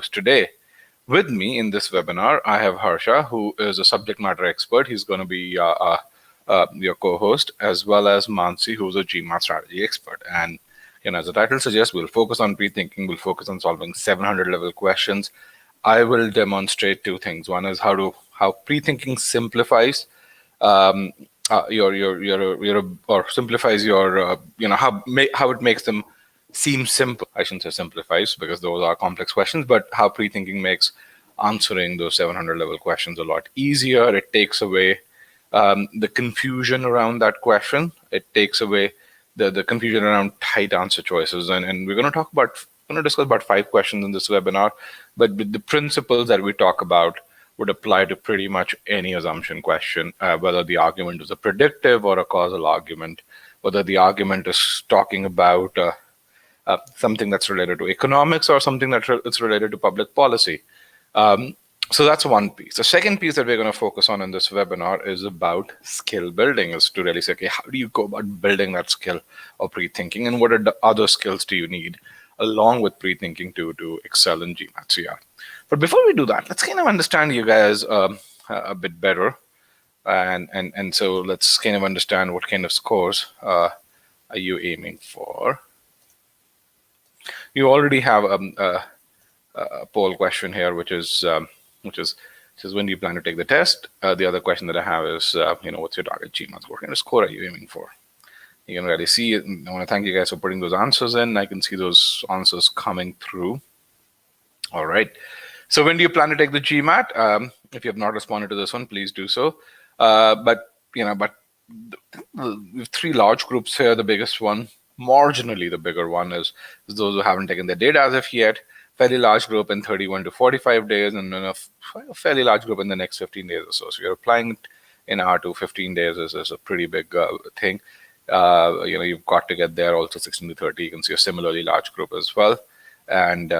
Today. With me in this webinar, I have Harsha, who is a subject matter expert. He's going to be your co-host, as well as Mansi, who's a GMAT strategy expert. And as the title suggests, we'll focus on pre-thinking. We'll focus on solving 700 level questions. I will demonstrate two things. One is how pre-thinking simplifies or simplifies your how it makes them seem simple. I shouldn't say simplifies because those are complex questions, but how pre-thinking makes answering those 700 level questions a lot easier. It takes away the confusion around that question. It takes away the confusion around tight answer choices. And we're going to discuss about 5 questions in this webinar, but the principles that we talk about would apply to pretty much any assumption question, whether the argument is a predictive or a causal argument, whether the argument is talking about something that's related to economics or something that's related to public policy. So that's one piece. The second piece that we're going to focus on in this webinar is about skill building, is to really say, okay, how do you go about building that skill of pre-thinking, and what are the other skills do you need along with pre-thinking to excel in GMAT CR? But before we do that, let's kind of understand you guys a bit better. And so let's kind of understand what kind of scores are you aiming for. You already have a poll question here, which is when do you plan to take the test? The other question that I have is, what's your target GMAT score? What kind of score are you aiming for? You can really see it. I want to thank you guys for putting those answers in. I can see those answers coming through. All right. So when do you plan to take the GMAT? If you have not responded to this one, please do so. But we have 3 large groups here. The biggest one, marginally the bigger one, is those who haven't taken their data as of yet. Fairly large group in 31 to 45 days, and then a fairly large group in the next 15 days or so. So you're applying in R2 15 days is a pretty big thing. You've got to get there. Also 16 to 30, you can see a similarly large group as well. And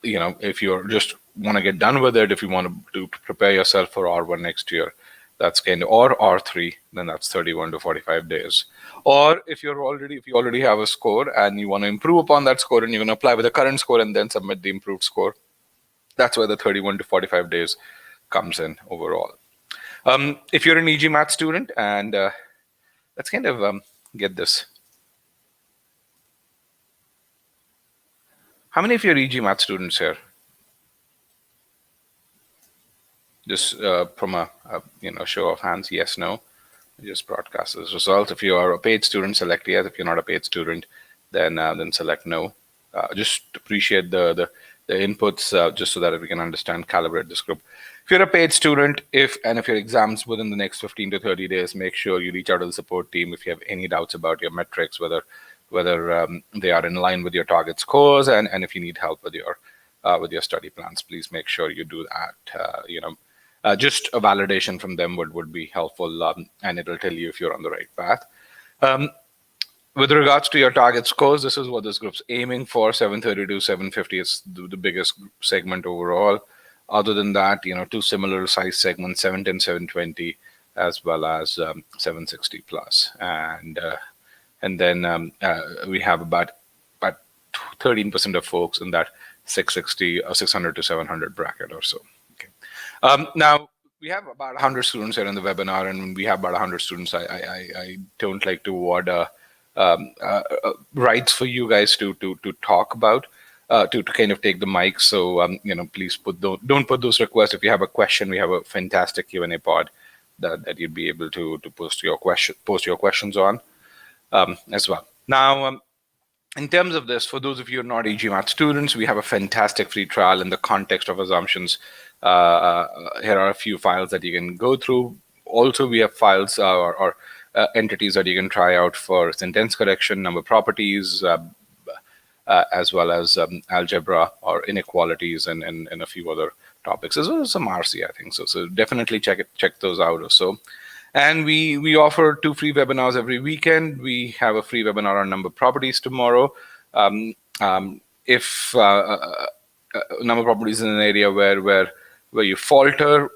if you just want to get done with it, if you want to prepare yourself for R1 next year, that's or R3, then that's 31 to 45 days. Or if you already have a score and you want to improve upon that score, and you're going to apply with the current score and then submit the improved score, that's where the 31 to 45 days comes in overall. If you're an e-GMAT student, and let's kind of get this. How many of you are e-GMAT students here? Just from a show of hands, yes, no. Just broadcast this result. If you are a paid student, select yes. If you're not a paid student, then select no. Just appreciate the inputs, just so that we can understand, calibrate this group. If you're a paid student, if your exams within the next 15 to 30 days, make sure you reach out to the support team if you have any doubts about your metrics, whether they are in line with your target scores, and if you need help with your study plans, please make sure you do that. Just a validation from them would be helpful, and it'll tell you if you're on the right path. With regards to your target scores, this is what this group's aiming for. 732, 750 is the biggest segment overall. Other than that, 2 similar size segments, 710, 720, as well as 760 plus. And then we have about 13% of folks in that 660 or 600 to 700 bracket or so. Now, we have about 100 students here in the webinar, and when we have about 100 students, I don't like to award rights for you guys to talk about, to kind of take the mic. So, please don't put those requests. If you have a question, we have a fantastic Q&A pod that you'd be able to post your questions on as well. Now, in terms of this, for those of you who are not e-GMAT students, we have a fantastic free trial in the context of assumptions. Here are a few files that you can go through. Also, we have files or entities that you can try out for sentence correction, number properties, as well as algebra or inequalities, and a few other topics, as well as some RC, I think. So definitely check those out or so. And we offer 2 free webinars every weekend. We have a free webinar on number properties tomorrow. If number properties is an area where you falter,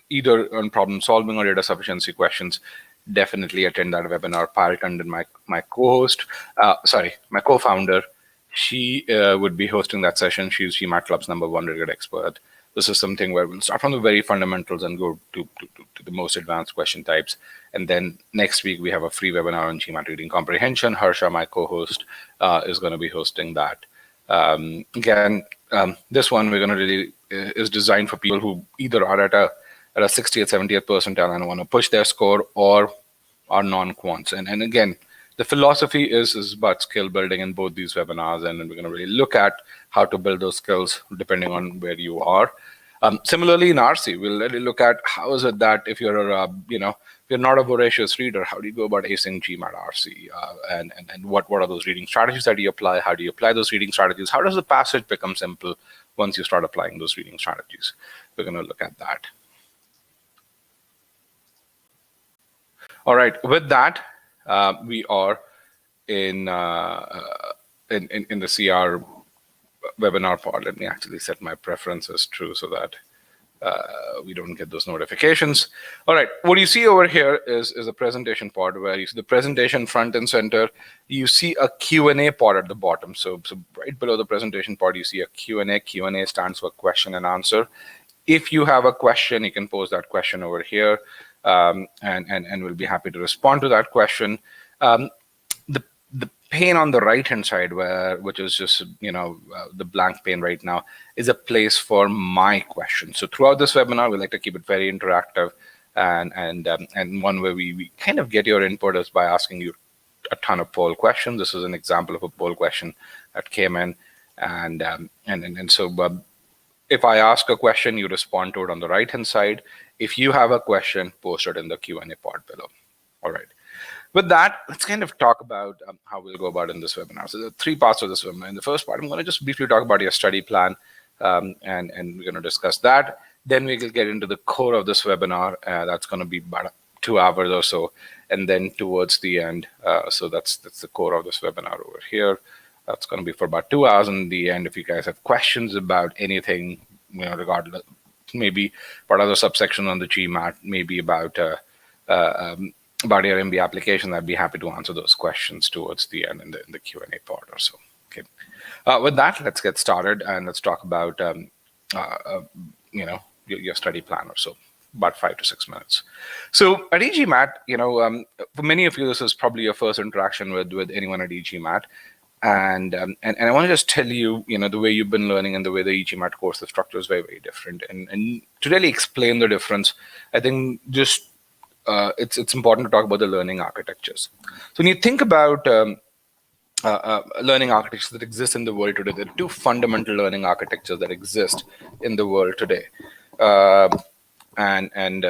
either on problem solving or data sufficiency questions, definitely attend that webinar. Payal Tandon, my co-founder, She would be hosting that session. She's GMAT Club's #1 rigor expert. This is something where we'll start from the very fundamentals and go to the most advanced question types. And then next week, we have a free webinar on GMAT reading comprehension. Harsha, my co-host, is going to be hosting that. Again, this one we're going to really is designed for people who either are at a 60th, 70th percentile and want to push their score, or are non-quants. And again, the philosophy is about skill building in both these webinars, and we're going to really look at how to build those skills depending on where you are. Similarly, in RC, we'll really look at how is it that if you're if you're not a voracious reader, how do you go about acing GMAT RC, and what are those reading strategies that you apply? How do you apply those reading strategies? How does the passage become simple once you start applying those reading strategies? We're going to look at that. All right, with that, we are in the CR webinar part. Let me actually set my preferences true so that we don't get those notifications. All right, what you see over here is a presentation part where you see the presentation front and center. You see a Q&A part at the bottom. So right below the presentation part, you see a Q&A. Q&A stands for question and answer. If you have a question, you can pose that question over here. And we'll be happy to respond to that question. The pane on the right-hand side, which is just the blank pane right now, is a place for my questions. So throughout this webinar, we like to keep it very interactive, and one where we kind of get your input is by asking you a ton of poll questions. This is an example of a poll question that came in, and so if I ask a question, you respond to it on the right-hand side. If you have a question, post it in the Q&A part below. All right. With that, let's kind of talk about how we'll go about in this webinar. So there are 3 parts of this webinar. In the first part, I'm going to just briefly talk about your study plan, and we're going to discuss that. Then we will get into the core of this webinar. That's going to be about 2 hours or so. And then towards the end, so that's the core of this webinar over here. That's going to be for about 2 hours. In the end, if you guys have questions about anything, regardless, maybe about other subsection on the GMAT, maybe about your MBA application, I'd be happy to answer those questions towards the end in the Q&A part or so. Okay. With that, let's get started and let's talk about your study plan or so. About 5 to 6 minutes. So at e-GMAT, for many of you, this is probably your first interaction with anyone at e-GMAT. And I want to just tell you, the way you've been learning and the way the e-GMAT course is structured is very, very different. And to really explain the difference, I think just it's important to talk about the learning architectures. So when you think about learning architectures that exist in the world today, there are 2 fundamental learning architectures that exist in the world today. And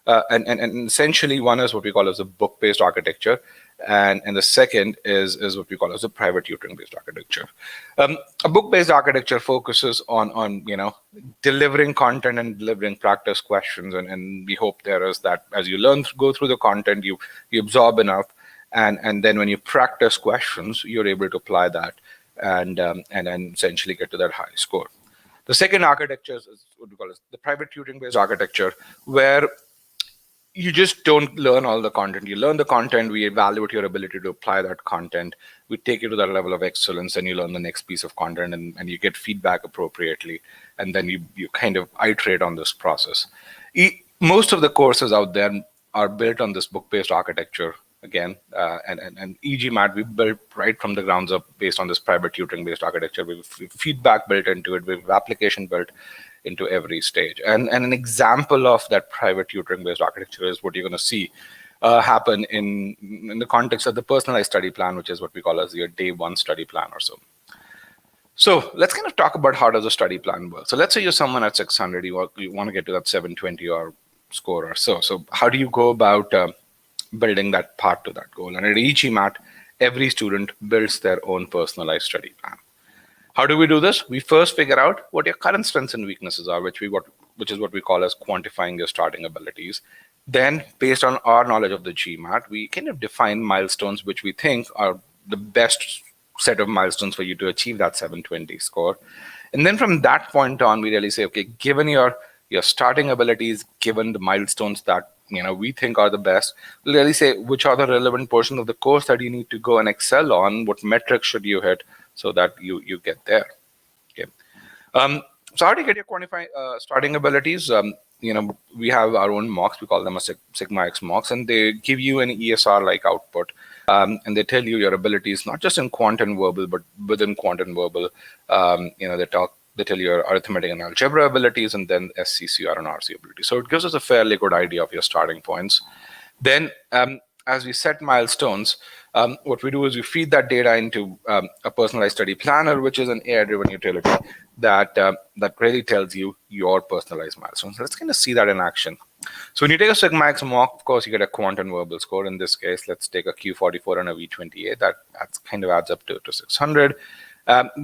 essentially, one is what we call as a book-based architecture, and the second is what we call as a private tutoring-based architecture. A book-based architecture focuses on delivering content and delivering practice questions, and we hope there is that as you go through the content, you absorb enough, and then when you practice questions, you're able to apply that and then essentially get to that high score. The second architecture is what we call as the private tutoring-based architecture, where you just don't learn all the content. You learn the content, we evaluate your ability to apply that content, we take you to that level of excellence, and you learn the next piece of content, and you get feedback appropriately, and then you kind of iterate on this process. Most of the courses out there are built on this book-based architecture again, and e-GMAT, we built right from the grounds up based on this private tutoring-based architecture. We've feedback built into it, we've application built into every stage. And an example of that private tutoring-based architecture is what you're going to see happen in the context of the personalized study plan, which is what we call as your day 1 study plan or so. So let's kind of talk about how does a study plan work. So let's say you're someone at 600, you want to get to that 720 or score or so. So how do you go about building that part to that goal? And at e-GMAT, every student builds their own personalized study plan. How do we do this? We first figure out what your current strengths and weaknesses are, which is what we call as quantifying your starting abilities. Then, based on our knowledge of the GMAT, we kind of define milestones which we think are the best set of milestones for you to achieve that 720 score. And then from that point on, we really say, okay, given your starting abilities, given the milestones that we think are the best. We'll really say which are the relevant portions of the course that you need to go and excel on. What metrics should you hit so that you get there? Okay. So how do you get your quantify starting abilities? We have our own mocks. We call them a Sigma X mocks, and they give you an ESR-like output. And they tell you your abilities, not just in quant and verbal, but within quant and verbal. They tell you your arithmetic and algebra abilities, and then SCCR and RC abilities. So it gives us a fairly good idea of your starting points. Then, as we set milestones, what we do is we feed that data into a personalized study planner, which is an AI-driven utility that really tells you your personalized milestones. Let's kind of see that in action. So when you take a Sigma X mock, of course, you get a quant and verbal score. In this case, let's take a Q44 and a V28. That kind of adds up to 600.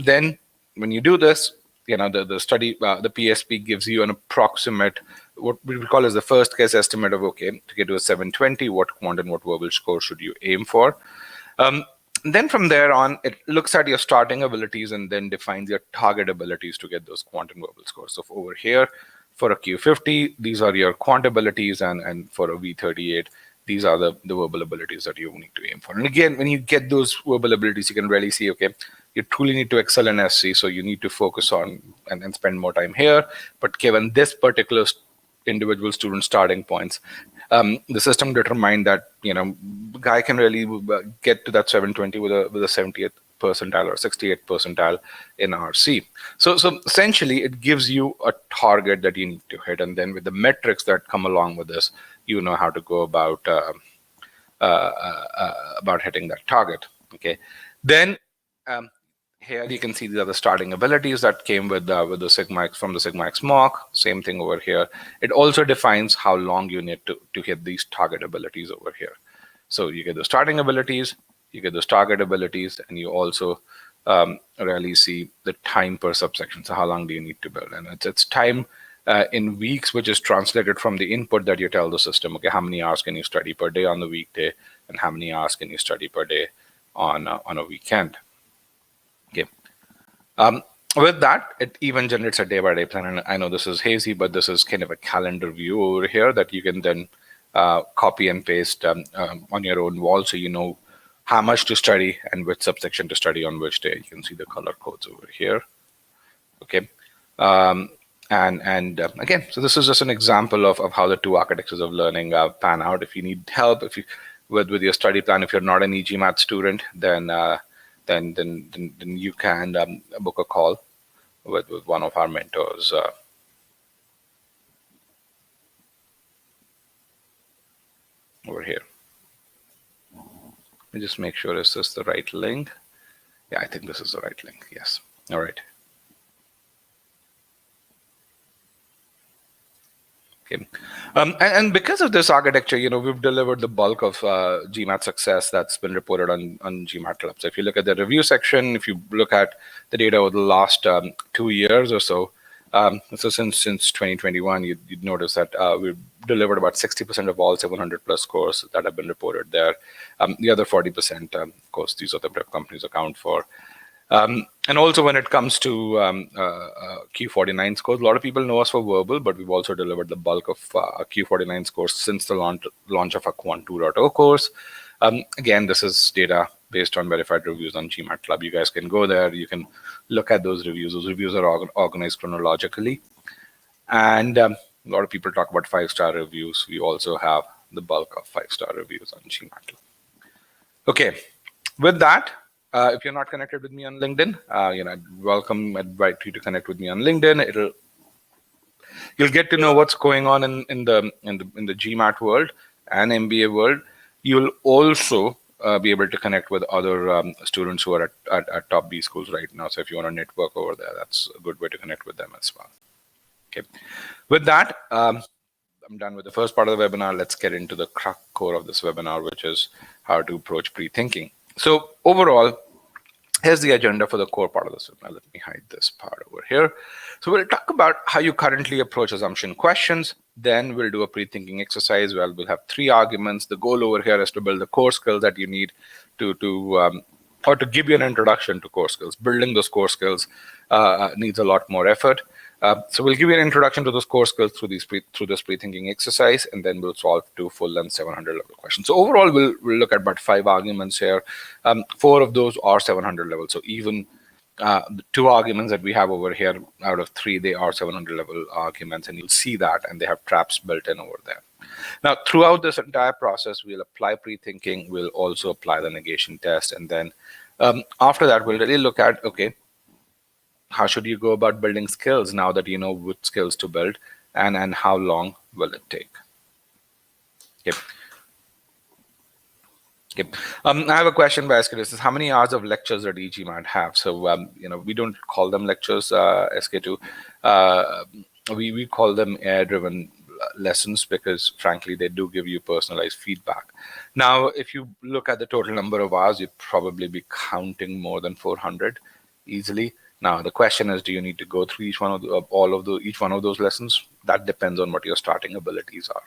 Then when you do this, the study, the PSP gives you an approximate, what we would call as the first case estimate of, okay, to get to a 720, what quant and what verbal score should you aim for? Then from there on, it looks at your starting abilities and then defines your target abilities to get those quant and verbal scores. So over here, for a Q50, these are your quant abilities, and for a V38, these are the verbal abilities that you need to aim for. And again, when you get those verbal abilities, you can really see, okay, you truly need to excel in SC, so you need to focus on and spend more time here. But given this particular individual student starting points, the system determined that guy can really get to that 720 with a 70th percentile or 68th percentile in RC. So essentially, it gives you a target that you need to hit, and then with the metrics that come along with this, you know how to go about hitting that target. Okay, then here you can see these are the starting abilities that came with the Sigma X from the Sigma X mock. Same thing over here. It also defines how long you need to hit these target abilities over here. So you get the starting abilities, you get those target abilities, and you also really see the time per subsection. So how long do you need to build? And it's time in weeks, which is translated from the input that you tell the system, okay, how many hours can you study per day on the weekday, and how many hours can you study per day on a weekend? Okay. With that, it even generates a day-by-day plan. And I know this is hazy, but this is kind of a calendar view over here that you can then copy and paste on your own wall, so you know how much to study and which subsection to study on which day. You can see the color codes over here. Okay. Again, so this is just an example of how the two architectures of learning pan out. If you need help, with your study plan, if you're not an e-GMAT student, then you can book a call with one of our mentors. Over here. Let me just make sure, is this the right link? Yeah, I think this is the right link. Yes. All right. Okay. And because of this architecture, we've delivered the bulk of GMAT success that's been reported on GMAT Club. So if you look at the review section, if you look at the data over the last 2 years or so, since 2021, you'd notice that we've delivered about 60% of all 700 plus scores that have been reported there. The other 40%, of course, these other companies account for. And also when it comes to Q49 scores, a lot of people know us for verbal, but we've also delivered the bulk of Q49 scores since the launch of our Quant 2.0 course. Again, this is data based on verified reviews on GMAT Club. You guys can go there. You can look at those reviews. Those reviews are organized chronologically. And a lot of people talk about 5-star reviews. We also have the bulk of 5-star reviews on GMAT Club. Okay, with that, if you're not connected with me on LinkedIn, I'd invite you to connect with me on LinkedIn. You'll get to know what's going on in the GMAT world and MBA world. You'll also be able to connect with other students who are at top B schools right now. So if you want to network over there, that's a good way to connect with them as well. Okay. With that, I'm done with the first part of the webinar. Let's get into the core of this webinar, which is how to approach pre-thinking. So overall, here's the agenda for the core part of this webinar. Let me hide this part over here. So we'll talk about how you currently approach assumption questions. Then we'll do a pre-thinking exercise where we'll have 3 arguments. The goal over here is to build the core skills that you need to give you an introduction to core skills. Building those core skills needs a lot more effort. So we'll give you an introduction to those core skills through this pre-thinking exercise, and then we'll solve 2 full-length 700 level questions. So overall, we'll look at about 5 arguments here. 4 of those are 700 level. So even the 2 arguments that we have over here out of 3, they are 700 level arguments, and you'll see that, and they have traps built in over there. Now, throughout this entire process, we'll apply pre-thinking. We'll also apply the negation test, and then after that, we'll really look at, okay, how should you go about building skills now that you know which skills to build, and how long will it take? Okay. Okay. I have a question by SK2. How many hours of lectures did e-GMAT have? So, we don't call them lectures, SK2. We call them air-driven lessons because, frankly, they do give you personalized feedback. Now, if you look at the total number of hours, you'd probably be counting more than 400 easily. Now, the question is, do you need to go through each one of those lessons? That depends on what your starting abilities are.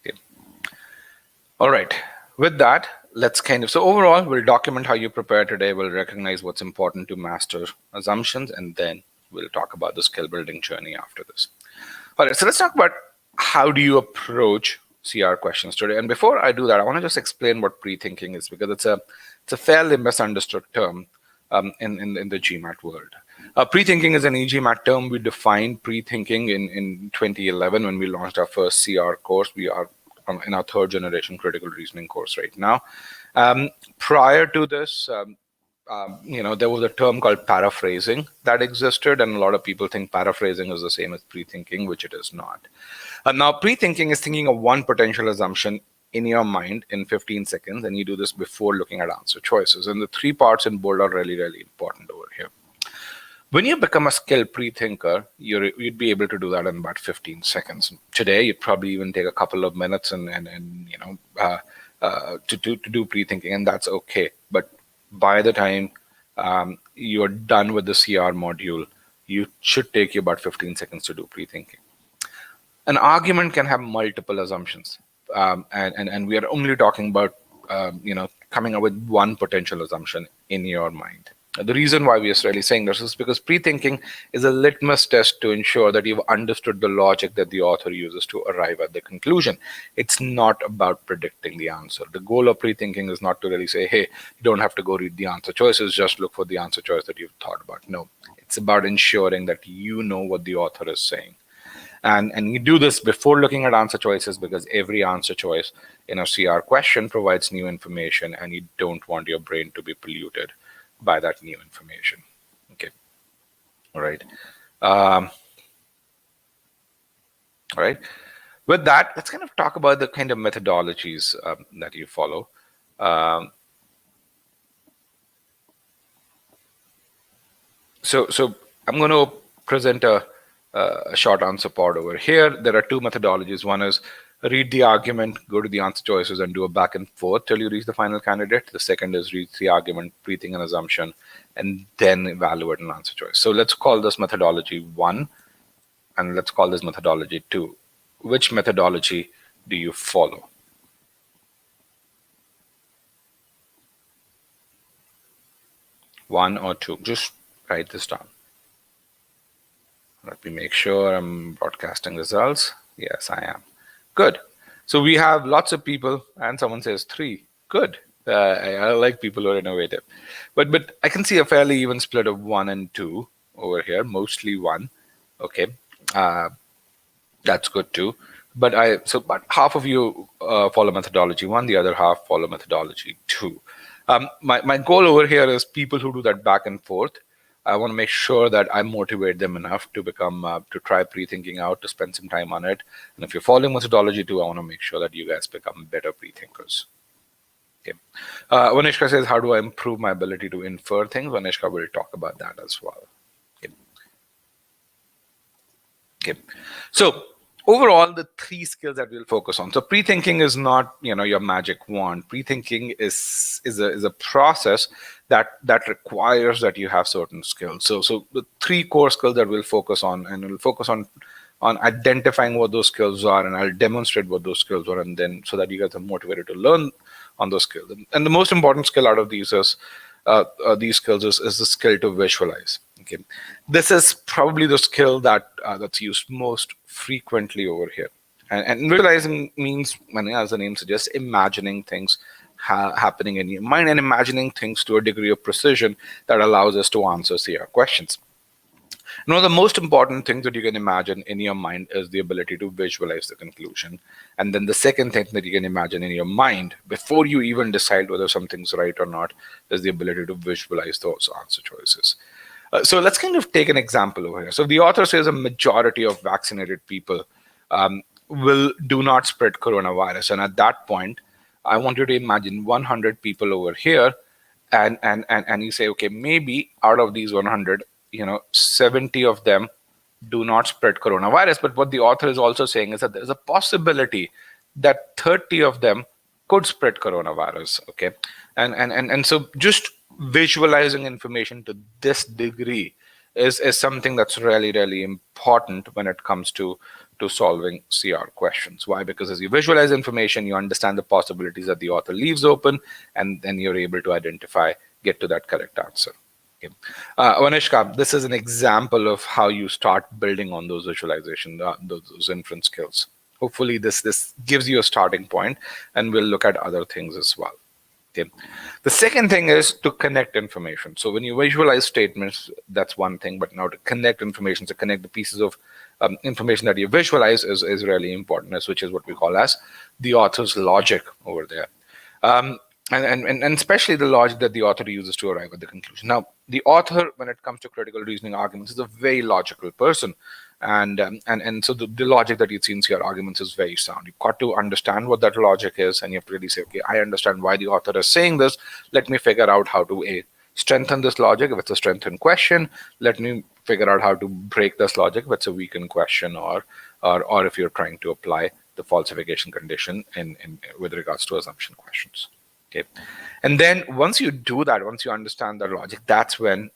Okay. All right. With that, let's so overall, we'll document how you prepare today. We'll recognize what's important to master assumptions, and then we'll talk about the skill building journey after this. All right, so let's talk about how do you approach CR questions today. And before I do that, I want to just explain what pre-thinking is, because it's a fairly misunderstood term in the GMAT world. Pre-thinking is an e-GMAT term. We defined pre-thinking in 2011 when we launched our first CR course. We are in our 3rd generation critical reasoning course right now. Prior to this, there was a term called paraphrasing that existed, and a lot of people think paraphrasing is the same as pre-thinking, which it is not. Now, pre-thinking is thinking of one potential assumption in your mind in 15 seconds, and you do this before looking at answer choices. And the 3 parts in bold are really, really important over here. When you become a skilled pre-thinker, you'd be able to do that in about 15 seconds. Today, you'd probably even take a couple of minutes to do pre-thinking, and that's okay. But by the time you're done with the CR module, you should take you about 15 seconds to do pre-thinking. An argument can have multiple assumptions, and we are only talking about coming up with one potential assumption in your mind. The reason why we are really saying this is because pre-thinking is a litmus test to ensure that you've understood the logic that the author uses to arrive at the conclusion. It's not about predicting the answer. The goal of pre-thinking is not to really say, hey, you don't have to go read the answer choices, just look for the answer choice that you've thought about. No, it's about ensuring that you know what the author is saying. And you do this before looking at answer choices, because every answer choice in a CR question provides new information, and you don't want your brain to be polluted by that new information. Okay. All right. All right. With that, let's kind of talk about the kind of methodologies that you follow. So I'm going to present a short answer part over here. There are 2 methodologies. One is read the argument, go to the answer choices, and do a back and forth till you reach the final candidate. The second is read the argument, pre-think an assumption, and then evaluate an answer choice. So let's call this methodology 1, and let's call this methodology 2. Which methodology do you follow? One or 2? Just write this down. Let me make sure I'm broadcasting results. Yes, I am. Good. So we have lots of people, and someone says 3. Good. I like people who are innovative. But I can see a fairly even split of 1 and 2 over here, mostly 1. Okay. That's good too. But half of you follow methodology 1, the other half follow methodology 2. My goal over here is people who do that back and forth. I want to make sure that I motivate them enough to to try pre-thinking out, to spend some time on it. And if you're following methodology 2, I want to make sure that you guys become better pre-thinkers. Okay. Vanishka says, how do I improve my ability to infer things? Vanishka will talk about that as well. Okay. Okay. So overall, the 3 skills that we'll focus on. So pre-thinking is not, your magic wand. Pre-thinking is a process that requires that you have certain skills. So the 3 core skills that we'll focus on, and we'll focus on on identifying what those skills are, and I'll demonstrate what those skills are, and then so that you guys are motivated to learn on those skills. And the most important skill out of these is these skills is the skill to visualize. Okay, this is probably the skill that that's used most frequently over here. And visualizing means, as the name suggests, imagining things happening in your mind and imagining things to a degree of precision that allows us to answer CR questions. One of the most important things that you can imagine in your mind is the ability to visualize the conclusion. And then the second thing that you can imagine in your mind before you even decide whether something's right or not is the ability to visualize those answer choices. So let's kind of take an example over here. So the author says a majority of vaccinated people do not spread coronavirus. And at that point, I want you to imagine 100 people over here, and you say, okay, maybe out of these 100, 70 of them do not spread coronavirus. But what the author is also saying is that there's a possibility that 30 of them could spread coronavirus. Okay, and so just visualizing information to this degree is something that's really, really important when it comes to solving CR questions. Why? Because as you visualize information, you understand the possibilities that the author leaves open, and then you're able to get to that correct answer. Okay. Vanishka, this is an example of how you start building on those visualization, those inference skills. Hopefully this gives you a starting point, and we'll look at other things as well. Okay. The second thing is to connect information. So when you visualize statements, that's one thing, but now to connect information, to connect the pieces of information that you visualize is really important, which is what we call as the author's logic over there. And especially the logic that the author uses to arrive at the conclusion. Now, the author, when it comes to critical reasoning arguments, is a very logical person. And so the logic that you see in CR arguments is very sound. You've got to understand what that logic is, and you have to really say, okay, I understand why the author is saying this. Let me figure out how to strengthen this logic if it's a strengthened question. Let me figure out how to break this logic if it's a weakened question, or if you're trying to apply the falsification condition in with regards to assumption questions. Okay. And then once you do that, once you understand the logic, that's when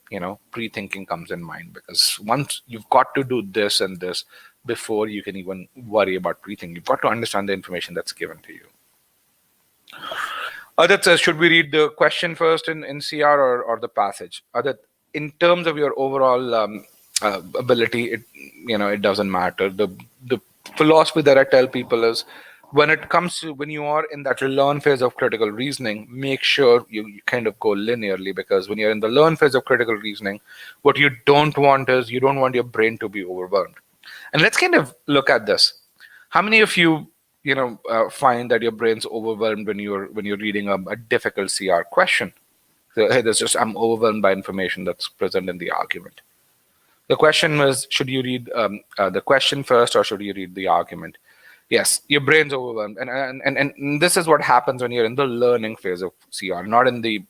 pre-thinking comes in mind, because once you've got to do this and this before you can even worry about pre-thinking. You've got to understand the information that's given to you. Adit says, should we read the question first in CR or the passage? Adit, in terms of your overall ability, it doesn't matter. The philosophy that I tell people is, when it comes to when you are in that learn phase of critical reasoning, make sure you kind of go linearly, because when you're in the learn phase of critical reasoning, what you don't want is you don't want your brain to be overwhelmed. And let's kind of look at this. How many of you find that your brain's overwhelmed when you're reading a difficult CR question? So, hey, I'm overwhelmed by information that's present in the argument. The question was, should you read the question first or should you read the argument? Yes, your brain's overwhelmed, and this is what happens when you're in the learning phase of CR, not in the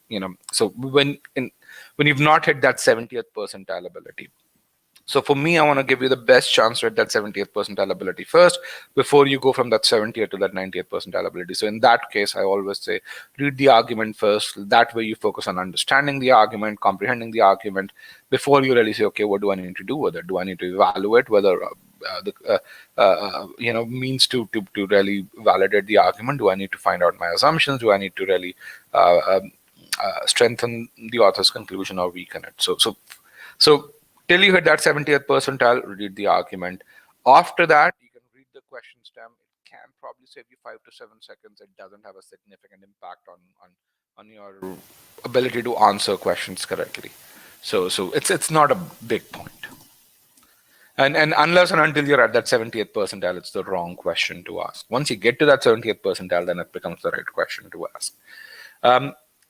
So when you've not hit that 70th percentile ability. So for me, I want to give you the best chance to hit that 70th percentile ability first before you go from that 70th to that 90th percentile ability. So in that case, I always say read the argument first. That way you focus on understanding the argument, comprehending the argument before you really say, okay, what do I need to do with it? Do I need to evaluate whether means to really validate the argument? Do I need to find out my assumptions? Do I need to really strengthen the author's conclusion or weaken it? So till you hit that 70th percentile, read the argument. After that, you can read the question stem. It can probably save you 5 to 7 seconds. It doesn't have a significant impact on your ability to answer questions correctly. So it's not a big point. And unless and until you're at that 70th percentile, it's the wrong question to ask. Once you get to that 70th percentile, then it becomes the right question to ask.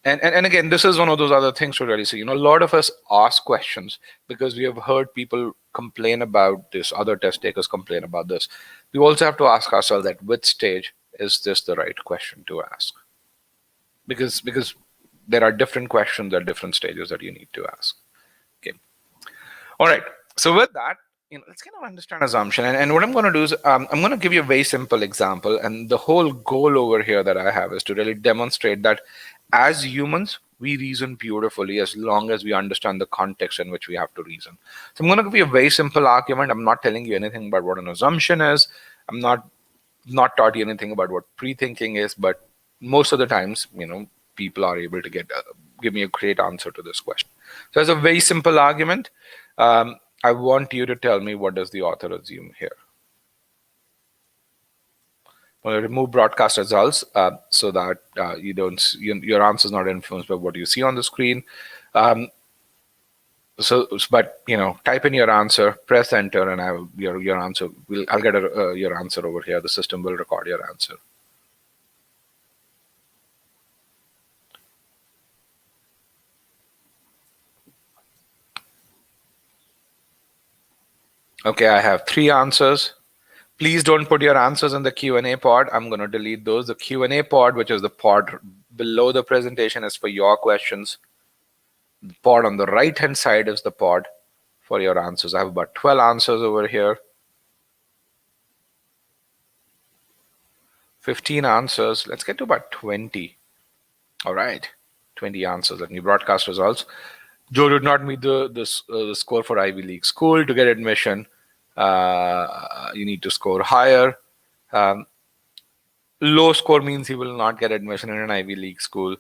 And again, this is one of those other things to really see. A lot of us ask questions because we have heard people complain about this, other test takers complain about this. We also have to ask ourselves at which stage is this the right question to ask? Because there are different questions at different stages that you need to ask. Okay. All right. So with that, let's kind of understand assumption. And what I'm going to do is I'm going to give you a very simple example. And the whole goal over here that I have is to really demonstrate that as humans, We reason beautifully as long as we understand the context in which we have to reason. So I'm going to give you a very simple argument. I'm not telling you anything about what an assumption is. I'm not taught you anything about what pre-thinking is, but most of the times, people are able to give me a great answer to this question. So it's a very simple argument. I want you to tell me, what does the author assume here? I'm going to remove broadcast results so that your answer is not influenced by what you see on the screen. But type in your answer, press enter, and your answer I'll get your answer over here. The system will record your answer. Okay, I have 3 answers. Please don't put your answers in the Q&A pod. I'm going to delete those. The Q&A pod, which is the pod below the presentation, is for your questions. The pod on the right-hand side is the pod for your answers. I have about 12 answers over here. 15 answers. Let's get to about 20. All right, 20 answers. Let me broadcast results. Joe did not meet the score for Ivy League school. To get admission, you need to score higher. Low score means he will not get admission in an Ivy League school.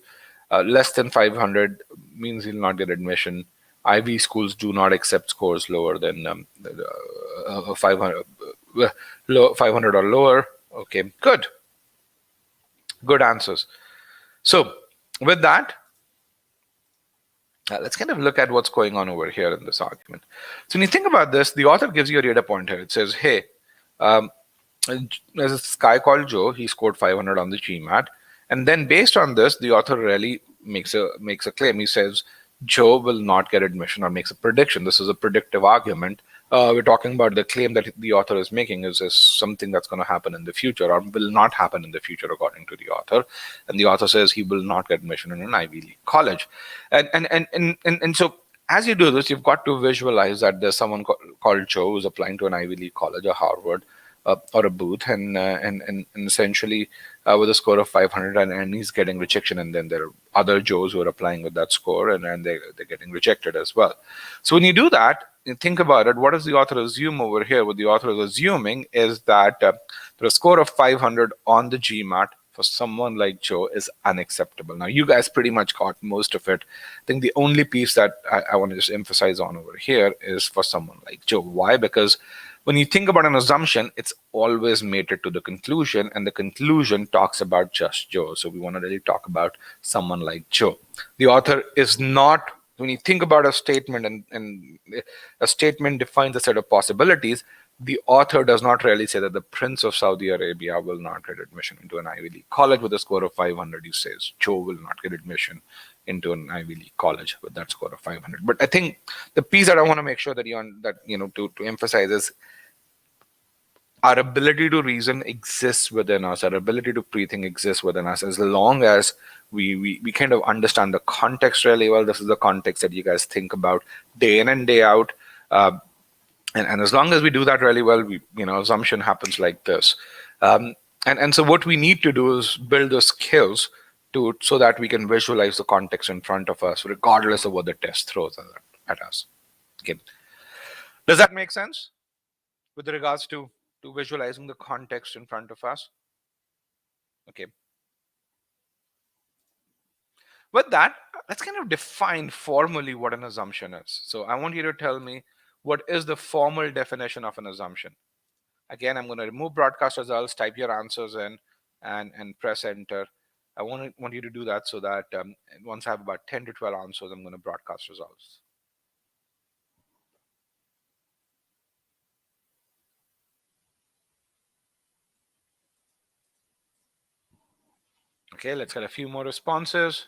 Less than 500 means he'll not get admission. Ivy schools do not accept scores lower than 500, 500 or lower. Okay, good. Good answers. So with that, let's kind of look at what's going on over here in this argument. So when you think about this, the author gives you a data point here. It says, hey, there's this guy called Joe. He scored 500 on the GMAT. And then based on this, the author really makes a claim. He says, Joe will not get admission, or makes a prediction. This is a predictive argument. We're talking about the claim that the author is making is something that's going to happen in the future, or will not happen in the future, according to the author. And the author says he will not get admission in an Ivy League college. And so as you do this, you've got to visualize that there's someone called Joe who's applying to an Ivy League college, or Harvard, or a Booth, and essentially with a score of 500, and he's getting rejection, and then there are other Joes who are applying with that score, and they're getting rejected as well. So when you do that, you think about it, what does the author assume over here? What the author is assuming is that the score of 500 on the GMAT for someone like Joe is unacceptable. Now, you guys pretty much got most of it. I think the only piece that I want to just emphasize on over here is for someone like Joe. Why? Because when you think about an assumption, it's always mated to the conclusion, and the conclusion talks about just Joe. So we want to really talk about someone like Joe. The author is not, when you think about a statement, and a statement defines a set of possibilities, the author does not really say that the Prince of Saudi Arabia will not get admission into an Ivy League college with a score of 500. He says Joe will not get admission into an Ivy League college with that score of 500. But I think the piece that I want to make sure that to emphasize is our ability to reason exists within us. Our ability to pre-think exists within us, as long as we kind of understand the context really well. This is the context that you guys think about day in and day out. And as long as we do that really well, assumption happens like this. And so what we need to do is build the skills so that we can visualize the context in front of us, regardless of what the test throws at us. Okay. Does that make sense with regards to visualizing the context in front of us? Okay. With that, let's kind of define formally what an assumption is. So I want you to tell me, what is the formal definition of an assumption? Again, I'm going to remove broadcast results, type your answers in, and press enter. I want you to do that so that once I have about 10 to 12 answers, I'm going to broadcast results. Okay, let's get a few more responses.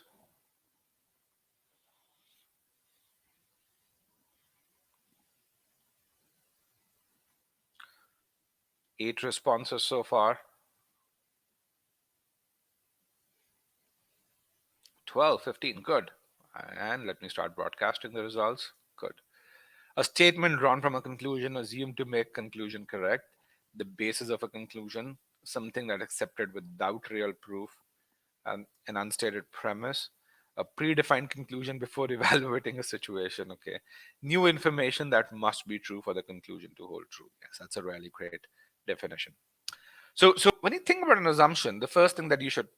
Eight responses so far. 12, 15, good. And let me start broadcasting the results. Good. A statement drawn from a conclusion assumed to make conclusion correct. The basis of a conclusion, something that accepted without real proof, an unstated premise. a predefined conclusion before evaluating a situation. Okay, new information that must be true for the conclusion to hold true. Yes, that's a really great definition. So when you think about an assumption, the first thing that you should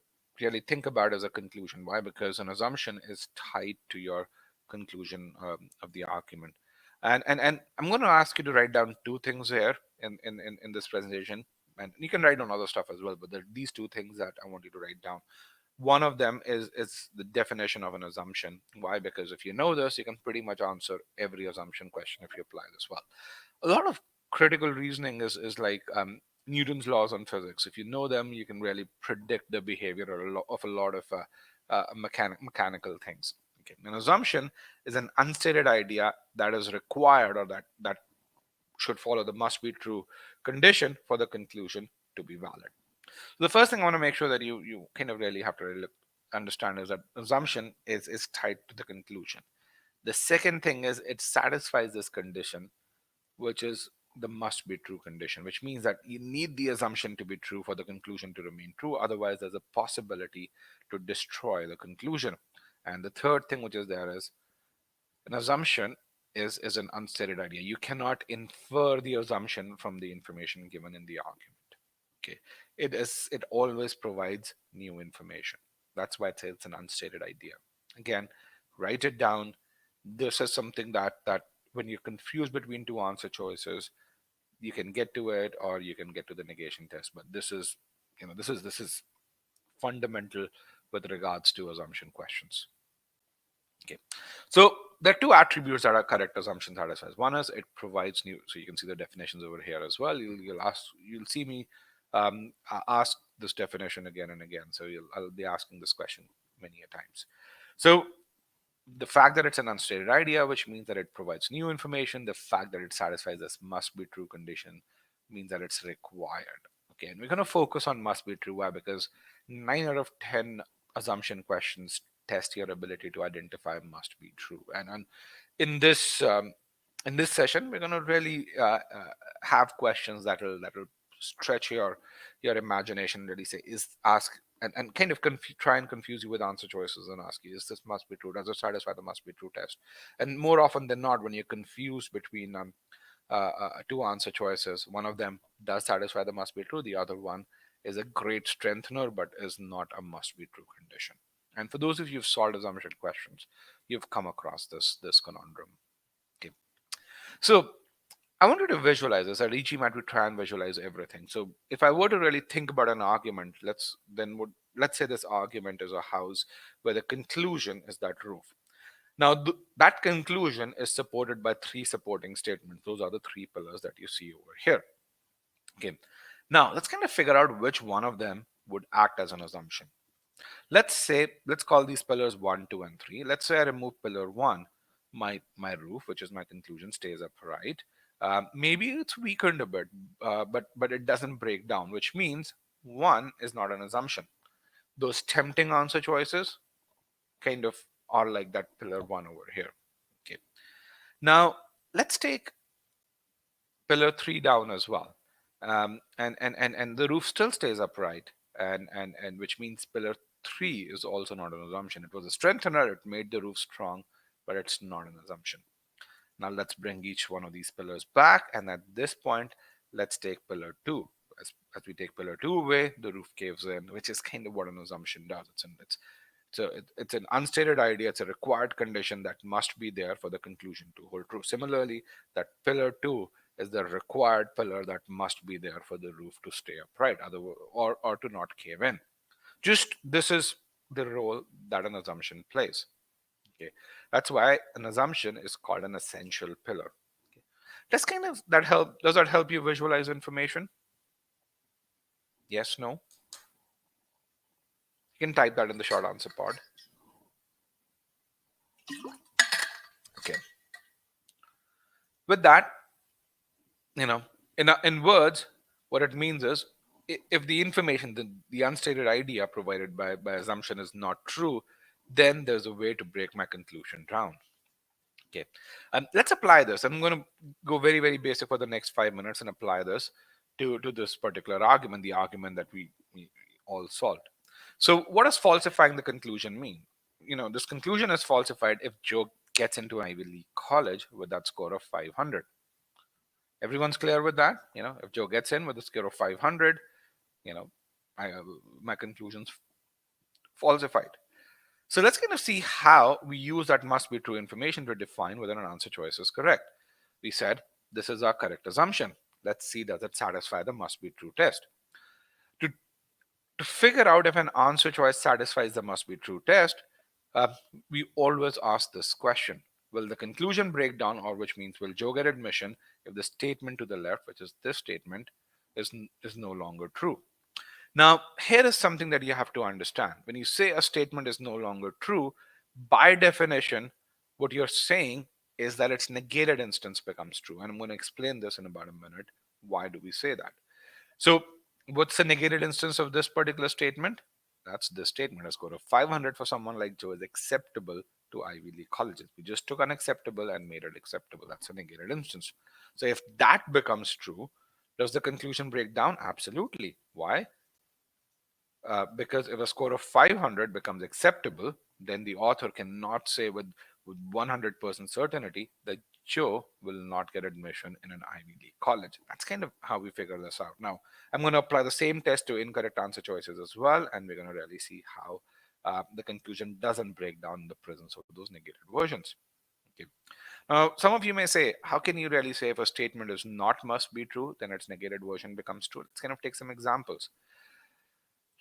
really think about is a conclusion. Why? Because an assumption is tied to your conclusion of the argument. And I'm going to ask you to write down two things here in this presentation, and you can write down other stuff as well. But there are these two things that I want you to write down. One of them is the definition of an assumption. Why? Because if you know this, you can pretty much answer every assumption question if you apply this well. A lot of critical reasoning is like Newton's laws on physics. If you know them, you can really predict the behavior of a lot of mechanical things. Okay. An assumption is an unstated idea that is required, or that should follow the must be true condition for the conclusion to be valid. So the first thing I want to make sure that you kind of really have to really understand is that assumption is tied to the conclusion. The second thing is it satisfies this condition, which is the must be true condition, which means that you need the assumption to be true for the conclusion to remain true. Otherwise, there's a possibility to destroy the conclusion. And the third thing which is there is an assumption is an unstated idea. You cannot infer the assumption from the information given in the argument. Okay, it always provides new information. That's why it's an unstated idea. Again, write it down. This is something that when you're confused between two answer choices, you can get to it or you can get to the negation test. But this is, this is fundamental with regards to assumption questions. Okay, so there are two attributes that are correct assumption satisfies. One is it provides new, so you can see the definitions over here as well. You'll see me ask this definition again and again. So I'll be asking this question many a times. So the fact that it's an unstated idea, which means that it provides new information, the fact that it satisfies this must be true condition means that it's required. Okay, and we're going to focus on must be true. Why? Because 9 out of 10 assumption questions test your ability to identify must be true. And in this session, we're going to really have questions that'll stretch your imagination. Really say is ask and kind of try and confuse you with answer choices and ask you, is this must be true? Does it satisfy the must be true test? And more often than not, when you're confused between two answer choices, one of them does satisfy the must be true, the other one is a great strengthener but is not a must be true condition. And for those of you who've solved assumption questions, you've come across this conundrum. Okay, so I wanted to visualize this. At e-GMAT, we try and visualize everything. So if I were to really think about an argument, let's say this argument is a house where the conclusion is that roof. Now that conclusion is supported by three supporting statements. Those are the three pillars that you see over here. Okay. Now let's kind of figure out which one of them would act as an assumption. Let's call these pillars 1, 2, and 3. Let's say I remove pillar 1, my roof, which is my conclusion, stays upright. Maybe it's weakened a bit, but it doesn't break down, which means 1 is not an assumption. Those tempting answer choices kind of are like that pillar 1 over here. Okay. Now let's take pillar 3 down as well, and the roof still stays upright, and which means pillar 3 is also not an assumption. It was a strengthener. It made the roof strong, but it's not an assumption. Now let's bring each one of these pillars back, and at this point, let's take pillar 2. As we take pillar 2 away, the roof caves in, which is kind of what an assumption does. It's an unstated idea. It's a required condition that must be there for the conclusion to hold true. Similarly, that pillar 2 is the required pillar that must be there for the roof to stay upright, or to not cave in. Just this is the role that an assumption plays. Okay, that's why an assumption is called an essential pillar. Okay. Does that help you visualize information? Yes, no? You can type that in the short answer pod. Okay. With that, in words, what it means is, if the information, the unstated idea provided by assumption is not true, then there's a way to break my conclusion down. Okay, let's apply this. I'm going to go very, very basic for the next 5 minutes and apply this to this particular argument, the argument that we all solved. So what does falsifying the conclusion mean? this conclusion is falsified if Joe gets into an Ivy League college with that score of 500. Everyone's clear with that? If Joe gets in with a score of 500, you know, my conclusion's falsified. So let's kind of see how we use that must be true information to define whether an answer choice is correct. We said this is our correct assumption. Let's see, does it satisfy the must be true test? To, to figure out if an answer choice satisfies the must be true test, uh, we always ask this question. Will the conclusion break down, or which means will Joe get admission if the statement to the left, which is this statement, is no longer true? Now, here is something that you have to understand. When you say a statement is no longer true, by definition, what you're saying is that its negated instance becomes true. And I'm going to explain this in about a minute. Why do we say that? So, what's the negated instance of this particular statement? That's this statement. A score of 500 for someone like Joe is acceptable to Ivy League colleges. We just took unacceptable and made it acceptable. That's a negated instance. So, if that becomes true, does the conclusion break down? Absolutely. Why? Because if a score of 500 becomes acceptable, then the author cannot say with 100% certainty that Joe will not get admission in an Ivy League college. That's kind of how we figure this out. Now, I'm going to apply the same test to incorrect answer choices as well, and we're going to really see how the conclusion doesn't break down in the presence of those negated versions. Okay. Now, some of you may say, how can you really say if a statement is not must be true, then its negated version becomes true? Let's kind of take some examples.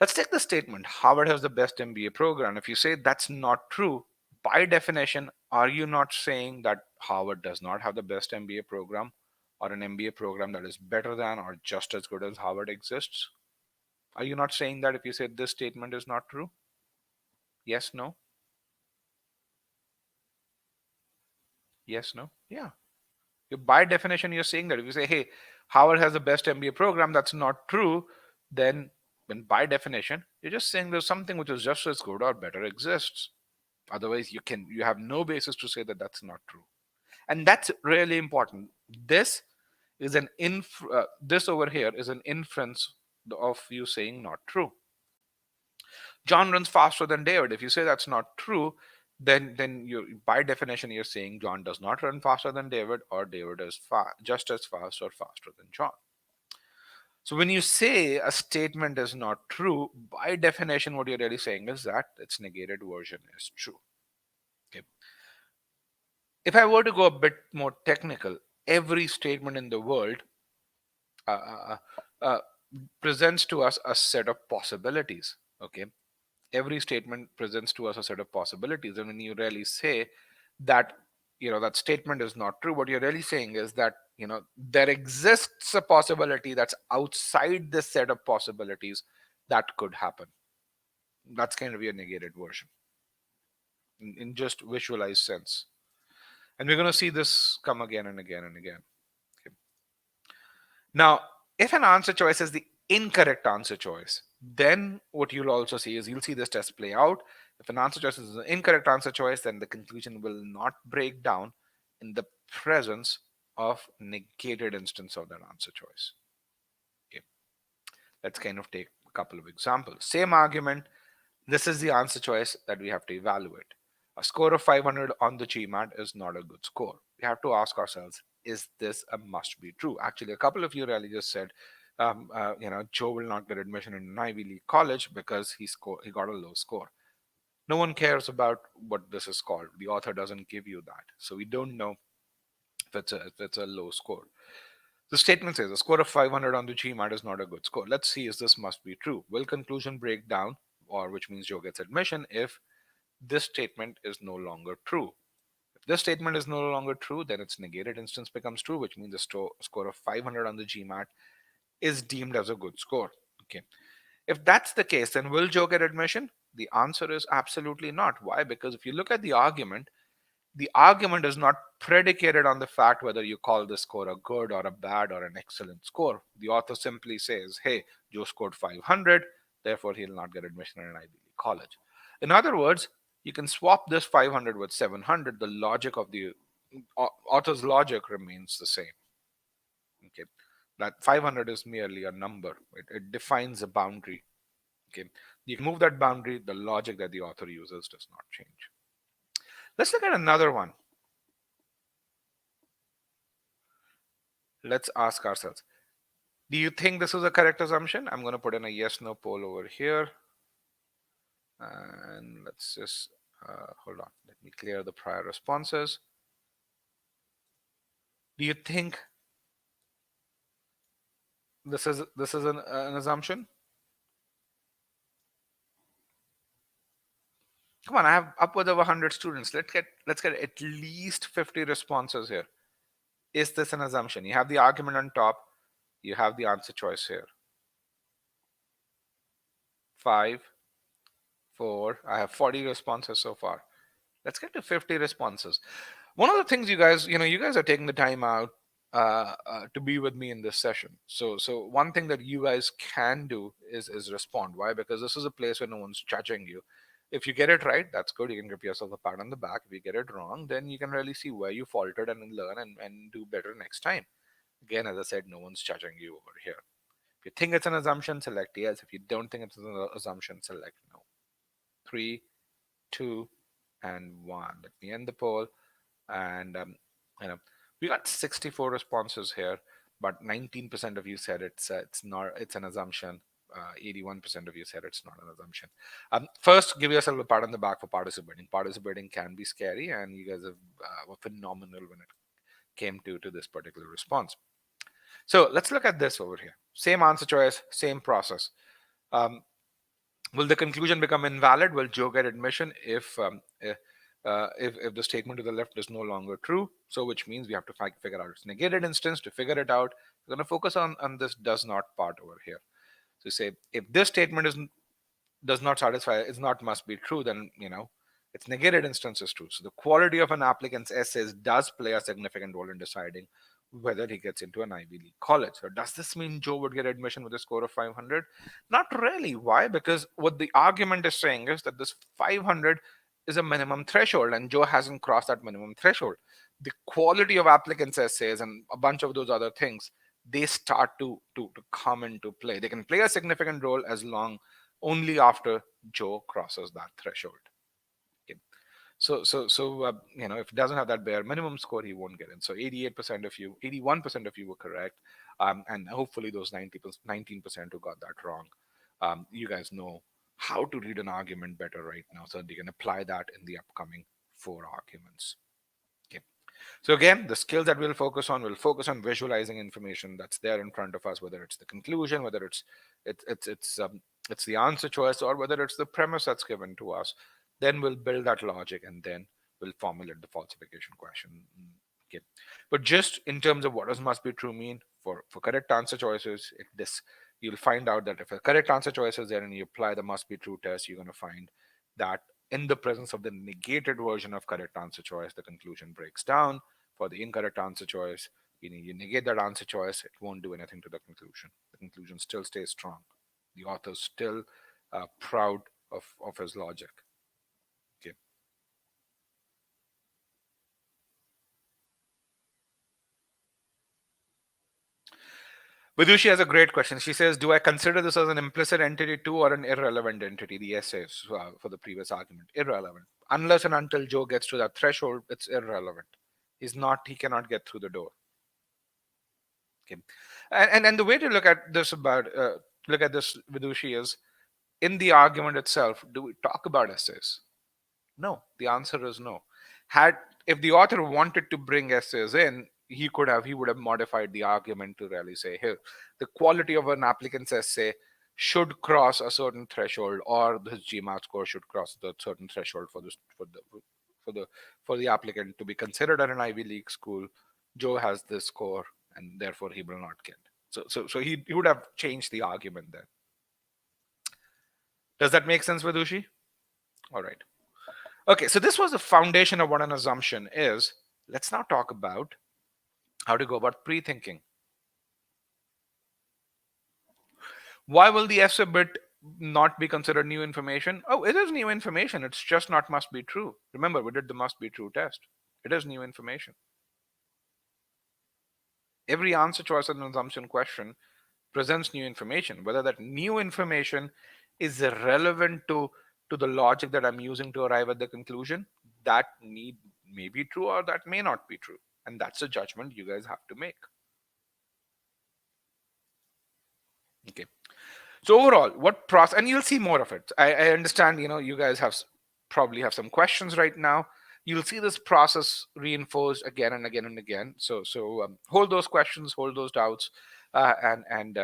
Let's take the statement, Harvard has the best MBA program. If you say that's not true, by definition, are you not saying that Harvard does not have the best MBA program, or an MBA program that is better than or just as good as Harvard exists? Are you not saying that if you say this statement is not true? Yes, no? Yes, no? Yeah. By definition, you're saying that if you say, hey, Harvard has the best MBA program, that's not true, then by definition, you're just saying there's something which is just as good or better exists. Otherwise, you have no basis to say that that's not true. And that's really important. This is this over here is an inference of you saying not true. John runs faster than David. If you say that's not true, then you by definition you're saying John does not run faster than David, or David is just as fast or faster than John. So when you say a statement is not true, by definition what you're really saying is that its negated version is true. Okay. If I were to go a bit more technical, every statement in the world uh, uh, uh, presents to us a set of possibilities. Okay, every statement presents to us a set of possibilities, and when you really say that that statement is not true, what you're really saying is that there exists a possibility that's outside this set of possibilities that could happen. That's kind of your negated version in just visualized sense. And we're going to see this come again and again and again. Okay. Now, if an answer choice is the incorrect answer choice, then what you'll also see is you'll see this test play out. If an answer choice is an incorrect answer choice, then the conclusion will not break down in the presence of negated instance of that answer choice. Okay. Let's kind of take a couple of examples. Same argument. This is the answer choice that we have to evaluate. A score of 500 on the GMAT is not a good score. We have to ask ourselves, is this a must be true? Actually, a couple of you really just said, Joe will not get admission in an Ivy League college because he got a low score. No one cares about what this is called. The author doesn't give you that. So we don't know if it's a low score. The statement says a score of 500 on the GMAT is not a good score. Let's see, is this must be true? Will conclusion break down, or which means Joe gets admission, if this statement is no longer true? If this statement is no longer true, then its negated instance becomes true, which means the score of 500 on the GMAT is deemed as a good score. Okay. If that's the case, then will Joe get admission? The answer is absolutely not. Why? Because if you look at the argument is not predicated on the fact whether you call this score a good or a bad or an excellent score. The author simply says, hey, Joe scored 500, therefore he'll not get admission in an Ivy League college. In other words, you can swap this 500 with 700. The logic of the author's logic remains the same. Okay, that 500 is merely a number. It defines a boundary. Okay, You can move that boundary. The logic that the author uses does not change. Let's look at another one. Let's ask ourselves, do you think this is a correct assumption? I'm going to put in a yes no poll over here. And let's just hold on. Let me clear the prior responses. Do you think this is an assumption? Come on, I have upwards of 100 students. Let's get at least 50 responses here. Is this an assumption? You have the argument on top. You have the answer choice here. 5, 4. I have 40 responses so far. Let's get to 50 responses. One of the things you guys are taking the time out to be with me in this session. So one thing that you guys can do is respond. Why? Because this is a place where no one's judging you. If you get it right, that's good. You can give yourself a pat on the back. If you get it wrong, then you can really see where you faltered and learn and do better next time. Again, as I said, no one's judging you over here. If you think it's an assumption, select yes. If you don't think it's an assumption, select no. 3, 2, and 1. Let me end the poll. And we got 64 responses here, but 19% of you said it's an assumption. 81% of you said it's not an assumption. First, give yourself a pat on the back for participating. Participating can be scary, and you guys were phenomenal when it came to this particular response. So let's look at this over here. Same answer choice, same process. Will the conclusion become invalid? Will Joe get admission if the statement to the left is no longer true? So which means we have to figure out its negated instance. To figure it out, we're going to focus on this does not part over here. So say if this statement does not satisfy, is not must be true, then its negated instance is true. So the quality of an applicant's essays does play a significant role in deciding whether he gets into an Ivy League college. So does this mean Joe would get admission with a score of 500? Not really. Why? Because what the argument is saying is that this 500 is a minimum threshold and Joe hasn't crossed that minimum threshold. The quality of applicants' essays and a bunch of those other things, they start to come into play. They can play a significant role as long only after Joe crosses that threshold. Okay. So if it doesn't have that bare minimum score, he won't get in. So 88% of you, 81% of you were correct, and hopefully those 19% who got that wrong, you guys know how to read an argument better right now, so that you can apply that in the upcoming 4 arguments. Okay. So again, the skills that we'll focus on visualizing information that's there in front of us, whether it's the conclusion, whether it's the answer choice, or whether it's the premise that's given to us. Then we'll build that logic, and then we'll formulate the falsification question. Okay. But just in terms of what does must be true mean for correct answer choices, you'll find out that if a correct answer choice is there and you apply the must be true test, you're going to find that in the presence of the negated version of correct answer choice, the conclusion breaks down. For the incorrect answer choice, you negate that answer choice, it won't do anything to the conclusion. The conclusion still stays strong. The author's still proud of his logic. Okay. Vidushi has a great question. She says, do I consider this as an implicit entity too or an irrelevant entity? The essays for the previous argument. Irrelevant. Unless and until Joe gets to that threshold, it's irrelevant. He cannot get through the door. Okay. And the way to look at this Vidushi, is in the argument itself, do we talk about essays? No. The answer is no. If the author wanted to bring essays in, he would have modified the argument to really say, here, the quality of an applicant's essay should cross a certain threshold, or the GMAT score should cross the certain threshold for the applicant to be considered at an Ivy League school. Joe has this score, and therefore he will not get. So he would have changed the argument there. Does that make sense, Vidushi? All right. Okay, so this was the foundation of what an assumption is. Let's now talk about how to go about pre-thinking. Why will the essay bit not be considered new information? Oh, it is new information. It's just not must be true. Remember, we did the must be true test. It is new information. Every answer choice in an assumption question presents new information. Whether that new information is relevant to the logic that I'm using to arrive at the conclusion, that may be true or that may not be true. And that's a judgment you guys have to make. Okay. So overall, what process, and you'll see more of it. I understand, you guys probably have some questions right now. You'll see this process reinforced again and again and again. So hold those questions, hold those doubts, and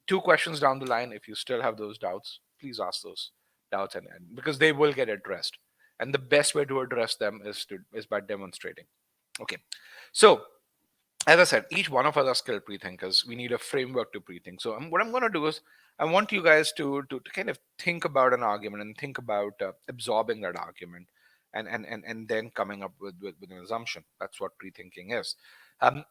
two questions down the line, if you still have those doubts, please ask those doubts, and because they will get addressed. And the best way to address them is by demonstrating. Okay. So as I said, each one of us are skilled pre-thinkers. We need a framework to pre-think. So what I'm going to do is I want you guys to kind of think about an argument and think about absorbing that argument and then coming up with an assumption. That's what pre-thinking is. Um,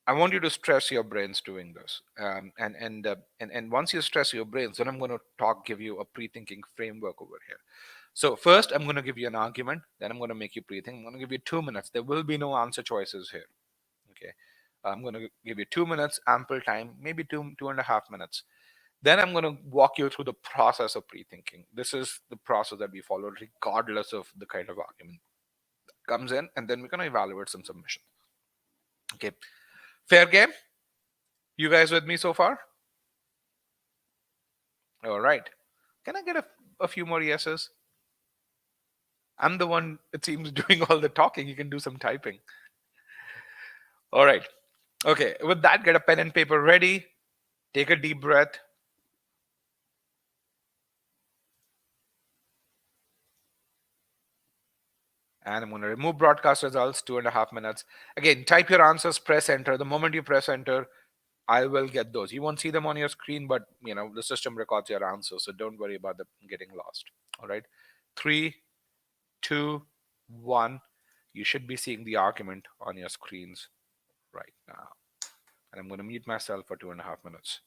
I want you to stress your brains doing this. And once you stress your brains, then I'm going to give you a pre-thinking framework over here. So first, I'm going to give you an argument. Then I'm going to make you pre-think. I'm going to give you 2 minutes. There will be no answer choices here. Okay. I'm going to give you 2 minutes, ample time, maybe 2.5 minutes. Then I'm going to walk you through the process of pre-thinking. This is the process that we follow regardless of the kind of argument that comes in, and then we're going to evaluate some submission. Okay. Fair game? You guys with me so far? All right. Can I get a few more yeses? I'm the one, it seems, doing all the talking. You can do some typing. All right. Okay. With that, get a pen and paper ready. Take a deep breath. And I'm going to remove broadcast results, 2.5 minutes. Again, type your answers, press enter. The moment you press enter, I will get those. You won't see them on your screen, but the system records your answers, so don't worry about them getting lost. All right. 3, 2, 1. You should be seeing the argument on your screens right now. And I'm going to mute myself for 2.5 minutes.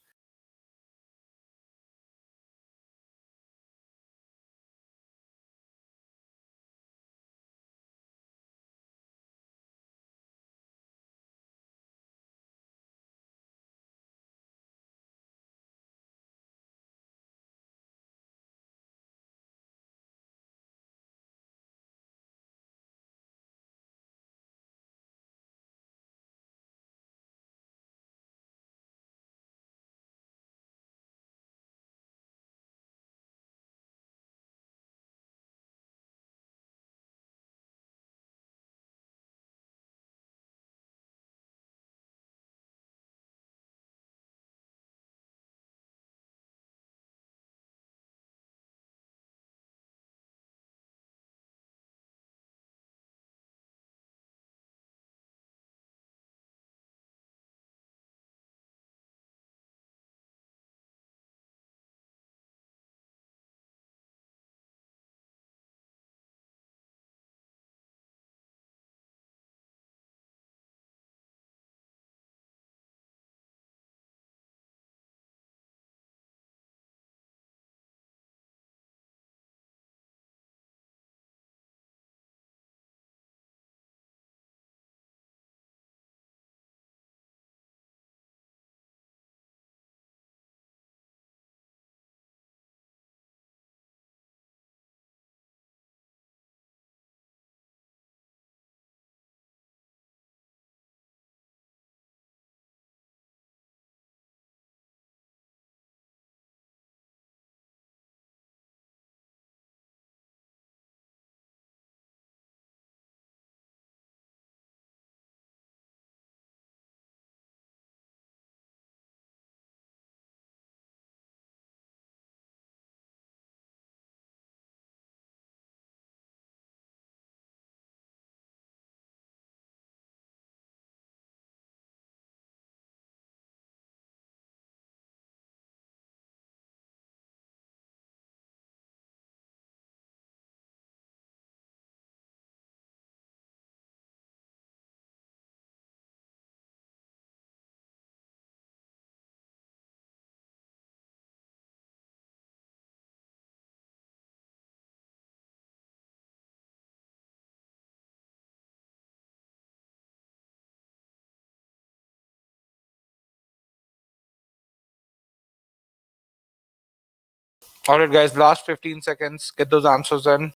All right, guys, last 15 seconds. Get those answers in.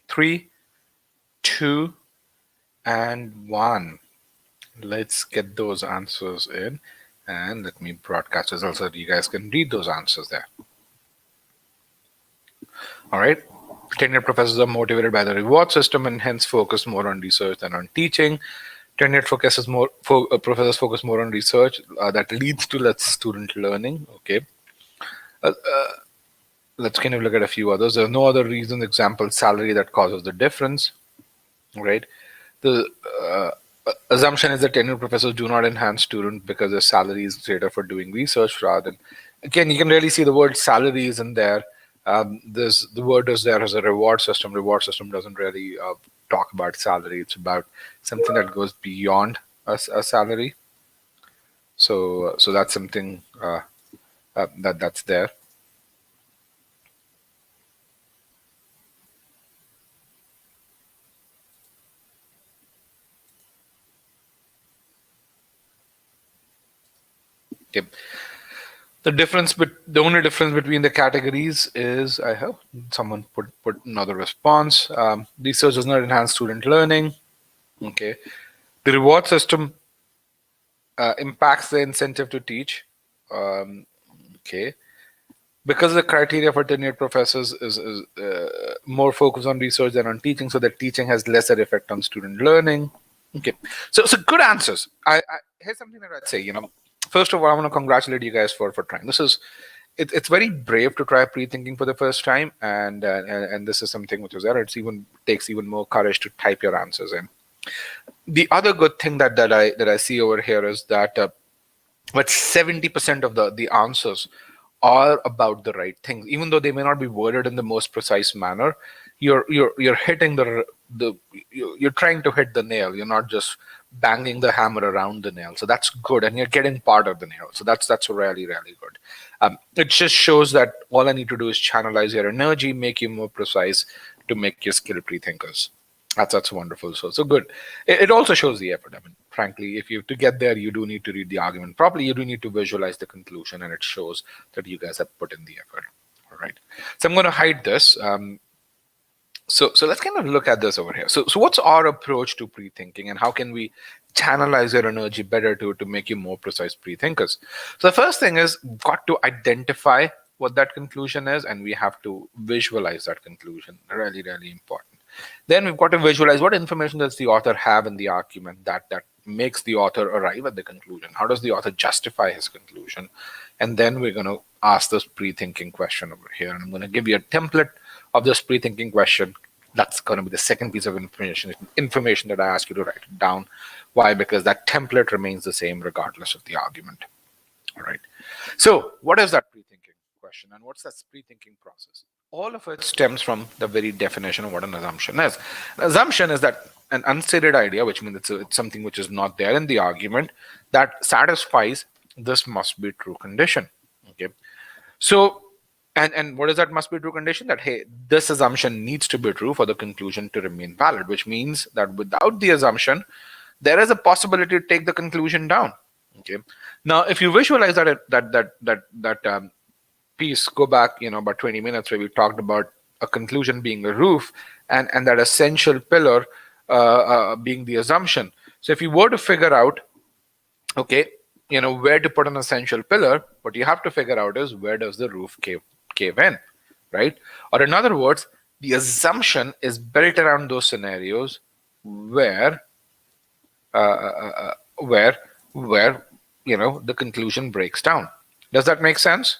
Three, two, and one. Let's get those answers in, and let me broadcast results so that you guys can read those answers there. All right. Tenured professors are motivated by the reward system and hence focus more on research than on teaching. Tenured professors focus more on research that leads to less student learning. Okay. Uh, let's kind of look at a few others. There's no other reason, example, salary that causes the difference, right? The assumption is that tenured professors do not enhance students because their salary is greater for doing research rather than, again, you can really see the word salary is in there. The word is there as a reward system. Reward system doesn't really talk about salary. It's about something that goes beyond a salary. So that's something that's there. Okay. The only difference between the categories is I have someone put another response. Research does not enhance student learning. Okay, the reward system impacts the incentive to teach. Okay, because the criteria for tenured professors is more focused on research than on teaching, so that teaching has lesser effect on student learning. Okay, so good answers. Here's something that I'd say. First of all, I want to congratulate you guys for trying. It's very brave to try pre-thinking for the first time, and this is something which is there. It takes even more courage to type your answers in. The other good thing that I see over here is that but 70% of the answers are about the right things, even though they may not be worded in the most precise manner. You're hitting you're trying to hit the nail. You're not just banging the hammer around the nail. So that's good, and you're getting part of the nail. So that's really good. It just shows that all I need to do is channelize your energy, make you more precise, to make you skilled pre-thinkers. That's wonderful. So good. It also shows the effort. I mean, frankly, if you to get there, you do need to read the argument properly. You do need to visualize the conclusion, and it shows that you guys have put in the effort. All right. So I'm going to hide this. So let's kind of look at this over here. So what's our approach to pre-thinking, and how can we channelize your energy better to make you more precise pre-thinkers? So the first thing is, got to identify what that conclusion is, and we have to visualize that conclusion. Really important. Then we've got to visualize what information does the author have in the argument that makes the author arrive at the conclusion. How does the author justify his conclusion? And then we're going to ask this pre-thinking question over here. And I'm going to give you a template of this pre-thinking question. That's going to be the second piece of information that I ask you to write it down. Why? Because that template remains the same regardless of the argument. All right. So what is that pre-thinking question, and what's that pre-thinking process? All of it stems from the very definition of what an assumption is. An assumption is that an unstated idea, which means it's something which is not there in the argument, that satisfies this must be true condition. Okay. So, and what is that must be true condition? That, hey, this assumption needs to be true for the conclusion to remain valid, which means that without the assumption, there is a possibility to take the conclusion down. Okay. Now, if you visualize that piece, go back, about 20 minutes where we talked about a conclusion being a roof, and that essential pillar being the assumption. So if you were to figure out, okay, where to put an essential pillar, what you have to figure out is, where does the roof cave in, right? Or in other words, the assumption is built around those scenarios where the conclusion breaks down. Does that make sense?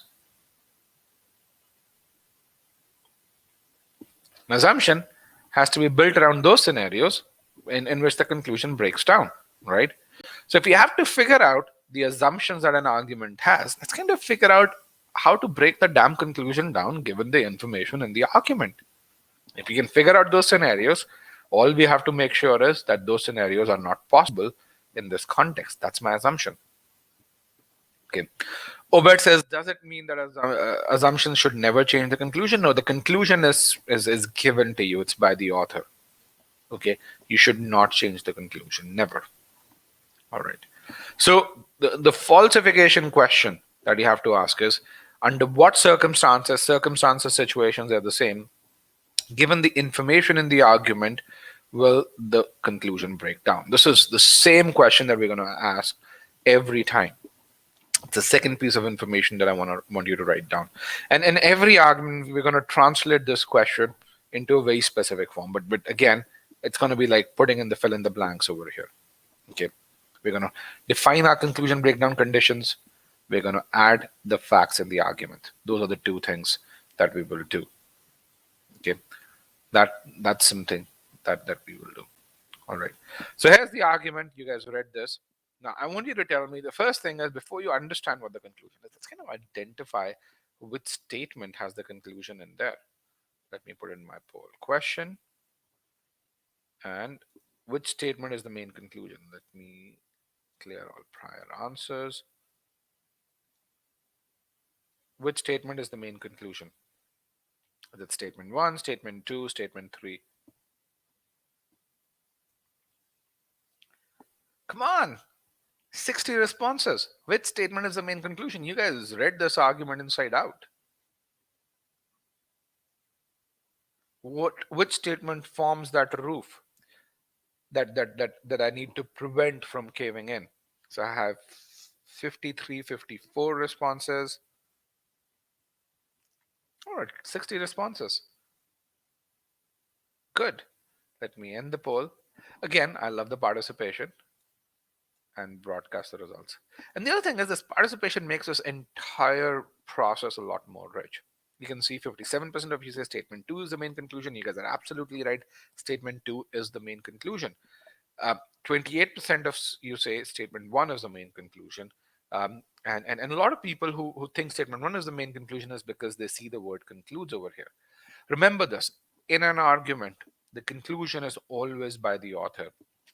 An assumption has to be built around those scenarios in which the conclusion breaks down, right? So if you have to figure out the assumptions that an argument has, let's kind of figure out how to break the damn conclusion down given the information in the argument. If we can figure out those scenarios, all we have to make sure is that those scenarios are not possible in this context. That's my assumption. Okay. Obert says, does it mean that assumptions should never change the conclusion? No, the conclusion is given to you. It's by the author. Okay. You should not change the conclusion. Never. All right. So the falsification question that you have to ask is, under what circumstances, situations are the same, given the information in the argument, will the conclusion break down? This is the same question that we're going to ask every time. It's the second piece of information that I want you to write down. And in every argument, we're going to translate this question into a very specific form. But again, it's going to be like putting in the fill in the blanks over here. Okay. We're going to define our conclusion breakdown conditions. We're going to add the facts in the argument. Those are the two things that we will do. Okay. That's something that we will do. All right. So here's the argument. You guys read this. Now, I want you to tell me, the first thing is, before you understand what the conclusion is, let's kind of identify which statement has the conclusion in there. Let me put in my poll question. And which statement is the main conclusion? Let me clear all prior answers. Which statement is the main conclusion? Is it statement 1, statement 2, statement 3? Come on. 60 responses. Which statement is the main conclusion? You guys read this argument inside out. Which statement forms that roof that I need to prevent from caving in? So I have 53, 54 responses. All right, 60 responses. Good. Let me end the poll. Again, I love the participation and broadcast the results. And the other thing is, this participation makes this entire process a lot more rich. You can see 57% of you say statement 2 is the main conclusion. You guys are absolutely right. Statement 2 is the main conclusion. 28% of you say statement 1 is the main conclusion. And a lot of people who think statement 1 is the main conclusion is because they see the word concludes over here. Remember this, in an argument, the conclusion is always by the author.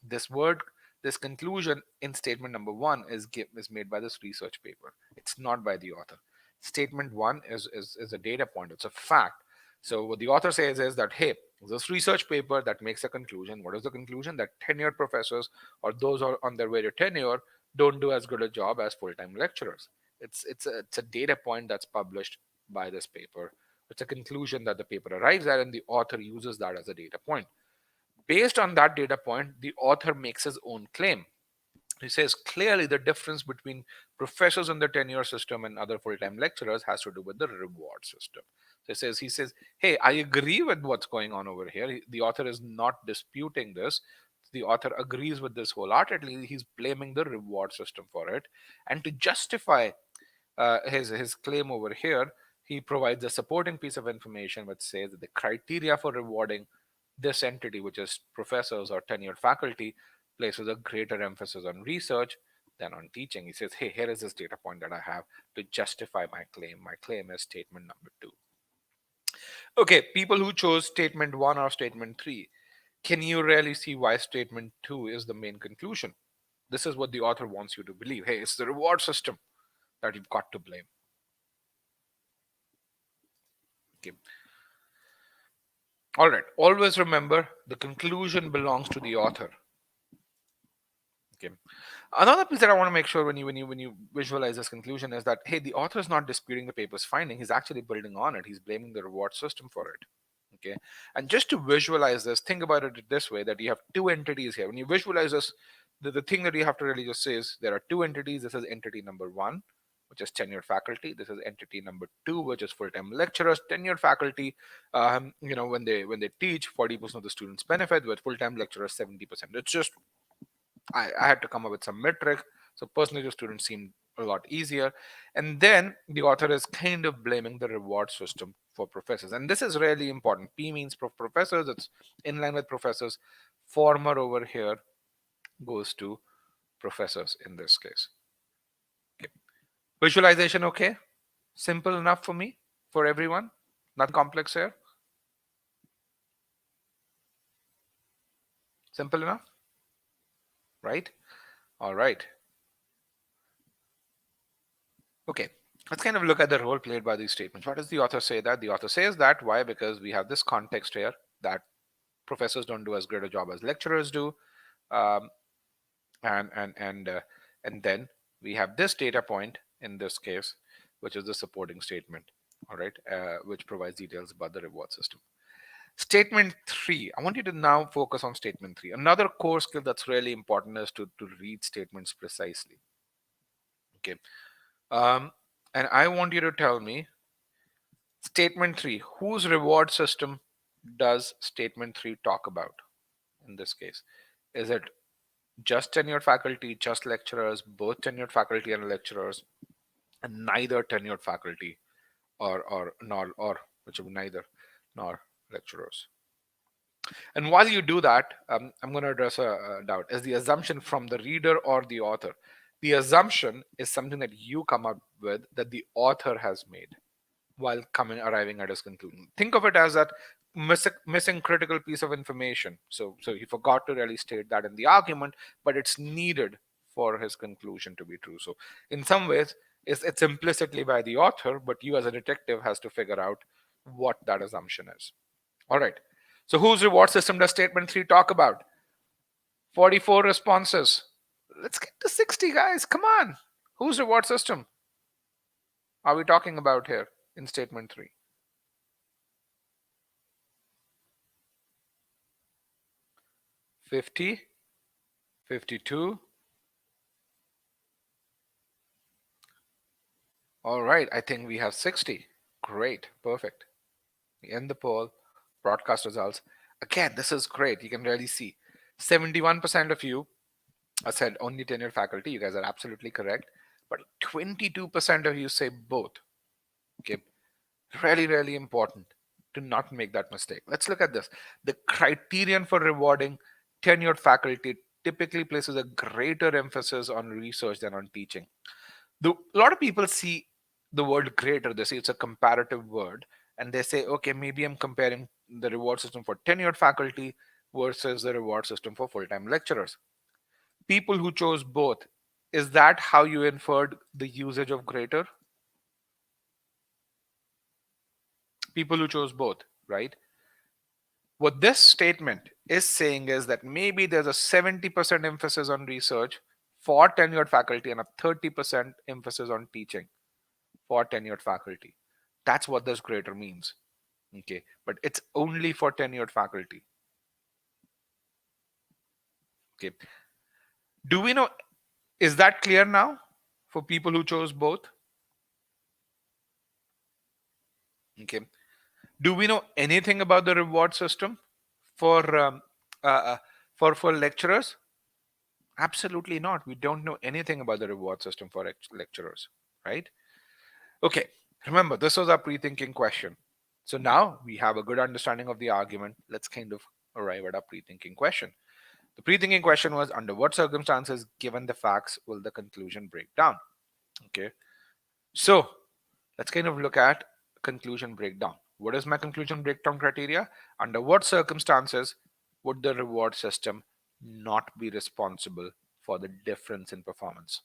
This conclusion in statement number 1 is made by this research paper. It's not by the author. Statement 1 is a data point. It's a fact. So what the author says is that, hey, this research paper that makes a conclusion. What is the conclusion? That tenured professors or those are on their way to tenure don't do as good a job as full-time lecturers. It's a data point that's published by this paper. It's a conclusion that the paper arrives at, and the author uses that as a data point. Based on that data point, the author makes his own claim. He says clearly the difference between professors in the tenure system and other full-time lecturers has to do with the reward system. So he says, hey, I agree with what's going on over here. The author is not disputing this. The author agrees with this wholeheartedly. He's blaming the reward system for it. And to justify his claim over here, he provides a supporting piece of information which says that the criteria for rewarding this entity, which is professors or tenured faculty, places a greater emphasis on research than on teaching. He says, hey, here is this data point that I have to justify my claim. My claim is statement number 2. Okay, people who chose statement 1 or statement 3, can you really see why statement 2 is the main conclusion? This is what the author wants you to believe. Hey, it's the reward system that you've got to blame. Okay. All right, always remember the conclusion belongs to the author. Okay. Another piece that I want to make sure when you visualize this conclusion is that, hey, the author is not disputing the paper's finding. He's actually building on it. He's blaming the reward system for it. Okay. And just to visualize this, think about it this way, that you have two entities here. When you visualize this, the thing that you have to really just say is there are two entities. This is entity number 1, which is tenured faculty. This is entity number 2, which is full-time lecturers. Tenured faculty, when they teach, 40% of the students benefit, with full-time lecturers 70%. It's just I had to come up with some metric. So personally, the students seemed a lot easier. And then the author is kind of blaming the reward system for professors. And this is really important. P means professors. It's in line with professors. Former over here goes to professors in this case. Okay. Visualization okay? Simple enough for me, for everyone? Nothing complex here? Simple enough? Right? All right. Okay. Let's kind of look at the role played by these statements. Why does the author say that? The author says that. Why? Because we have this context here that professors don't do as great a job as lecturers do. Um, and then we have this data point in this case, which is the supporting statement, all right, which provides details about the reward system. Statement 3, I want you to now focus on statement 3. Another core skill that's really important is to read statements precisely. Okay. And I want you to tell me statement 3, whose reward system does statement 3 talk about in this case? Is it just tenured faculty, just lecturers, both tenured faculty and lecturers, and neither tenured faculty or nor or which would be neither nor lecturers? And while you do that, I'm going to address a doubt. Is the assumption from the reader or the author? The assumption is something that you come up with that the author has made while arriving at his conclusion. Think of it as that missing critical piece of information. So he forgot to really state that in the argument, but it's needed for his conclusion to be true. So in some ways, it's implicitly by the author, but you as a detective has to figure out what that assumption is. All right. So whose reward system does statement 3 talk about? 44 responses. Let's get to 60, guys. Come on. Whose reward system are we talking about here in statement 3? 50, 52. All right, I think we have 60. Great, perfect. We end the poll, broadcast results. Again, this is great. You can really see 71% of you said only tenured faculty. You guys are absolutely correct. But 22% of you say both. Okay, really, really important to not make that mistake. Let's look at this. The criterion for rewarding tenured faculty typically places a greater emphasis on research than on teaching. A lot of people see the word greater, they say it's a comparative word, and they say, okay, maybe I'm comparing the reward system for tenured faculty versus the reward system for full-time lecturers. People who chose both, is that how you inferred the usage of greater? People who chose both, right? What this statement is saying is that maybe there's a 70% emphasis on research for tenured faculty and a 30% emphasis on teaching for tenured faculty. That's what this greater means. Okay, but it's only for tenured faculty. Okay, do we know, is that clear now for people who chose both? Okay, do we know anything about the reward system for for lecturers? Absolutely not. We don't know anything about the reward system for lecturers, right? Okay, remember, this was our pre-thinking question. So now we have a good understanding of the argument. Let's kind of arrive at our pre-thinking question. The pre-thinking question was, under what circumstances, given the facts, will the conclusion break down? Okay, so let's kind of look at conclusion breakdown. What is my conclusion breakdown criteria? Under what circumstances would the reward system not be responsible for the difference in performance?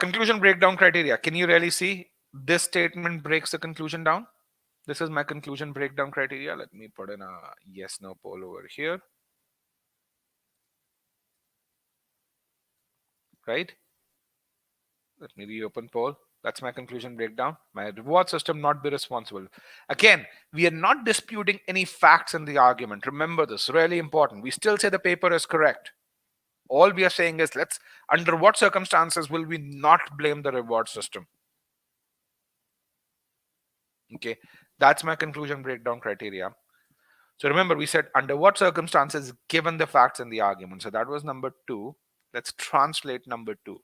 Conclusion breakdown criteria. Can you really see this statement breaks the conclusion down? This is my conclusion breakdown criteria. Let me put in a yes no poll over here. Right? Let me reopen poll. That's my conclusion breakdown. My reward system not be responsible. Again, we are not disputing any facts in the argument. Remember this, really important. We still say the paper is correct. All we are saying is, let's, under what circumstances will we not blame the reward system? Okay, that's my conclusion breakdown criteria. So remember, we said under what circumstances given the facts in the argument. So that was number 2. Let's translate number 2.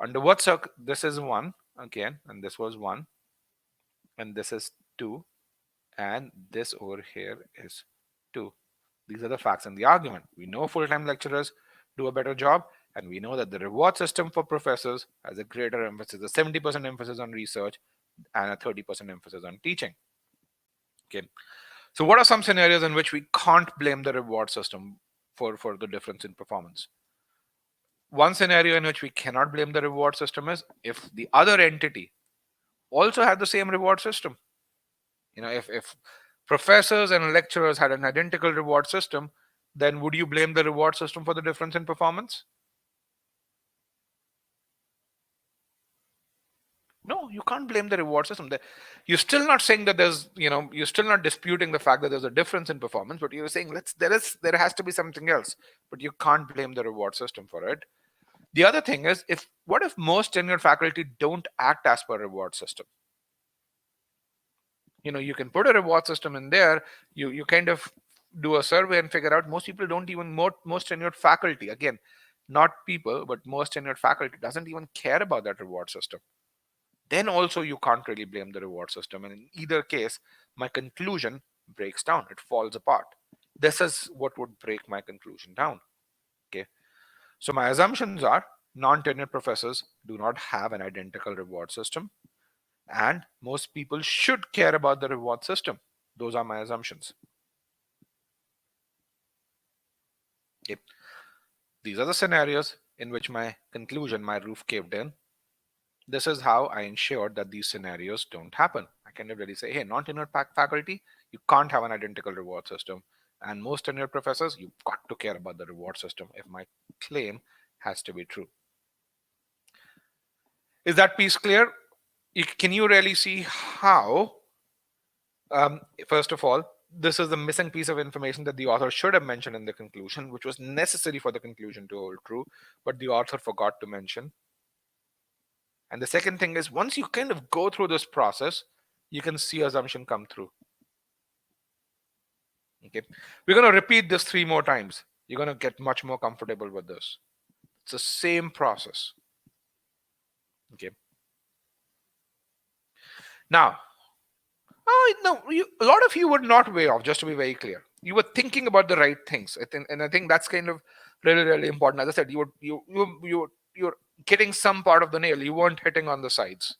Under what this is 1 again, and this was 1, and this is 2, and this over here is 2. These are the facts in the argument. We know full-time lecturers do a better job, and we know that the reward system for professors has a greater emphasis, a 70% emphasis on research and a 30% emphasis on teaching. Okay. So what are some scenarios in which we can't blame the reward system for the difference in performance? One scenario in which we cannot blame the reward system is if the other entity also had the same reward system. If professors and lecturers had an identical reward system, then would you blame the reward system for the difference in performance? No, you can't blame the reward system. You're still not saying that you're still not disputing the fact that there's a difference in performance, but you're saying there has to be something else, but you can't blame the reward system for it. The other thing is, what if most tenured faculty don't act as per reward system? You can put a reward system in there, you kind of do a survey and figure out most people don't even, most tenured faculty, again, not people, but most tenured faculty doesn't even care about that reward system. Then also you can't really blame the reward system. And in either case, my conclusion breaks down, it falls apart. This is what would break my conclusion down. Okay. So my assumptions are non-tenured professors do not have an identical reward system, and most people should care about the reward system. Those are my assumptions. Okay. These are the scenarios in which my conclusion, my roof caved in. This is how I ensured that these scenarios don't happen. I can really say, hey, non-tenured faculty, you can't have an identical reward system. And most tenured professors, you've got to care about the reward system if my claim has to be true. Is that piece clear? Can you really see how, first of all, this is the missing piece of information that the author should have mentioned in the conclusion, which was necessary for the conclusion to hold true, but the author forgot to mention. And the second thing is, once you kind of go through this process, you can see assumption come through. Okay, we're going to repeat this 3 more times. You're going to get much more comfortable with this. It's the same process. Okay. Now, no, a lot of you were not way off, just to be very clear. You were thinking about the right things. And I think that's kind of really, really important. As I said, you're getting some part of the nail. You weren't hitting on the sides.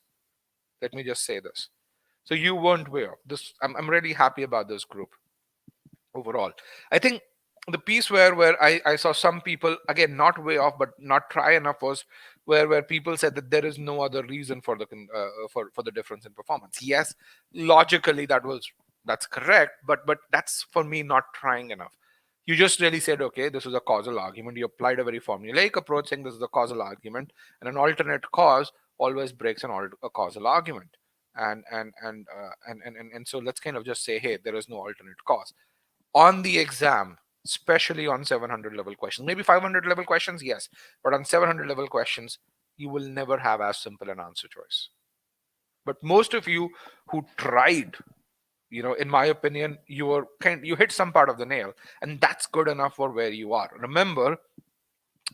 Let me just say this. So you weren't way off. I'm really happy about this group overall. I think the piece where I saw some people, again, not way off, but not try enough, was where people said that there is no other reason for the difference in performance. Yes, logically that's correct, but that's, for me, not trying enough. You just really said, okay, this is a causal argument. You applied a very formulaic approach saying this is a causal argument, and an alternate cause always breaks a causal argument. And so let's kind of just say, hey, there is no alternate cause. On the exam, especially on 700 level questions, maybe 500 level questions, yes, but on 700 level questions, you will never have as simple an answer choice. But most of you who tried, in my opinion, you hit some part of the nail, and that's good enough for where you are. Remember,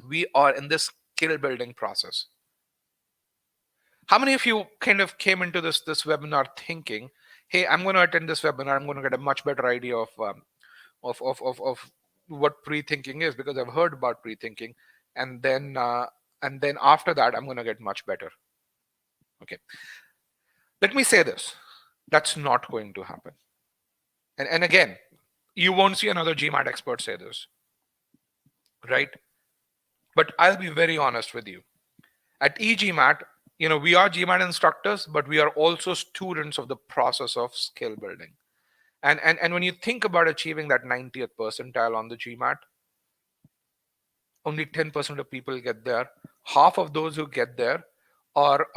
we are in this skill building process. How many of you kind of came into this webinar thinking, hey, I'm going to attend this webinar, I'm going to get a much better idea of what pre-thinking is, because I've heard about pre-thinking, and then after that I'm going to get much better. Okay, let me say this, that's not going to happen. And again, you won't see another GMAT expert say this, right? But I'll be very honest with you. At e-GMAT, we are GMAT instructors, but we are also students of the process of skill building. And when you think about achieving that 90th percentile on the GMAT, only 10% of people get there. Half of those who get there are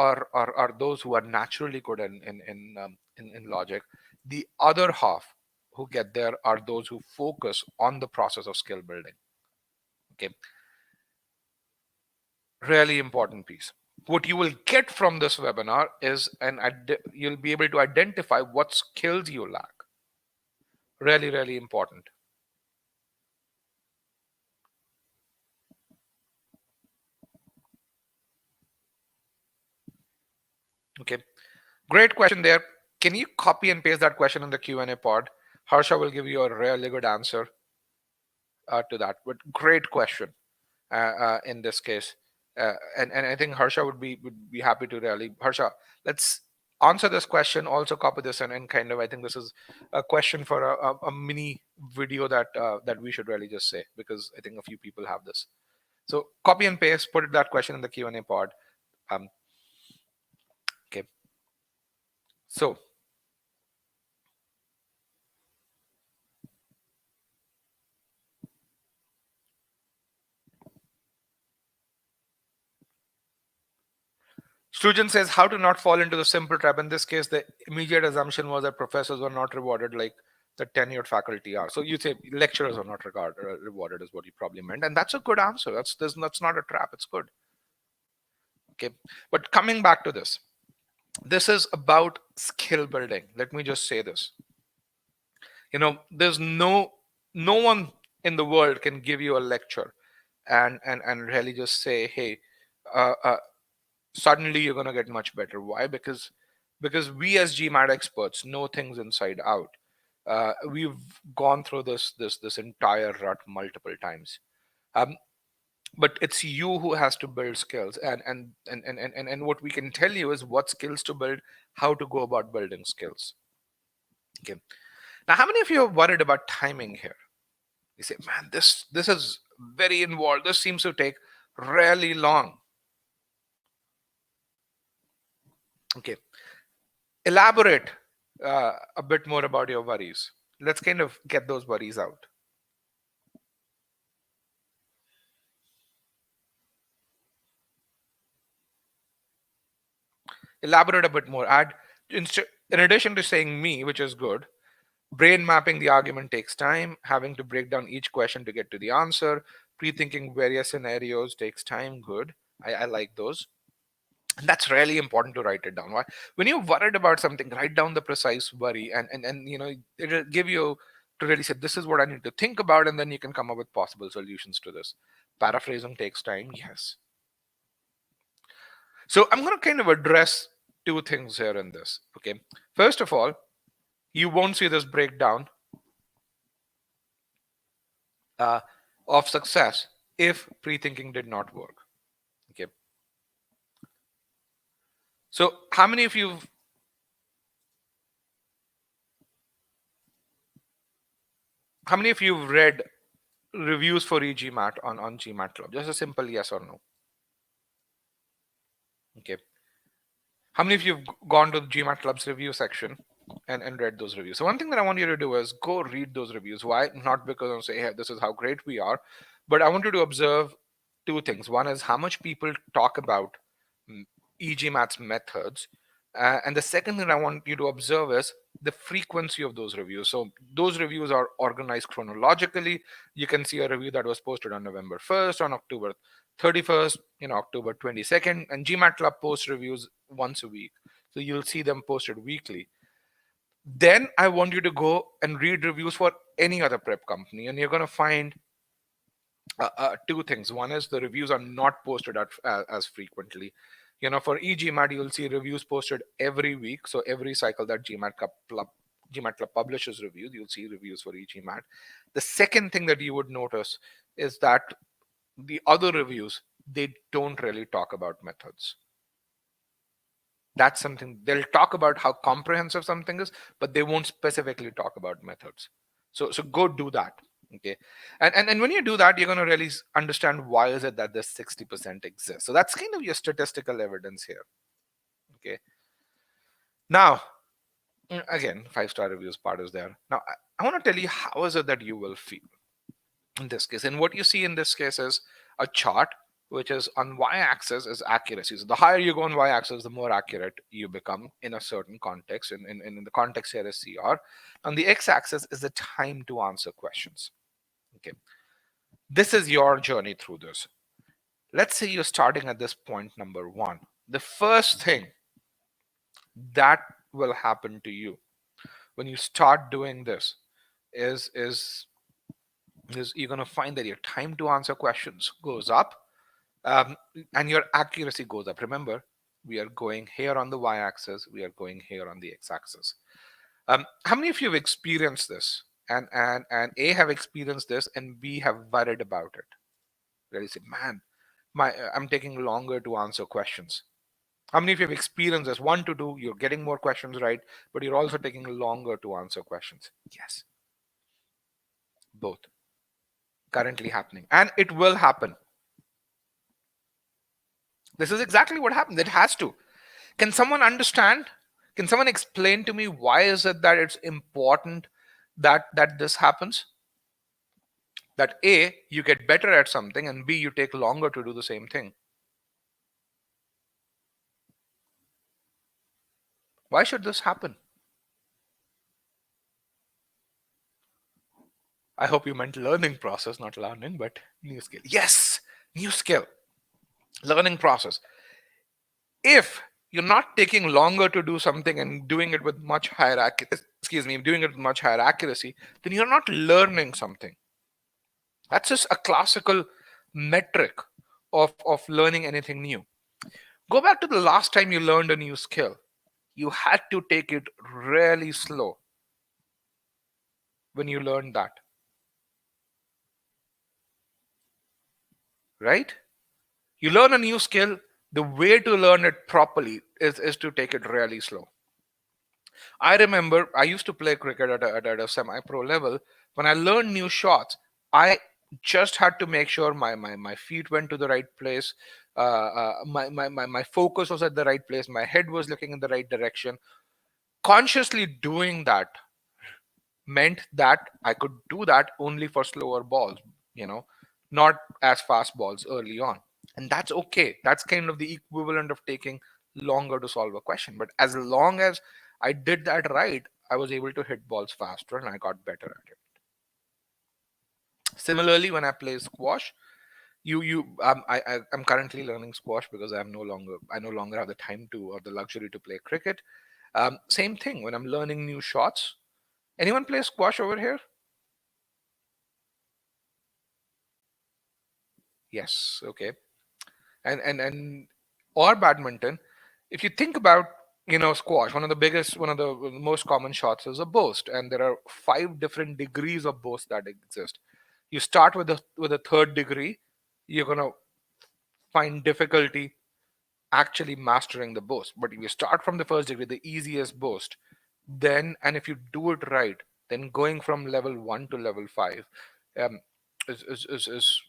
those who are naturally good in logic. The other half who get there are those who focus on the process of skill building. Okay, really important piece. What you will get from this webinar is you'll be able to identify what skills you lack. Really, really important. Okay, great question there. Can you copy and paste that question in the Q&A pod Harsha will give you a really good answer to that. But great question in this case. And I think Harsha would be happy to really. Harsha, let's answer this question. Also copy this and kind of. I think this is a question for a mini video that we should really just say, because I think a few people have this. So copy and paste. Put that question in the Q&A pod. Um, okay. So Student says how to not fall into the simple trap. In this case, the immediate assumption was that professors were not rewarded like the tenured faculty are. So you say lecturers are not rewarded is what you probably meant, and that's a good answer. That's not a trap. It's good. Okay, but coming back to this is about skill building. Let me just say this. There's no one in the world can give you a lecture and really just say, hey, uh, uh, suddenly you're going to get much better. Why? Because we as GMAT experts know things inside out. We've gone through this entire rut multiple times. But it's you who has to build skills, and what we can tell you is what skills to build, how to go about building skills. Okay. Now, how many of you are worried about timing here? You say, man, this is very involved. This seems to take really long. Okay. Elaborate a bit more about your worries. Let's kind of get those worries out. Elaborate a bit more. Add, in addition to saying me, which is good, brain mapping the argument takes time. Having to break down each question to get to the answer. Pre-thinking various scenarios takes time. Good. I like those. And that's really important to write it down. Why? When you're worried about something, write down the precise worry, and it'll give you to really say, this is what I need to think about, and then you can come up with possible solutions to this. Paraphrasing takes time, yes. So I'm going to kind of address two things here in this. Okay. First of all, you won't see this breakdown uh, of success if pre-thinking did not work. Okay. So how many of you have read reviews for e-GMAT on GMAT Club? Just a simple yes or no. Okay. How many of you have gone to the GMAT Club's review section and read those reviews? So one thing that I want you to do is go read those reviews. Why? Not because I'm saying, hey, this is how great we are, but I want you to observe two things. One is how much people talk about e-GMAT's methods. And the second thing I want you to observe is the frequency of those reviews. So those reviews are organized chronologically. You can see a review that was posted on November 1st, on October 31st, October 22nd, and GMAT Club posts reviews once a week. So you'll see them posted weekly. Then I want you to go and read reviews for any other prep company, and you're going to find two things. One is the reviews are not posted as frequently. For e-GMAT, you'll see reviews posted every week. So every cycle that GMAT Club publishes reviews, you'll see reviews for e-GMAT. The second thing that you would notice is that the other reviews, they don't really talk about methods. That's something they'll talk about how comprehensive something is, but they won't specifically talk about methods. So go do that. Okay. And when you do that, you're going to really understand why is it that this 60% exists. So that's kind of your statistical evidence here. Okay. Now, again, 5-star reviews part is there. Now, I want to tell you how is it that you will feel in this case. And what you see in this case is a chart which is on y-axis is accuracy. So the higher you go on y-axis, the more accurate you become in a certain context. And in the context here is CR. On the x-axis is the time to answer questions. Okay. This is your journey through this. Let's say you're starting at this point number 1. The first thing that will happen to you when you start doing this is you're going to find that your time to answer questions goes up, and your accuracy goes up. Remember, we are going here on the y-axis, we are going here on the x-axis. How many of you have experienced this? And A, have experienced this, and B, have worried about it? Really say, man, I'm taking longer to answer questions. How many of you have experienced this? 1 to 2, you're getting more questions right, but you're also taking longer to answer questions. Yes, both currently happening, and it will happen. This is exactly what happens. It has to. Can someone understand? Can someone explain to me why is it that it's important that this happens? That A, you get better at something, and B, you take longer to do the same thing. Why should this happen? I hope you meant learning process, not learning, but new skill. Yes, new skill, learning process. If you're not taking longer to do something and doing it with much higher doing it with much higher accuracy, then you're not learning something. That's just a classical metric of learning anything new. Go back to the last time you learned a new skill. You had to take it really slow when you learned that, right? You learn a new skill, the way to learn it properly is to take it really slow. I remember I used to play cricket at a semi-pro level. When I learned new shots, I just had to make sure my feet went to the right place. My focus was at the right place. My head was looking in the right direction. Consciously doing that meant that I could do that only for slower balls, you know, not as fast balls early on. And that's okay. That's kind of the equivalent of taking longer to solve a question. But as long as I did that right, I was able to hit balls faster and I got better at it. Similarly, when I play squash, I'm currently learning squash because I no longer have the time to or the luxury to play cricket. Same thing when I'm learning new shots. Anyone play squash over here? Yes. Okay. And or badminton. If you think about, squash, one of the most common shots is a burst, and there are 5 different degrees of burst that exist. You start with a third degree, you're gonna find difficulty actually mastering the burst. But if you start from the first degree, the easiest burst, then and if you do it right, then going from level 1 to level 5 um, is, is is is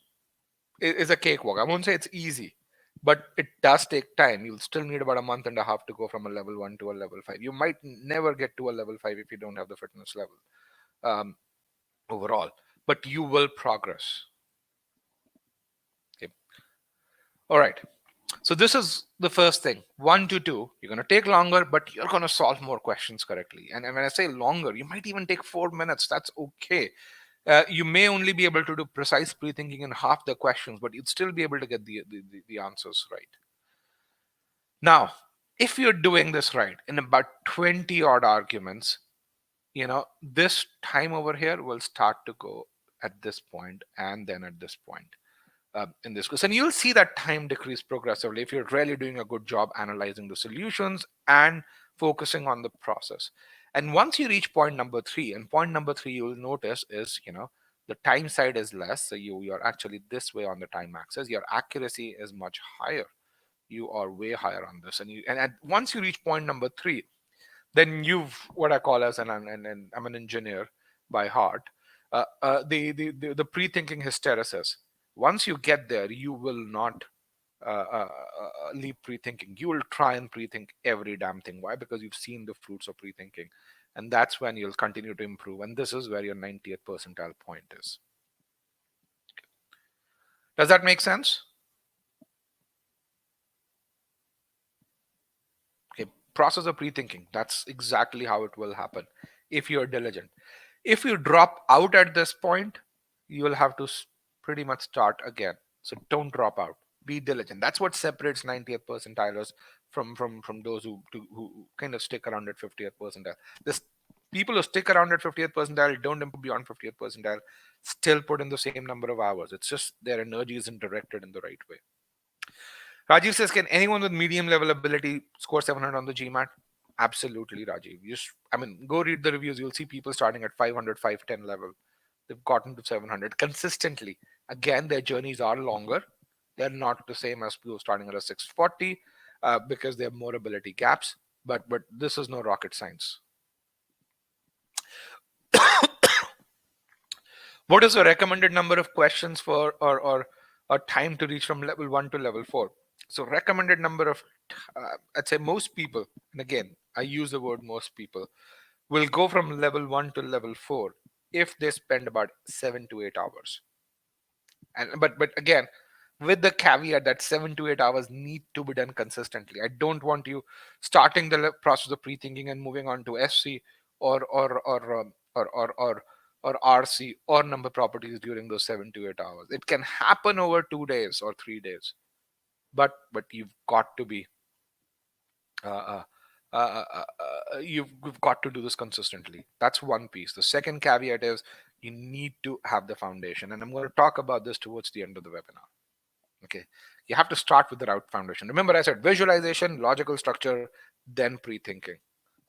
is a cakewalk. I won't say it's easy, but it does take time. You'll still need about a month and a half to go from a level 1 to a level 5. You might never get to a level 5 if you don't have the fitness level um, overall, but you will progress. Okay. All right. So this is the first thing. 1 to 2, you're going to take longer, but you're going to solve more questions correctly. And when I say longer, you might even take 4 minutes. That's okay. You may only be able to do precise pre-thinking in half the questions, but you'd still be able to get the answers right. Now, if you're doing this right in about 20 odd arguments, this time over here will start to go at this point and then at this point in this course. And you'll see that time decrease progressively if you're really doing a good job analyzing the solutions and focusing on the process. And once you reach point number 3, and point number 3 you'll notice is, the time side is less. So you're actually this way on the time axis. Your accuracy is much higher. You are way higher on this. And once you reach point number 3, then you've what I call as and I'm an engineer by heart. The pre-thinking hysteresis. Once you get there, you will not leave pre-thinking. You will try and pre-think every damn thing. Why? Because you've seen the fruits of pre-thinking, and that's when you'll continue to improve. And this is where your 90th percentile point is. Does that make sense? Okay, process of pre-thinking. That's exactly how it will happen if you're diligent. If you drop out at this point, you will have to pretty much start again. So don't drop out. Be diligent. That's what separates 90th percentilers from those who kind of stick around at 50th percentile. This people who stick around at 50th percentile don't improve beyond 50th percentile, still put in the same number of hours. It's just their energy isn't directed in the right way. Rajiv says, can anyone with medium level ability score 700 on the GMAT? Absolutely, Rajiv. I mean, go read the reviews. You'll see people starting at 500, 510 level. They've gotten to 700 consistently. Again, their journeys are longer. They're not the same as people starting at a 640 because they have more ability gaps. But this is no rocket science. What is the recommended number of questions for or time to reach from level 1 to level 4? So recommended number of, I'd say most people, and again, I use the word most people, will go from level 1 to level 4 if they spend about 7 to 8 hours. And but again, with the caveat that 7 to 8 hours need to be done consistently. I don't want you starting the process of pre-thinking and moving on to SC or RC or number properties during those 7 to 8 hours. It can happen over 2 days or 3 days, but you've got to be uh, you've got to do this consistently. That's one piece. The second caveat is you need to have the foundation, and I'm going to talk about this towards the end of the webinar. Okay, you have to start with the right foundation. Remember, I said visualization, logical structure, then pre-thinking.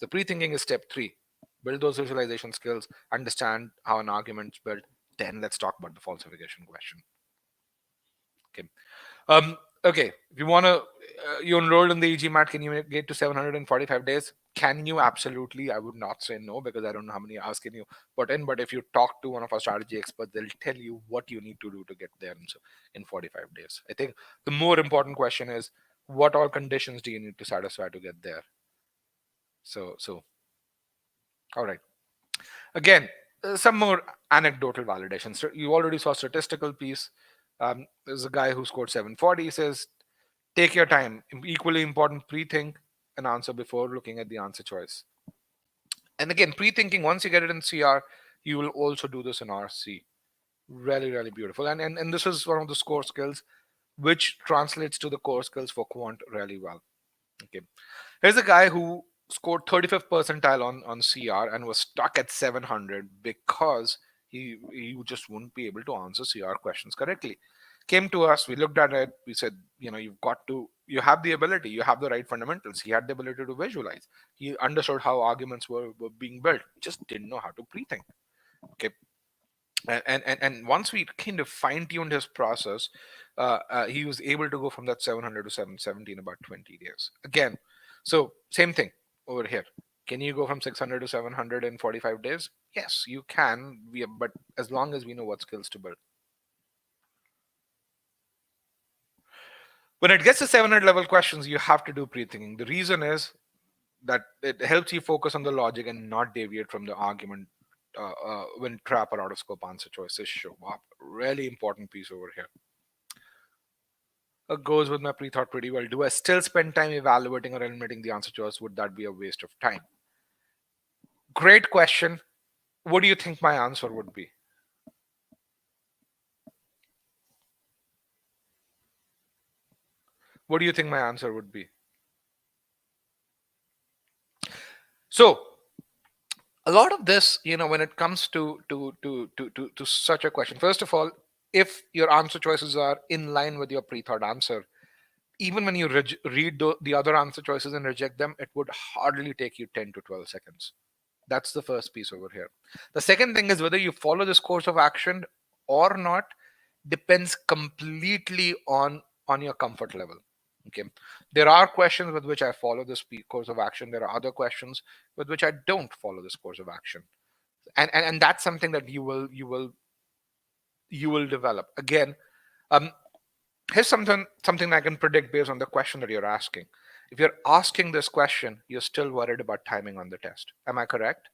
The pre-thinking is step 3. Build those visualization skills, understand how an argument's built. Then let's talk about the falsification question. Okay. Okay. If you want to, you enrolled in the e-GMAT, can you get to 745 days? Can you? Absolutely. I would not say no because I don't know how many hours can you put in. But if you talk to one of our strategy experts, they'll tell you what you need to do to get there in 45 days. I think the more important question is what all conditions do you need to satisfy to get there? So, all right. Again, some more anecdotal validation. So you already saw statistical piece. There's a guy who scored 740. He says, take your time. Equally important, pre-think an answer before looking at the answer choice. And again, pre-thinking, once you get it in CR, you will also do this in RC. Really, really beautiful. And this is one of the score skills which translates to the core skills for quant really well. Okay. Here's a guy who scored 35th percentile on CR and was stuck at 700 because he just wouldn't be able to answer CR questions correctly. Came to us, we looked at it, we said, you have the ability, you have the right fundamentals. He had the ability to visualize. He understood how arguments were being built, just didn't know how to pre-think. Okay. And once we kind of fine-tuned his process, he was able to go from that 700 to 770 in about 20 days. Again, so same thing over here. Can you go from 600 to 700 in 45 days? Yes, you can. But as long as we know what skills to build. When it gets to 700 level questions, you have to do pre-thinking. The reason is that it helps you focus on the logic and not deviate from the argument when trap or out of scope answer choices show up. Really important piece over here. Goes with my pre-thought pretty well. Do I still spend time evaluating or eliminating the answer choice? Would that be a waste of time? Great question. What do you think my answer would be? What do you think my answer would be? So a lot of this, when it comes to such a question, first of all, if your answer choices are in line with your pre-thought answer, even when you read the other answer choices and reject them, it would hardly take you 10 to 12 seconds. That's the first piece over here. The second thing is whether you follow this course of action or not depends completely on your comfort level. Okay, there are questions with which I follow this course of action. There are other questions with which I don't follow this course of action, and that's something that you will develop. Again, here's something I can predict based on the question that you're asking. If you're asking this question, you're still worried about timing on the test. Am I correct?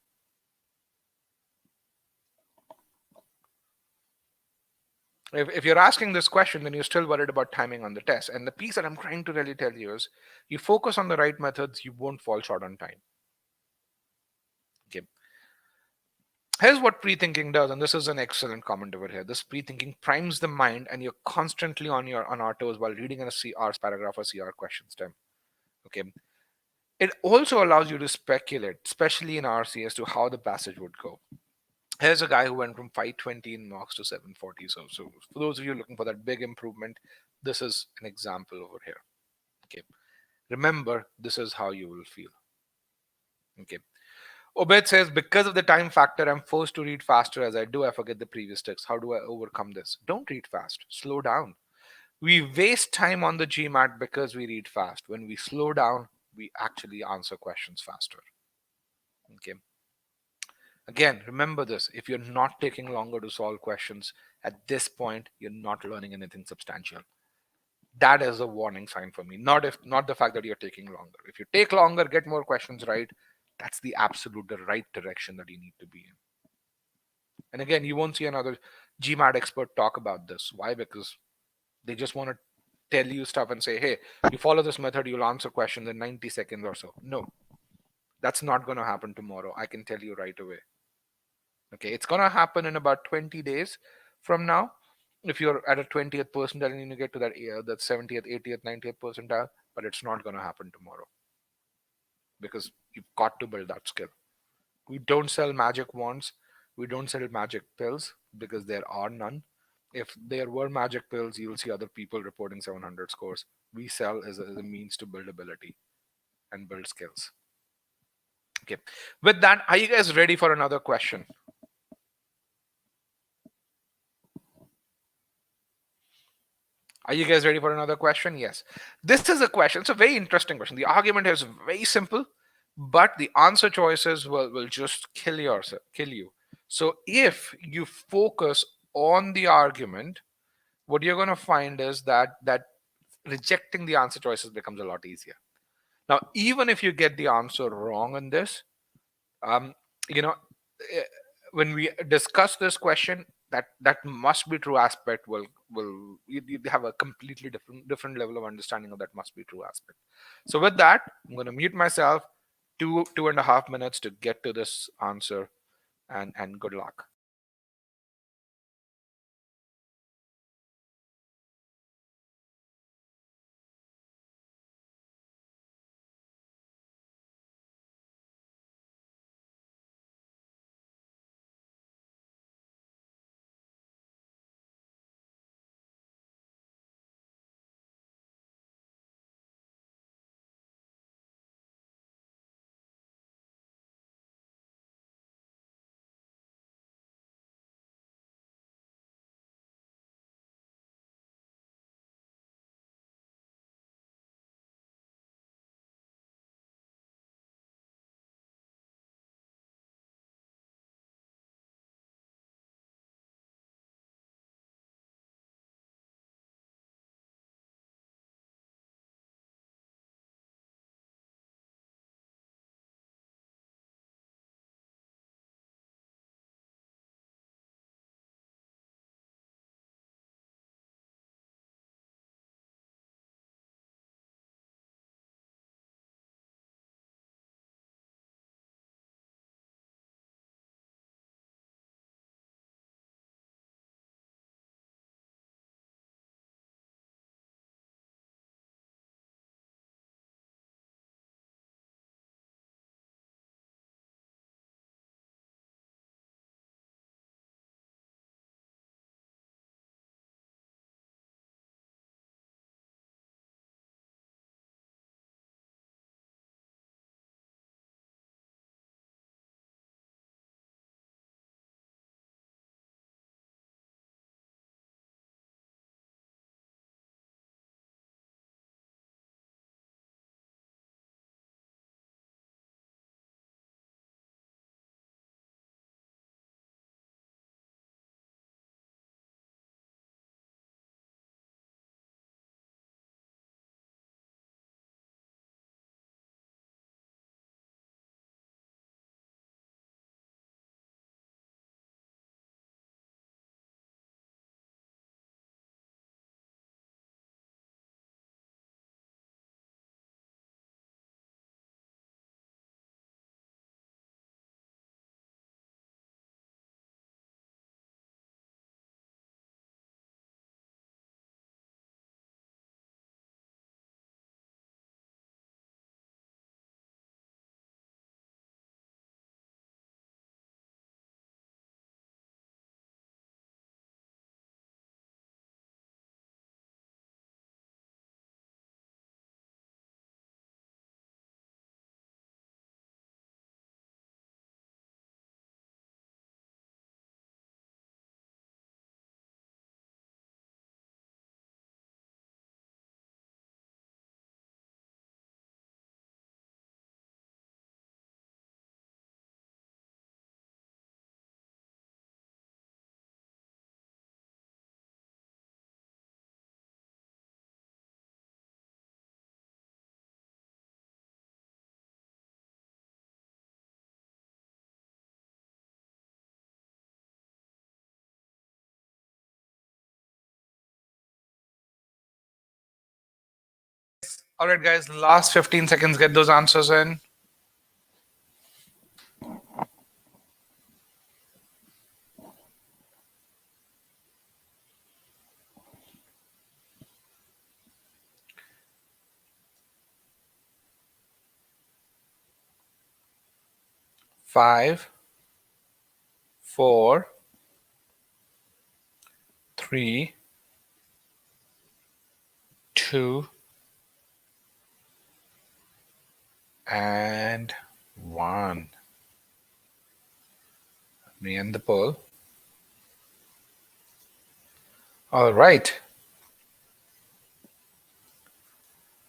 If you're asking this question, then you're still worried about timing on the test. And the piece that I'm trying to really tell you is you focus on the right methods, you won't fall short on time. Okay. Here's what pre-thinking does, and this is an excellent comment over here. This pre-thinking primes the mind, and you're constantly on our toes while reading a CR paragraph or CR question stem. Okay. It also allows you to speculate, especially in RC, as to how the passage would go. Here's a guy who went from 520 in knocks to 740. So for those of you looking for that big improvement, this is an example over here. Okay. Remember, this is how you will feel. Okay. Obed says, because of the time factor, I'm forced to read faster. As I do, I forget the previous text. How do I overcome this? Don't read fast. Slow down. We waste time on the GMAT because we read fast. When we slow down, we actually answer questions faster. Okay. Again, remember this. If you're not taking longer to solve questions, at this point, you're not learning anything substantial. That is a warning sign for me. Not the fact that you're taking longer. If you take longer, get more questions right, that's the absolute the right direction that you need to be in. And again, you won't see another GMAT expert talk about this. Why? Because they just want to tell you stuff and say, hey, you follow this method, you'll answer questions in 90 seconds or so. No, that's not going to happen tomorrow. I can tell you right away. Okay, it's going to happen in about 20 days from now. If you're at a 20th percentile and you get to that 70th, 80th, 90th percentile, but it's not going to happen tomorrow because you've got to build that skill. We don't sell magic wands. We don't sell magic pills because there are none. If there were magic pills, you'll see other people reporting 700 scores. We sell as a means to build ability and build skills. Okay. With that, are you guys ready for another question? Are you guys ready for another question? Yes. This is a question. It's a very interesting question. The argument is very simple, but the answer choices will just kill you. So if you focus on the argument, what you're going to find is that rejecting the answer choices becomes a lot easier. Now, even if you get the answer wrong in this, um, you know, eh, when we discuss this question, that must be true aspect will you have a completely different level of understanding of that must be true aspect. So with that, I'm going to mute myself 2.5 minutes to get to this answer, and good luck. All right, guys, last 15 seconds, get those answers in. Five, four, three, two, and one. Let me end the poll. All right.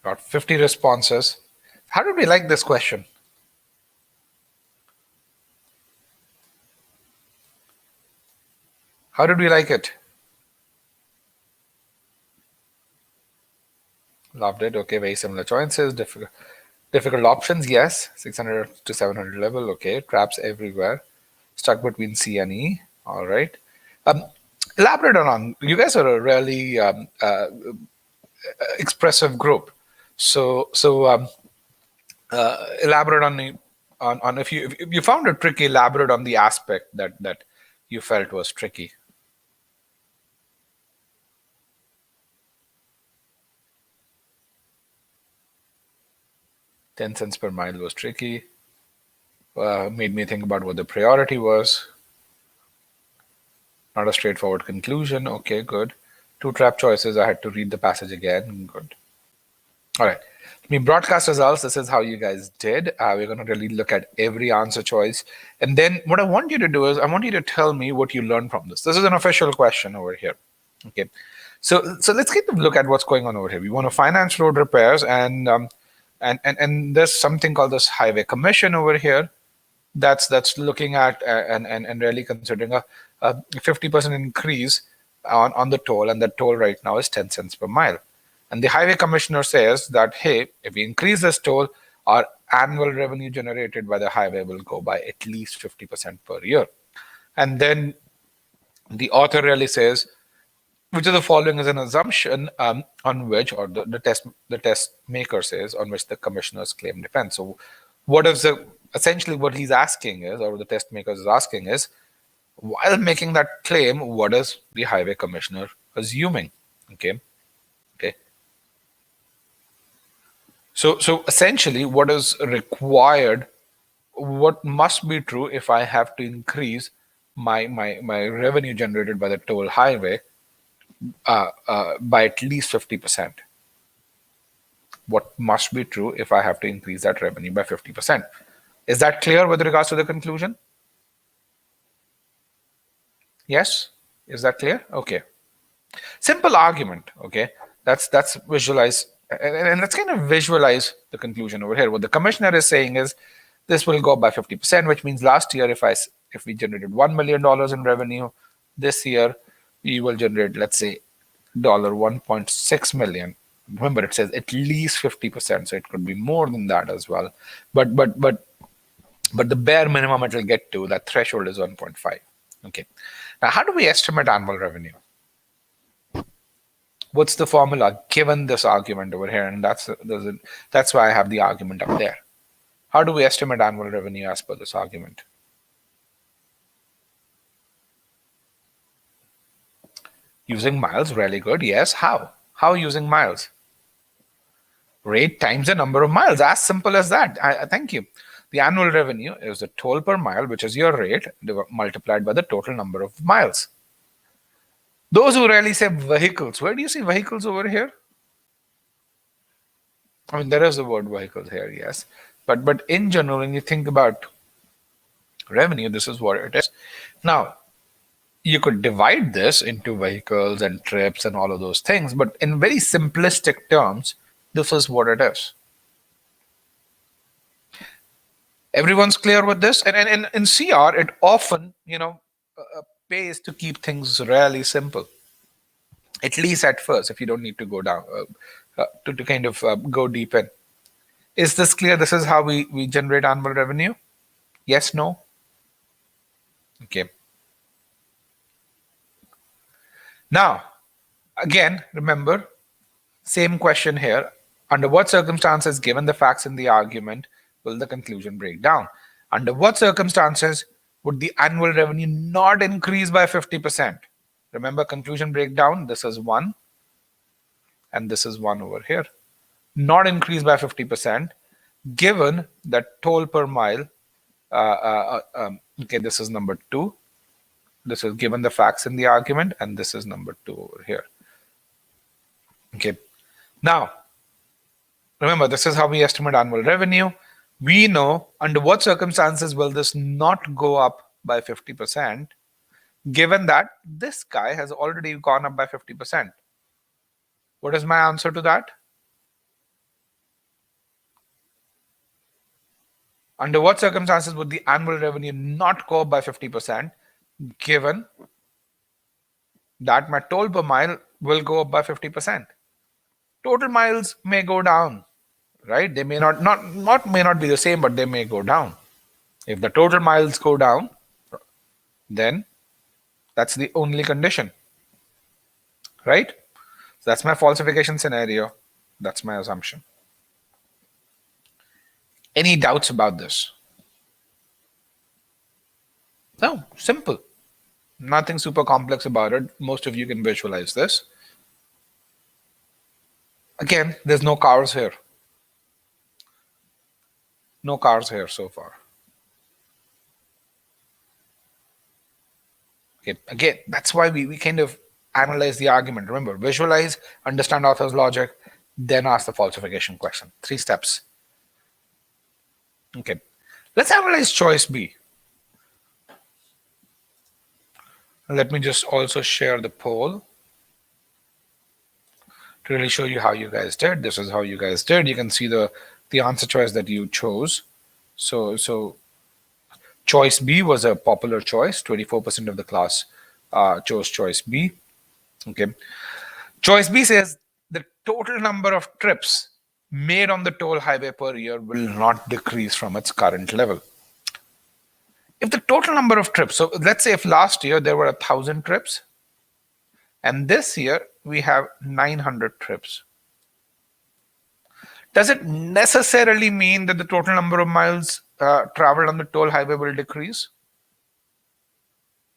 Got 50 responses. How did we like this question? How did we like it? Loved it. Okay, very similar choices. Difficult options, yes. 600 to 700 level. Okay, traps everywhere. Stuck between C and E. All right. Um, Elaborate on. You guys are a really expressive group. So elaborate on if you found it tricky, elaborate on the aspect that you felt was tricky. $0.10 per mile was tricky. Made me think about what the priority was. Not a straightforward conclusion. Okay, good. Two trap choices. I had to read the passage again. Good. All right. Let me broadcast results. This is how you guys did. We're going to really look at every answer choice. And then what I want you to do is I want you to tell me what you learned from this. This is an official question over here. Okay. So let's get a look at what's going on over here. We want to finance road repairs and there's something called this highway commission over here that's looking at and really considering a 50% increase on the toll, and the toll right now is 10 cents per mile. And the highway commissioner says that, hey, if we increase this toll, our annual revenue generated by the highway will go by at least 50% per year. And then the author really says, which of the following is an assumption on which, or the test maker says, on which the commissioner's claim depends. So what is essentially what he's asking is, or the test maker is asking is, while making that claim, what is the highway commissioner assuming? Okay. So essentially, what is required, what must be true if I have to increase my revenue generated by the toll highway by at least 50%? What must be true if I have to increase that revenue by 50%? Is that clear with regards to the conclusion? Yes? Is that clear? Okay. Simple argument, okay? That's visualize, and let's kind of visualize the conclusion over here. What the commissioner is saying is this will go by 50%, which means last year if we generated $1 million in revenue, this year we will generate, let's say, $1.6 million. Remember, it says at least 50%, so it could be more than that as well. But the bare minimum it will get to, that threshold is 1.5. Okay. Now, how do we estimate annual revenue? What's the formula given this argument over here? And that's why I have the argument up there. How do we estimate annual revenue as per this argument? Using miles, really good. Yes, how? How using miles? Rate times the number of miles, as simple as that. Thank you. The annual revenue is the toll per mile, which is your rate, multiplied by the total number of miles. Those who rarely say vehicles, where do you see vehicles over here? I mean, there is the word vehicles here, yes. But in general, when you think about revenue, this is what it is. Now, you could divide this into vehicles and trips and all of those things, but in very simplistic terms, this is what it is. Everyone's clear with this? And in CR, it often, pays to keep things really simple, at least at first, if you don't need to go down, to kind of go deep in. Is this clear? This is how we generate annual revenue? Yes, no? Okay. Now, again, remember, same question here. Under what circumstances, given the facts in the argument, will the conclusion break down? Under what circumstances would the annual revenue not increase by 50%? Remember, conclusion breakdown, this is 1, and this is 1 over here. Not increase by 50%, given that toll per mile, okay, this is number 2. This is given the facts in the argument, and this is number 2 over here. Okay. Now, remember, this is how we estimate annual revenue. We know under what circumstances will this not go up by 50%, given that this guy has already gone up by 50%. What is my answer to that? Under what circumstances would the annual revenue not go up by 50%, given that my toll per mile will go up by 50%? Total miles may go down, right? They may not may not be the same, but they may go down. If the total miles go down, then that's the only condition, right? So that's my falsification scenario. That's my assumption. Any doubts about this? No, simple. Nothing super complex about it. Most of you can visualize this. Again, there's no cars here. No cars here so far. Okay, again, that's why we kind of analyze the argument. Remember, visualize, understand author's logic, then ask the falsification question. 3 steps. Okay, let's analyze choice B. Let me just also share the poll to really show you how you guys did. This is how you guys did. You can see the answer choice that you chose. So choice B was a popular choice. 24% of the class chose choice B. Okay. Choice B says the total number of trips made on the toll highway per year will not decrease from its current level. If the total number of trips, so let's say if last year there were 1,000 trips, and this year we have 900 trips, does it necessarily mean that the total number of miles traveled on the toll highway will decrease?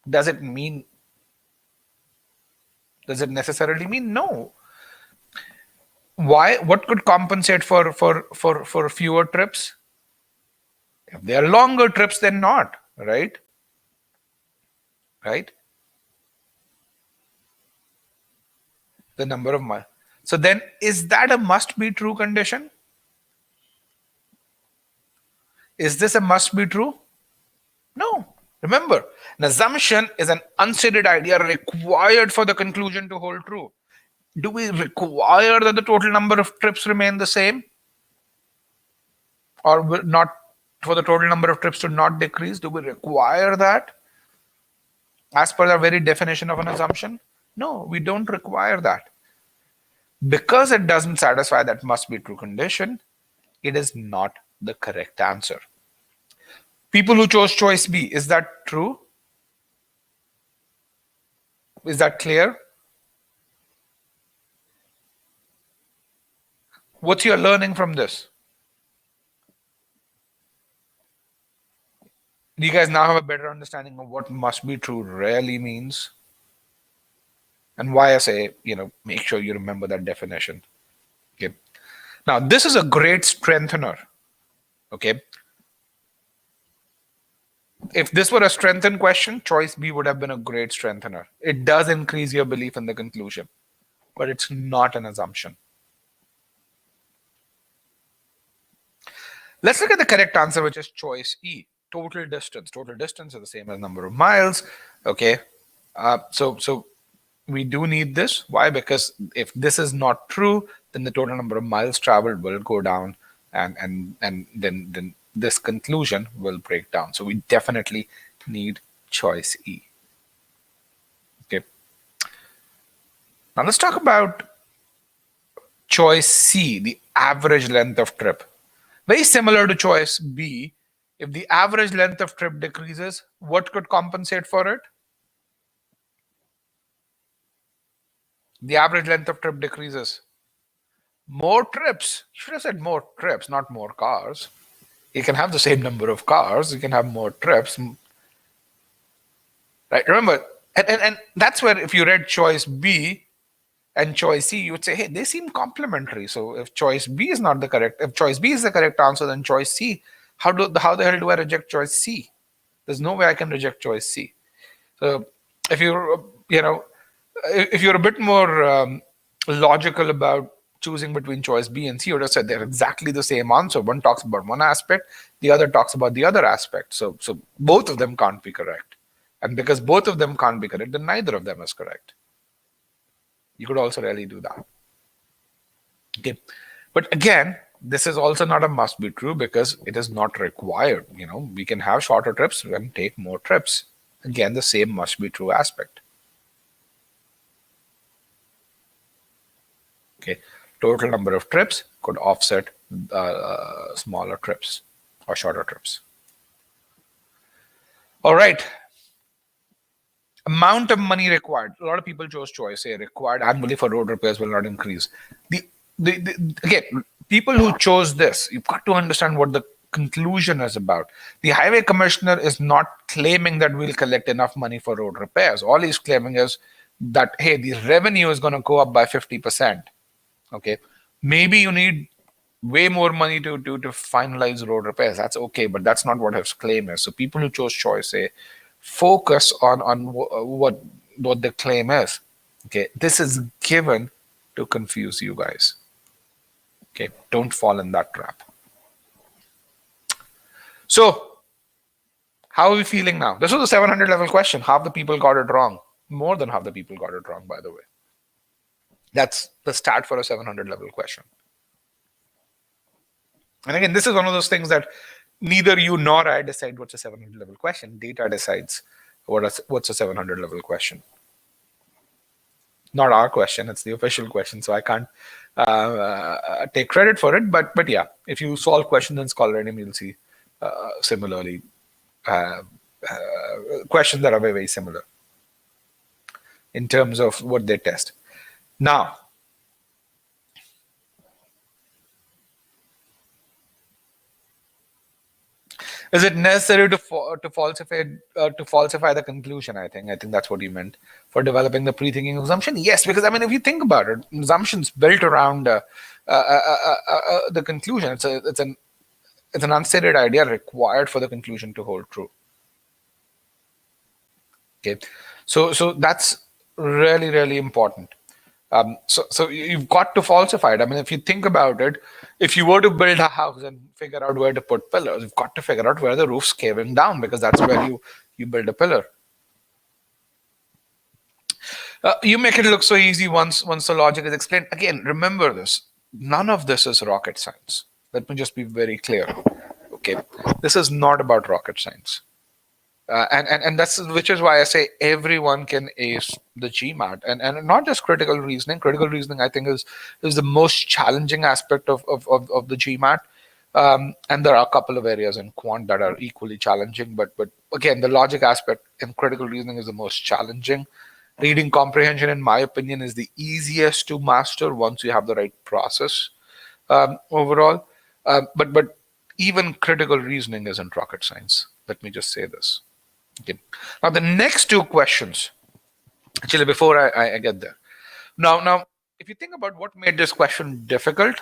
Does it necessarily mean? No. Why? What could compensate for fewer trips? If they are longer trips, then not, right? Right? The number of miles. So then, is that a must-be true condition? Is this a must-be true? No. Remember, an assumption is an unstated idea required for the conclusion to hold true. Do we require that the total number of trips remain the same? Or not, for the total number of trips to not decrease? Do we require that as per the very definition of an assumption? No, we don't require that. Because it doesn't satisfy that must be true condition, it is not the correct answer. People who chose choice B, is that true? Is that clear? What's your learning from this? Do you guys now have a better understanding of what must be true really means? And why I say, make sure you remember that definition. Okay. Now, this is a great strengthener. Okay. If this were a strengthened question, choice B would have been a great strengthener. It does increase your belief in the conclusion, but it's not an assumption. Let's look at the correct answer, which is choice E, total distance. Total distance is the same as number of miles. Okay. So we do need this. Why? Because if this is not true, then the total number of miles traveled will go down, and then this conclusion will break down. So we definitely need choice E. Okay. Now let's talk about choice C, the average length of trip. Very similar to choice B. If the average length of trip decreases, what could compensate for it? The average length of trip decreases. More trips. You should have said more trips, not more cars. You can have the same number of cars. You can have more trips, right? Remember, and that's where if you read choice B and choice C, you would say, hey, they seem complementary. So if choice B is not the correct, if choice B is the correct answer, then choice C. How the hell do I reject choice C? There's no way I can reject choice C. So if you're, if you're a bit more logical about choosing between choice B and C, you would have said they're exactly the same answer. One talks about one aspect, the other talks about the other aspect. So both of them can't be correct. And because both of them can't be correct, then neither of them is correct. You could also really do that. Okay. But again, this is also not a must be true because it is not required. We can have shorter trips and take more trips. Again, the same must be true aspect. Okay. Total number of trips could offset smaller trips or shorter trips. All right. Amount of money required. A lot of people chose choice. Say required annually for road repairs will not increase. Again, people who chose this, you've got to understand what the conclusion is about. The highway commissioner is not claiming that we'll collect enough money for road repairs. All he's claiming is that, hey, the revenue is going to go up by 50%. Okay. Maybe you need way more money to finalize road repairs. That's okay, but that's not what his claim is. So people who chose choice say, focus on what the claim is. Okay. This is given to confuse you guys. Okay, don't fall in that trap. So, how are we feeling now? This was a 700 level question. Half the people got it wrong. More than half the people got it wrong, by the way. That's the stat for a 700 level question. And again, this is one of those things that neither you nor I decide what's a 700 level question. Data decides what's a 700 level question. Not our question, it's the official question, so I can't take credit for it. But yeah, if you solve questions in Scholar Name, you'll see similarly questions that are very, very similar in terms of what they test. Now, is it necessary to falsify the conclusion? I think that's what you meant for developing the pre-thinking assumption. Yes, because I mean, if you think about it, assumptions built around the conclusion. It's an unstated idea required for the conclusion to hold true. Okay, so that's really, really important. So you've got to falsify it. I mean, if you think about it, if you were to build a house and figure out where to put pillars, you've got to figure out where the roof's caving down, because that's where you build a pillar. You make it look so easy once the logic is explained. Again, remember this. None of this is rocket science. Let me just be very clear. Okay, this is not about rocket science. And that's which is why I say everyone can ace the GMAT, and not just critical reasoning. Critical reasoning, I think, is the most challenging aspect of the GMAT. And there are a couple of areas in quant that are equally challenging, but again, the logic aspect in critical reasoning is the most challenging. Reading comprehension, in my opinion, is the easiest to master once you have the right process overall. But even critical reasoning isn't rocket science. Let me just say this. Okay. Now the next two questions, actually, before I get there, now if you think about what made this question difficult,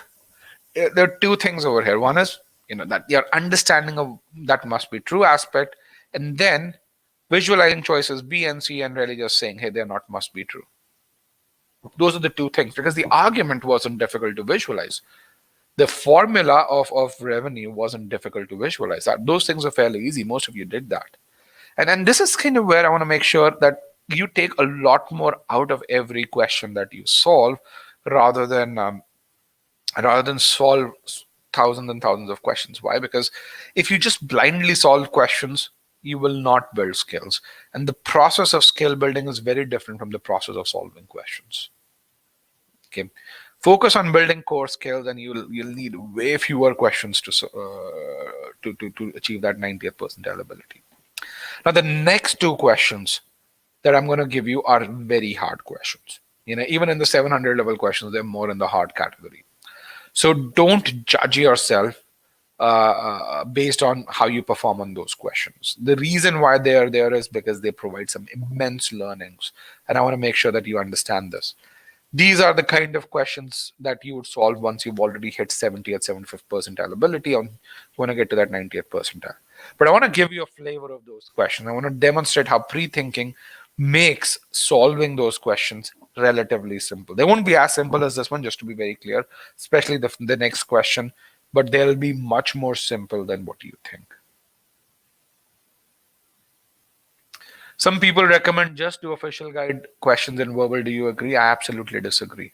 there are two things over here. One is that your understanding of that must be true aspect, and then visualizing choices B and C and really just saying, hey, they're not must be true. Those are the two things, because the argument wasn't difficult to visualize. The formula of revenue wasn't difficult to visualize. Those things are fairly easy. Most of you did that. And this is kind of where I want to make sure that you take a lot more out of every question that you solve, rather than solve thousands and thousands of questions. Why? Because if you just blindly solve questions, you will not build skills. And the process of skill building is very different from the process of solving questions. Okay. Focus on building core skills, and you'll need way fewer questions to achieve that 90th percentile ability. Now, the next two questions that I'm going to give you are very hard questions. Even in the 700 level questions, they're more in the hard category. So don't judge yourself based on how you perform on those questions. The reason why they are there is because they provide some immense learnings. And I want to make sure that you understand this. These are the kind of questions that you would solve once you've already hit 70th, 75th percentile ability. You want to get to that 90th percentile. But I want to give you a flavor of those questions. I want to demonstrate how pre-thinking makes solving those questions relatively simple. They won't be as simple as this one, just to be very clear, especially the next question, but they'll be much more simple than what you think. Some people recommend just do official guide questions in verbal. Do you agree? I absolutely disagree.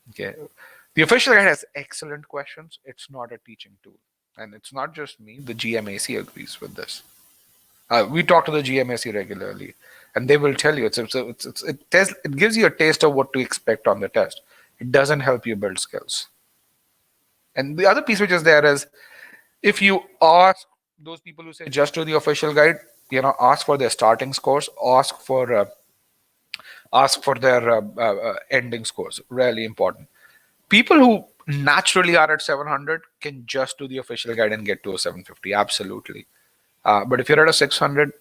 Okay. The official guide has excellent questions. It's not a teaching tool. And it's not just me, the GMAC agrees with this. We talk to the GMAC regularly, and they will tell you it gives you a taste of what to expect on the test. It doesn't help you build skills. And the other piece which is there is, if you ask those people who say just do the official guide, ask for their starting scores, ask for their ending scores. Really important. People who naturally are at 700 can just do the official guide and get to a 750. Absolutely. But if you're at a 600,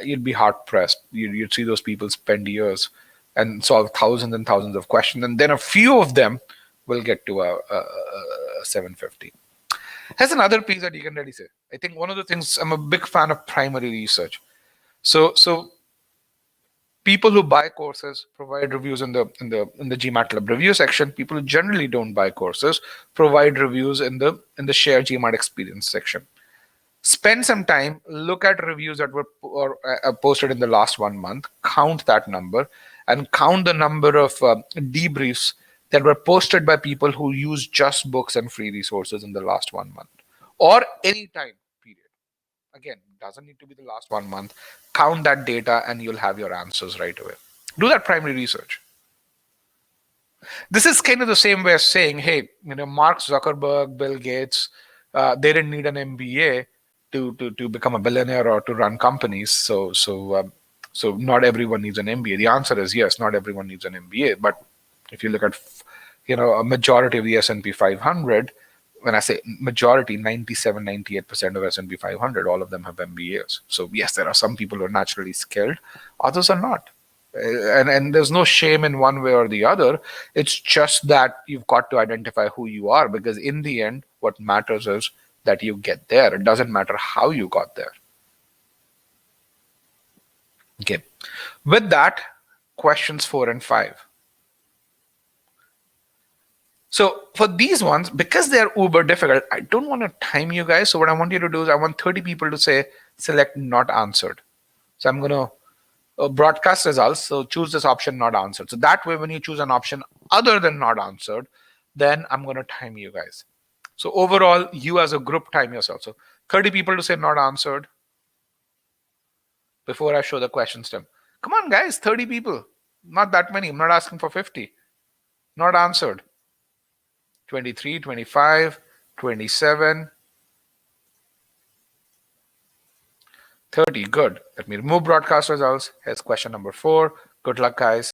you'd be hard pressed. You'd see those people spend years and solve thousands and thousands of questions, and then a few of them will get to a 750. Here's another piece that you can really say. I think one of the things, I'm a big fan of primary research. So people who buy courses provide reviews in the GMAT Club review section. People who generally don't buy courses provide reviews in the share GMAT experience section. Spend some time, look at reviews that were posted in the last 1 month, count that number, and count the number of debriefs that were posted by people who use just books and free resources in the last 1 month, or any time period. Again, doesn't need to be the last 1 month. Count that data and you'll have your answers right away. Do that primary research. This is kind of the same way as saying, hey, Mark Zuckerberg, Bill Gates, they didn't need an MBA to become a billionaire or to run companies. So not everyone needs an MBA. The answer is yes, not everyone needs an MBA. But if you look at a majority of the S&P 500, when I say majority, 97, 98% of S&P 500, all of them have MBAs. So yes, there are some people who are naturally skilled, others are not. And there's no shame in one way or the other. It's just that you've got to identify who you are, because in the end, what matters is that you get there. It doesn't matter how you got there. Okay. With that, questions 4 and 5. So for these ones, because they're uber difficult, I don't want to time you guys. So what I want you to do is I want 30 people to say, select not answered. So I'm going to broadcast results. So choose this option, not answered. So that way, when you choose an option other than not answered, then I'm going to time you guys. So overall, you as a group time yourself. So 30 people to say not answered before I show the question stem. Come on, guys, 30 people. Not that many. I'm not asking for 50. Not answered. 23, 25, 27, 30. Good. Let me remove broadcast results. Here's question number 4. Good luck, guys.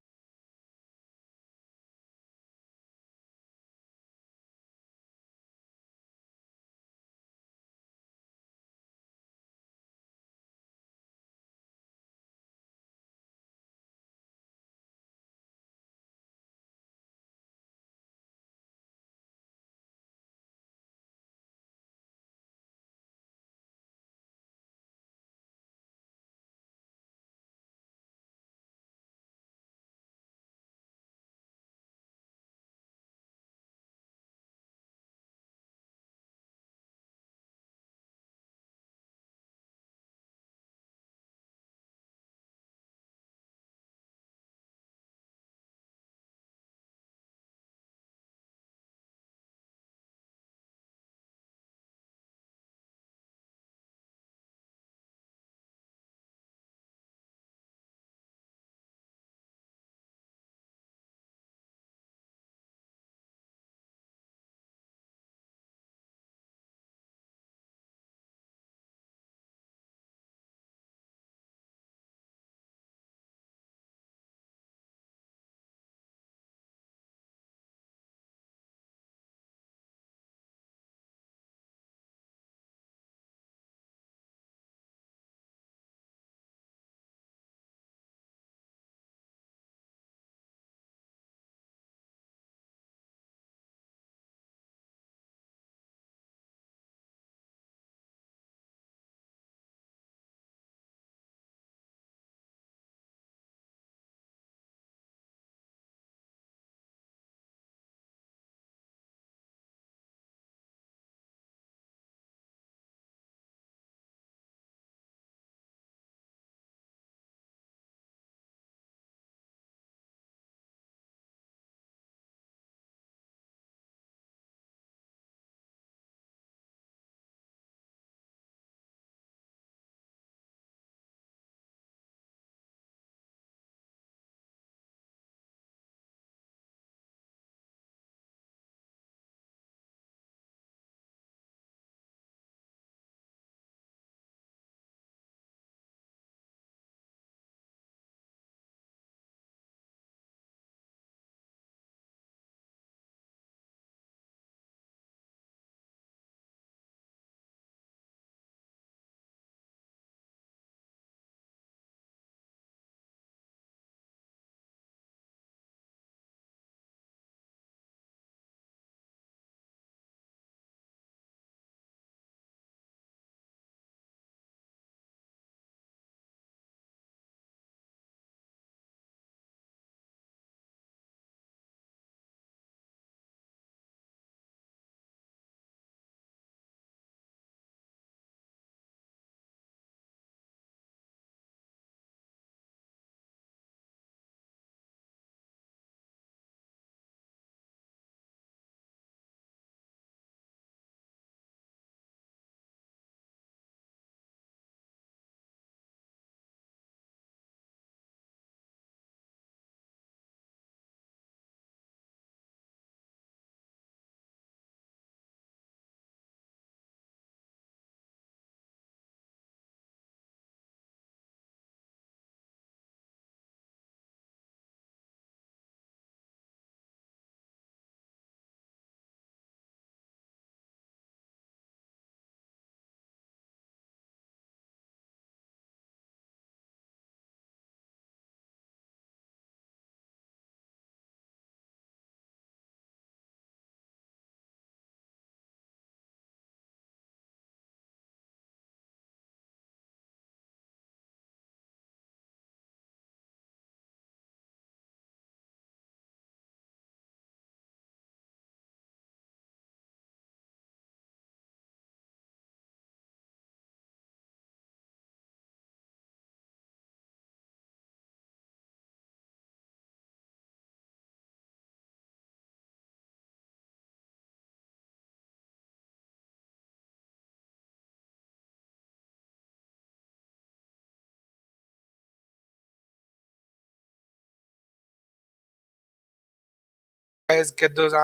Guys, get those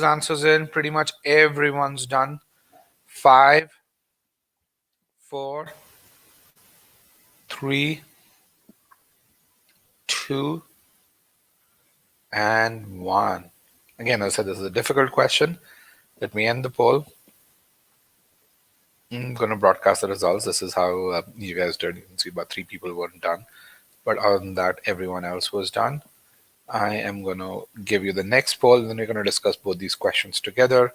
answers in. Pretty much everyone's done. 5, 4, 3, 2, and 1. Again, as I said, this is a difficult question. Let me end the poll. I'm going to broadcast the results. This is how you guys did. You can see about 3 people weren't done. But other than that, everyone else was done. I am going to give you the next poll, and then we're going to discuss both these questions together.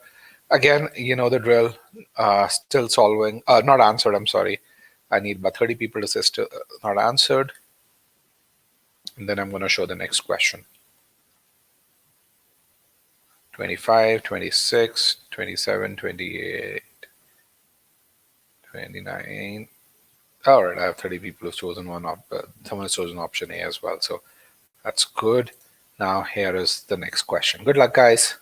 Again, you know the drill. Still solving, not answered, I'm sorry. I need about 30 people to say still not answered. And then I'm going to show the next question. 25, 26, 27, 28, 29. All right, I have 30 people who've chosen someone has chosen option A as well. So that's good. Now here is the next question. Good luck, guys.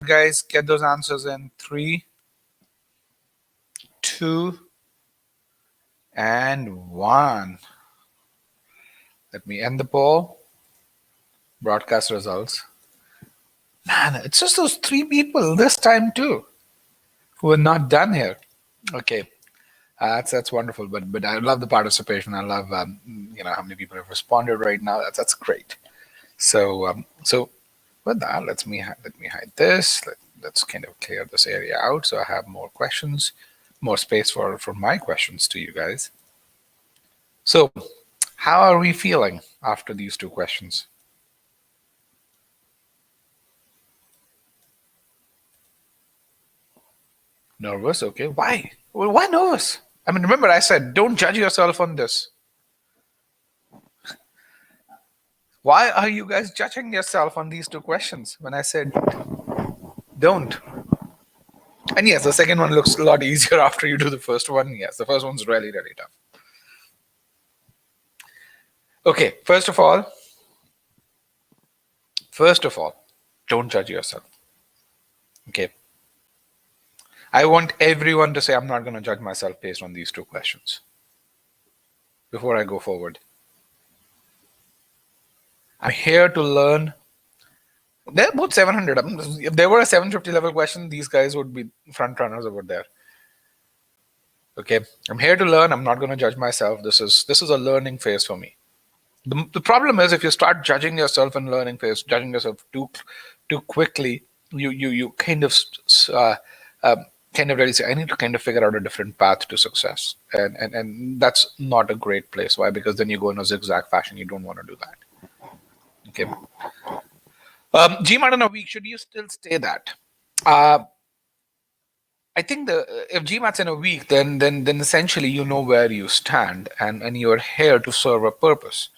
guys get those answers in 3, 2, and 1. Let me end the poll. Broadcast results. Man, it's just those 3 people this time too who are not done here. Okay, that's wonderful. But I love the participation. I love how many people have responded right now. That's great. So so with that, let me hide this. Let's kind of clear this area out so I have more questions, more space for my questions to you guys. So how are we feeling after these 2 questions? Nervous? Okay. Why? Well, why nervous? I mean, remember I said don't judge yourself on this. Why are you guys judging yourself on these 2 questions when I said don't? And yes, the second one looks a lot easier after you do the first one. Yes, the first one's really, really tough. Okay, first of all, don't judge yourself. Okay. I want everyone to say I'm not going to judge myself based on these 2 questions before I go forward. I'm here to learn. They're both 700. If there were a 750 level question, these guys would be front runners over there. Okay, I'm here to learn. I'm not going to judge myself. This is a learning phase for me. The problem is if you start judging yourself in learning phase, judging yourself too quickly, you kind of really say, I need to kind of figure out a different path to success, and that's not a great place. Why? Because then you go in a zigzag fashion. You don't want to do that. Okay. GMAT in a week, should you still stay that? I think if GMAT's in a week, then essentially you know where you stand, and you're here to serve a purpose.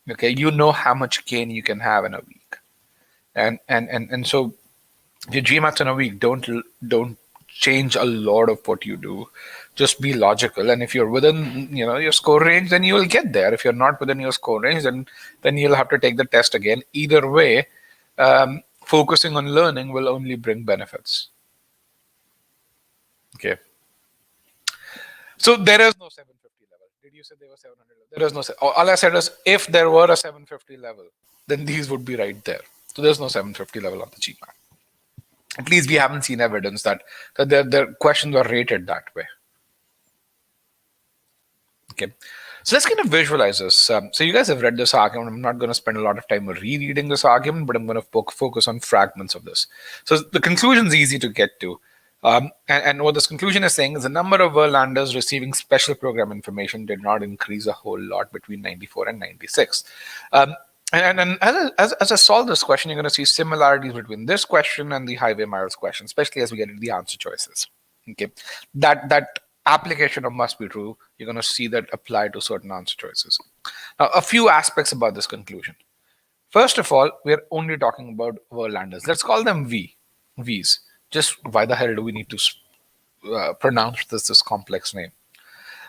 Okay, you know how much gain you can have in a week, and so if your GMAT's in a week, don't change a lot of what you do. Just be logical, and if you're within your score range, then you will get there. If you're not within your score range, then you'll have to take the test again. Either way, focusing on learning will only bring benefits. Okay. So there is no 750 level. Did you say there was 700 level? There is no. All I said is if there were a 750 level, then these would be right there. So there's no 750 level on the GMAT. At least we haven't seen evidence that their questions are rated that way. Okay. So let's kind of visualize this. So you guys have read this argument. I'm not going to spend a lot of time rereading this argument, but I'm going to focus on fragments of this. So the conclusion is easy to get to. And what this conclusion is saying is the number of Verlanders receiving special program information did not increase a whole lot between 94 and 96. And as I solve this question, you're going to see similarities between this question and the highway miles question, especially as we get into the answer choices. Okay, that application of must be true, you're going to see that apply to certain answer choices. Now, a few aspects about this conclusion. First of all, we're only talking about Verlanders. Let's call them Vs. Just why the hell do we need to pronounce this complex name?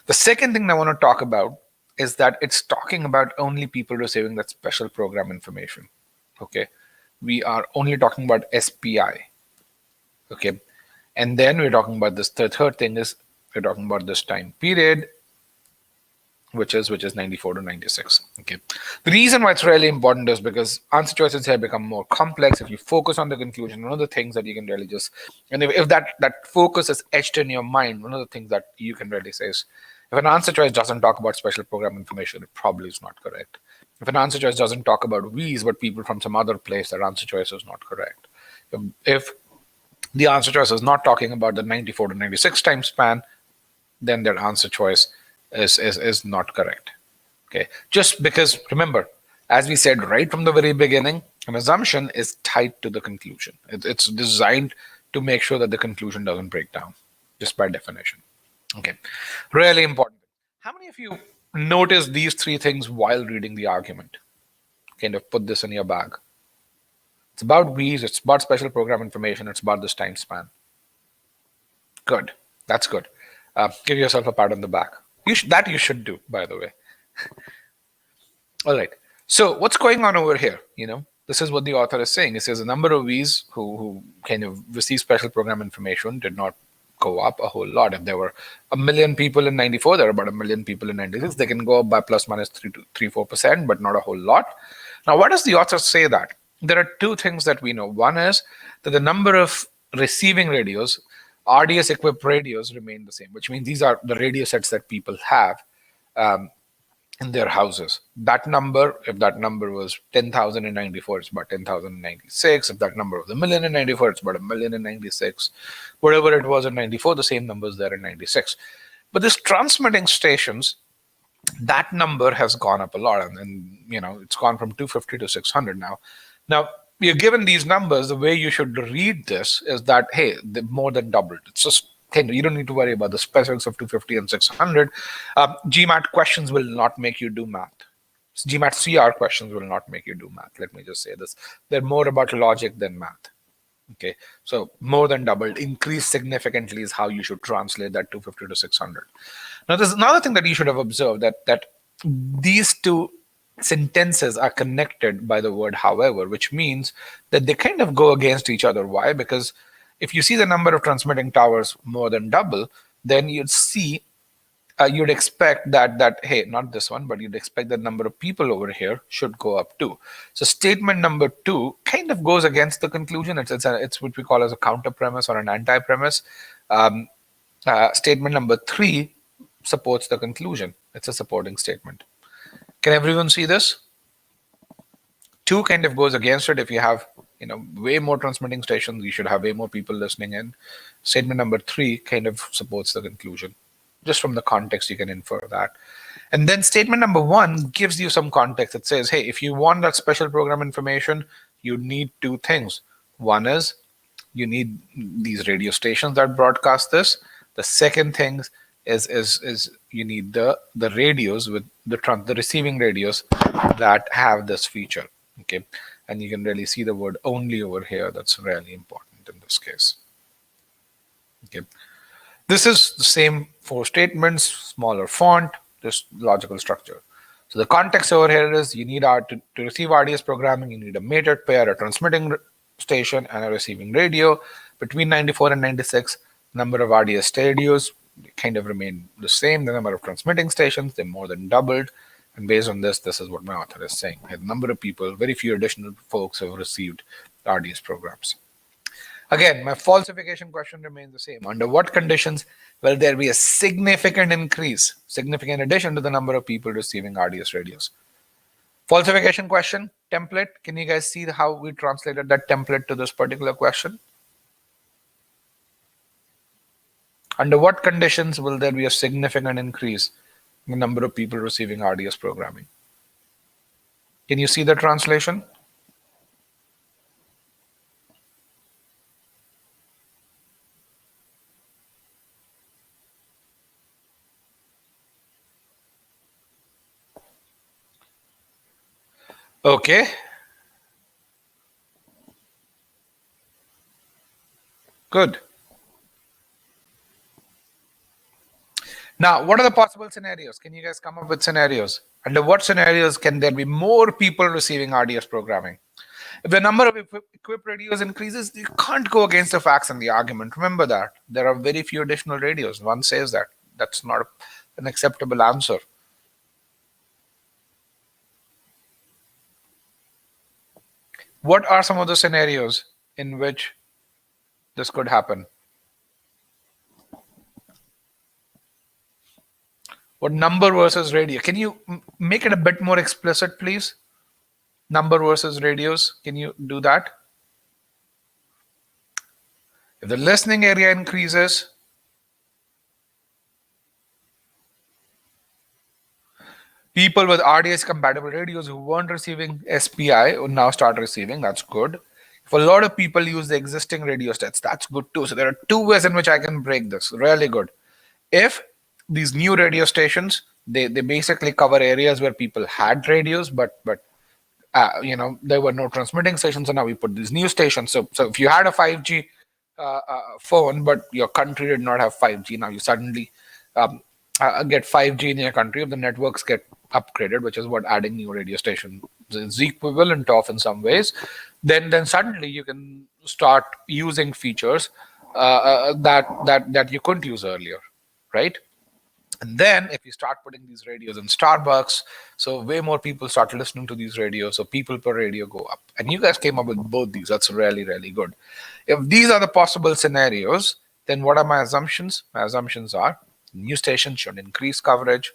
The second thing I want to talk about is that it's talking about only people receiving that special program information. Okay, we are only talking about SPI. Okay, and then we're talking about this. The third thing is we're talking about this time period, which is 94 to 96. Okay, the reason why it's really important is because answer choices here become more complex. If you focus on the conclusion, one of the things that you can really just, and if that focus is etched in your mind, one of the things that you can really say is, if an answer choice doesn't talk about special program information, it probably is not correct. If an answer choice doesn't talk about V's but people from some other place, that answer choice is not correct. If the answer choice is not talking about the 94 to 96 time span, then their answer choice is not correct. Okay, just because, remember, as we said right from the very beginning, an assumption is tied to the conclusion. It's designed to make sure that the conclusion doesn't break down, just by definition. Okay, really important. How many of you noticed these 3 things while reading the argument? Kind of put this in your bag. It's about V's, it's about special program information, it's about this time span. Good, that's good. Give yourself a pat on the back. You should do, by the way. All right. So what's going on over here? This is what the author is saying. It says the number of Vs who kind of receive special program information did not go up a whole lot. If there were 1 million people in 94, there are about 1 million people in 96. They can go up by plus minus 3-4%, but not a whole lot. Now, what does the author say that? There are two things that we know. One is that the number of receiving radios, RDS equipped radios, remain the same, which means these are the radio sets that people have in their houses. That number, if that number was 10,000 in 94, it's about 10,000 in 96. If that number was a million in 94, it's about a million in 96. Whatever it was in 94, the same number is there in 96. But this transmitting stations, that number has gone up a lot, and it's gone from 250 to 600 now. Now, you're given these numbers, the way you should read this is that, hey, they more than doubled. It's just you don't need to worry about the specifics of 250 and 600. GMAT questions will not make you do math. GMAT CR questions will not make you do math. Let me just say this. They're more about logic than math. Okay, so more than doubled, increased significantly is how you should translate that 250 to 600. Now, there's another thing that you should have observed, that these two sentences are connected by the word however, which means that they kind of go against each other. Why? Because if you see the number of transmitting towers more than double, then you'd see, you'd expect that, hey, not this one, but you'd expect the number of people over here should go up too. So statement number 2 kind of goes against the conclusion. It's what we call as a counter premise or an anti-premise. Statement number 3 supports the conclusion. It's a supporting statement. Can everyone see this? 2 kind of goes against it. If you have way more transmitting stations, you should have way more people listening in. Statement number 3 kind of supports the conclusion. Just from the context, you can infer that. And then statement number 1 gives you some context. It says, hey, if you want that special program information, you need 2 things. One is you need these radio stations that broadcast this. The second thing is you need the radios with the receiving radios that have this feature. Okay, and you can really see the word only over here. That's really important in this case. Okay, this is the same 4 statements, smaller font, just logical structure. So the context over here is you need to receive RDS programming, you need a mated pair, a transmitting station, and a receiving radio. Between 94 and 96, number of RDS radios kind of remain the same. The number of transmitting stations, they more than doubled. And based on this is what my author is saying. A number of people, very few additional folks have received RDS programs. Again, my falsification question remains the same. Under what conditions will there be a significant increase, significant addition to the number of people receiving RDS radios? Falsification question, template. Can you guys see how we translated that template to this particular question? Under what conditions will there be a significant increase in the number of people receiving RDS programming? Can you see the translation? Okay. Good. Now, what are the possible scenarios? Can you guys come up with scenarios? Under what scenarios can there be more people receiving RDS programming? If the number of equipped radios increases, you can't go against the facts and the argument. Remember that. There are very few additional radios. One says that. That's not an acceptable answer. What are some of the scenarios in which this could happen? What number versus radio? Can you make it a bit more explicit, please? Number versus radios. Can you do that? If the listening area increases, people with RDS compatible radios who weren't receiving SPI will now start receiving. That's good. If a lot of people use the existing radio sets, that's good too. So there are 2 ways in which I can break this. Really good. If these new radio stations, they basically cover areas where people had radios, but there were no transmitting stations, so now we put these new stations. So if you had a 5G phone, but your country did not have 5G, now you suddenly get 5G in your country. If the networks get upgraded, which is what adding new radio stations is equivalent of in some ways, then suddenly you can start using features that you couldn't use earlier, right? And then if you start putting these radios in Starbucks, so way more people start listening to these radios, so people per radio go up. And you guys came up with both these. That's really, really good. If these are the possible scenarios, then what are my assumptions? My assumptions are new stations should increase coverage.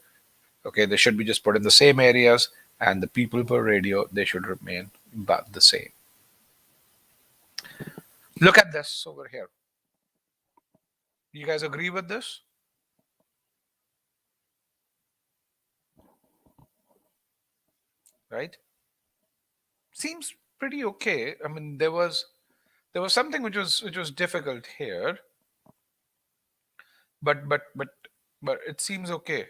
Okay, they should be just put in the same areas, and the people per radio, they should remain about the same. Look at this over here. You guys agree with this? Right? Seems pretty okay. I mean, there was something which was difficult here, but it seems okay,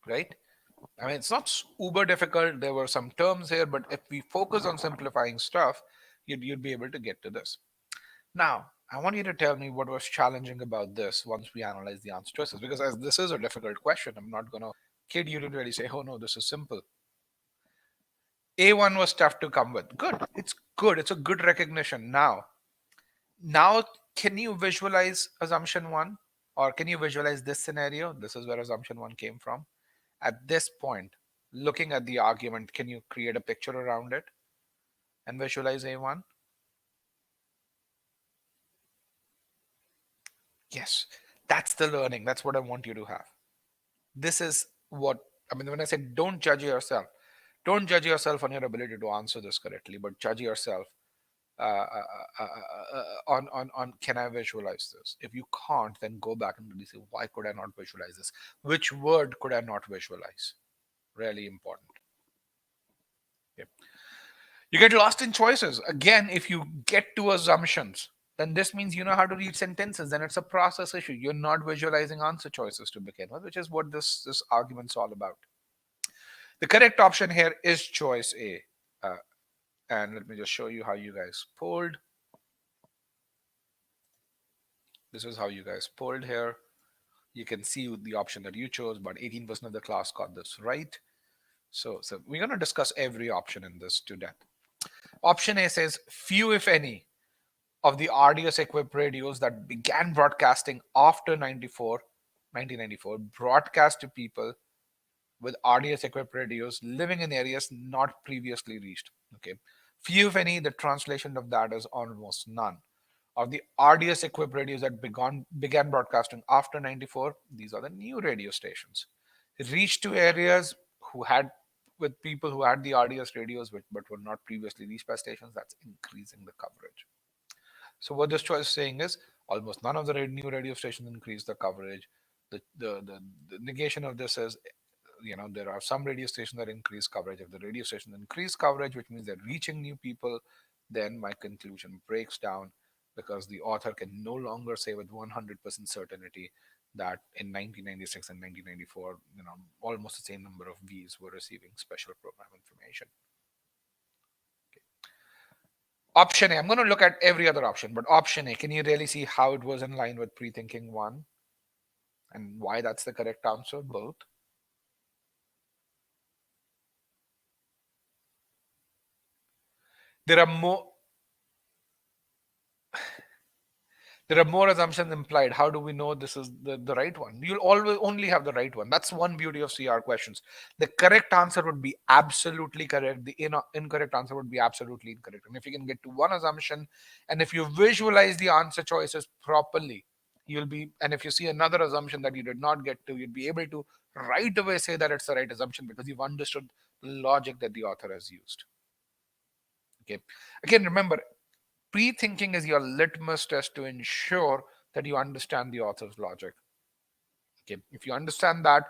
right? I mean, it's not uber difficult. There were some terms here, but if we focus on simplifying stuff, you'd be able to get to this. Now, I want you to tell me what was challenging about this once we analyze the answer choices, because as this is a difficult question, I'm not gonna kid you to really say, oh no, this is simple. A1 was tough to come with. Good. It's good. It's a good recognition. Now, can you visualize assumption one? Or can you visualize this scenario? This is where assumption one came from. At this point, looking at the argument, can you create a picture around it and visualize A1? Yes, that's the learning. That's what I want you to have. This is what, I mean, when I say don't judge yourself on your ability to answer this correctly, but judge yourself on can I visualize this? If you can't, then go back and really say, why could I not visualize this? Which word could I not visualize? Really important. Yep. You get lost in choices. Again, if you get to assumptions, then this means you know how to read sentences. Then it's a process issue. You're not visualizing answer choices to begin with, which is what this argument's all about. The correct option here is choice A. And let me just show you how you guys polled. This is how you guys polled here. You can see the option that you chose, but 18% of the class got this right. So we're going to discuss every option in this to death. Option A says few, if any, of the RDS equipped radios that began broadcasting after 1994 broadcast to people with RDS equipped radios living in areas not previously reached. Okay. Few, if any, the translation of that is almost none. Of the RDS equipped radios that began broadcasting after 94, these are the new radio stations. Reached to areas who had with people who had the RDS radios but were not previously reached by stations, that's increasing the coverage. So what this choice is saying is almost none of the new radio stations increase the coverage. The negation of this is, there are some radio stations that increase coverage. If the radio stations increase coverage, which means they're reaching new people, then my conclusion breaks down because the author can no longer say with 100% certainty that in 1996 and 1994, almost the same number of Vs were receiving special program information. Option A, I'm going to look at every other option, but option A, can you really see how it was in line with pre-thinking one and why that's the correct answer? Both. There are more assumptions implied. How do we know this is the right one? You'll always only have the right one. That's one beauty of CR questions. The correct answer would be absolutely correct. The incorrect answer would be absolutely incorrect. And if you can get to one assumption, and if you visualize the answer choices properly, and if you see another assumption that you did not get to, you'd be able to right away say that it's the right assumption because you've understood the logic that the author has used. Okay. Again, remember, pre-thinking is your litmus test to ensure that you understand the author's logic. Okay, if you understand that,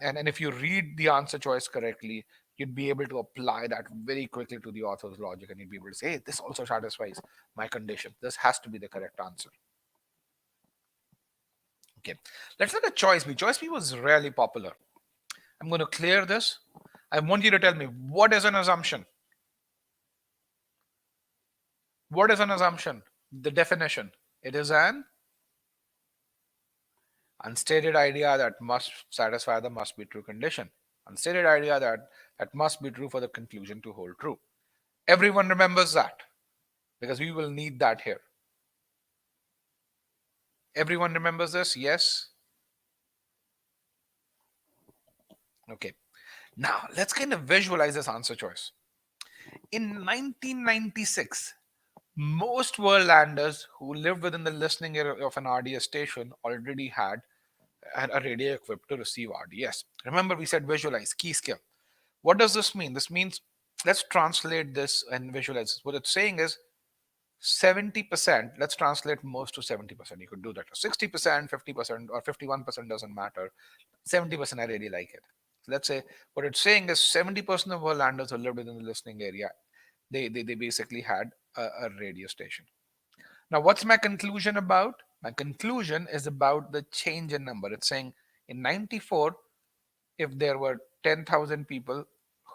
and if you read the answer choice correctly, you'd be able to apply that very quickly to the author's logic, and you'd be able to say, hey, this also satisfies my condition. This has to be the correct answer. Okay, let's look at choice B. Choice B was really popular. I'm going to clear this. I want you to tell me, what is an assumption? What is an assumption? The definition. It is an Unstated idea that must satisfy the must be true condition. Unstated idea that must be true for the conclusion to hold true. Everyone remembers that because we will need that here. Everyone remembers this? Yes? Okay. Now, let's kind of visualize this answer choice. In 1996, most worldlanders who lived within the listening area of an RDS station already had a radio equipped to receive RDS. Remember, we said visualize, key skill. What does this mean? This means, let's translate this and visualize this. What it's saying is 70%, let's translate most to 70%. You could do that to 60%, 50%, or 51%, doesn't matter. 70%, I really like it. So let's say what it's saying is 70% of worldlanders who lived within the listening area, they basically had a radio station. Now, what's my conclusion about? My conclusion is about the change in number. It's saying in 94, if there were 10,000 people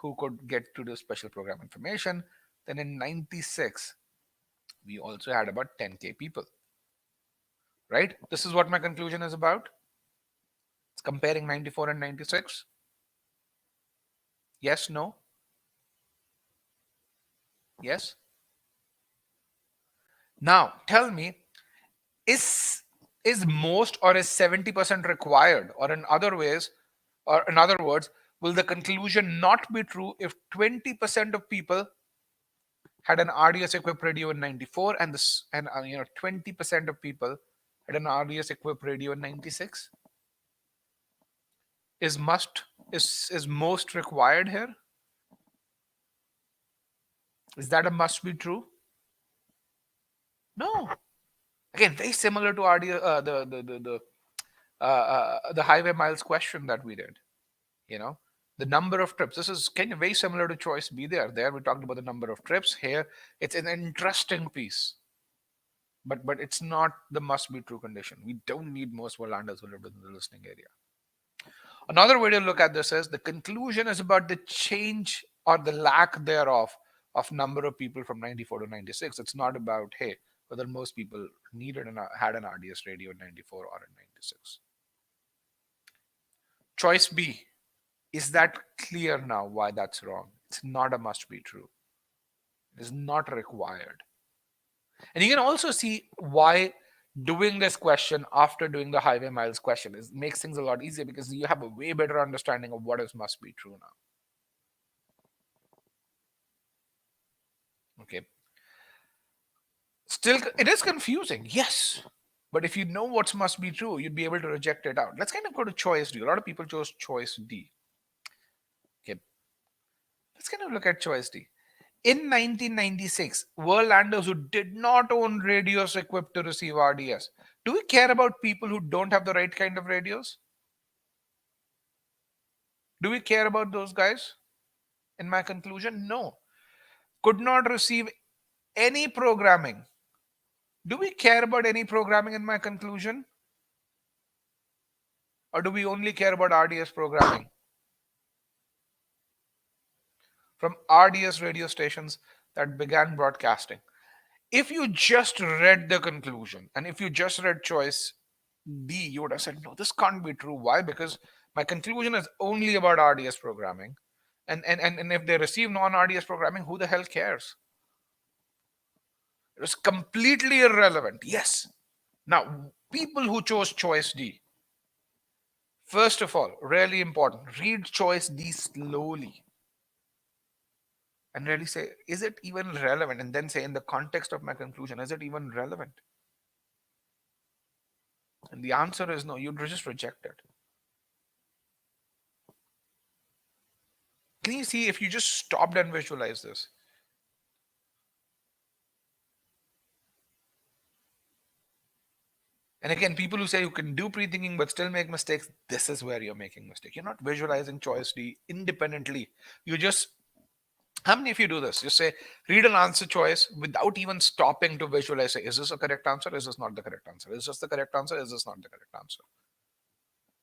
who could get to the special program information, then in 96, we also had about 10K people, right? This is what my conclusion is about. It's comparing 94 and 96. Yes, no? Yes? Now, tell me, is is most or is 70% required? Or in other ways, or in other words, will the conclusion not be true if 20% of people had an RDS equipped radio in 94 and this and 20% of people had an RDS equipped radio in 96? Is must is most required here? Is that a must be true? No. Again, very similar to RDS, the highway miles question that we did. You know, the number of trips. This is kind of very similar to choice B. There we talked about the number of trips. Here, it's an interesting piece, but it's not the must be true condition. We don't need most Worlanders who live within the listening area. Another way to look at this is the conclusion is about the change or the lack thereof of number of people from 94 to 96. It's not about, hey, whether most people needed and had an RDS radio in 94 or in 96. Choice B. Is that clear now why that's wrong? It's not a must be true. It is not required. And you can also see why doing this question after doing the highway miles question makes things a lot easier because you have a way better understanding of what is must be true now. Okay. Still, it is confusing, yes. But if you know what must be true, you'd be able to reject it out. Let's kind of go to choice D. A lot of people chose choice D. Okay. Let's kind of look at choice D. In 1996, worldlanders who did not own radios equipped to receive RDS. Do we care about people who don't have the right kind of radios? Do we care about those guys? In my conclusion, no. Could not receive any programming. Do we care about any programming in my conclusion? Or do we only care about RDS programming? From RDS radio stations that began broadcasting. If you just read the conclusion and if you just read choice D, you would have said, no, this can't be true. Why? Because my conclusion is only about RDS programming. And if they receive non-RDS programming, who the hell cares? It was completely irrelevant. Yes. Now, people who chose choice D, first of all, really important, read choice D slowly and really say, is it even relevant? And then say, in the context of my conclusion, is it even relevant? And the answer is no, you'd just reject it. Can you see if you just stopped and visualize this? And again, people who say you can do pre-thinking but still make mistakes, this is where you're making mistake. You're not visualizing choice D independently. You just, how many of you do this? Just say, read an answer choice without even stopping to visualize. Say, is this a correct answer? Is this not the correct answer? Is this the correct answer? Is this not the correct answer?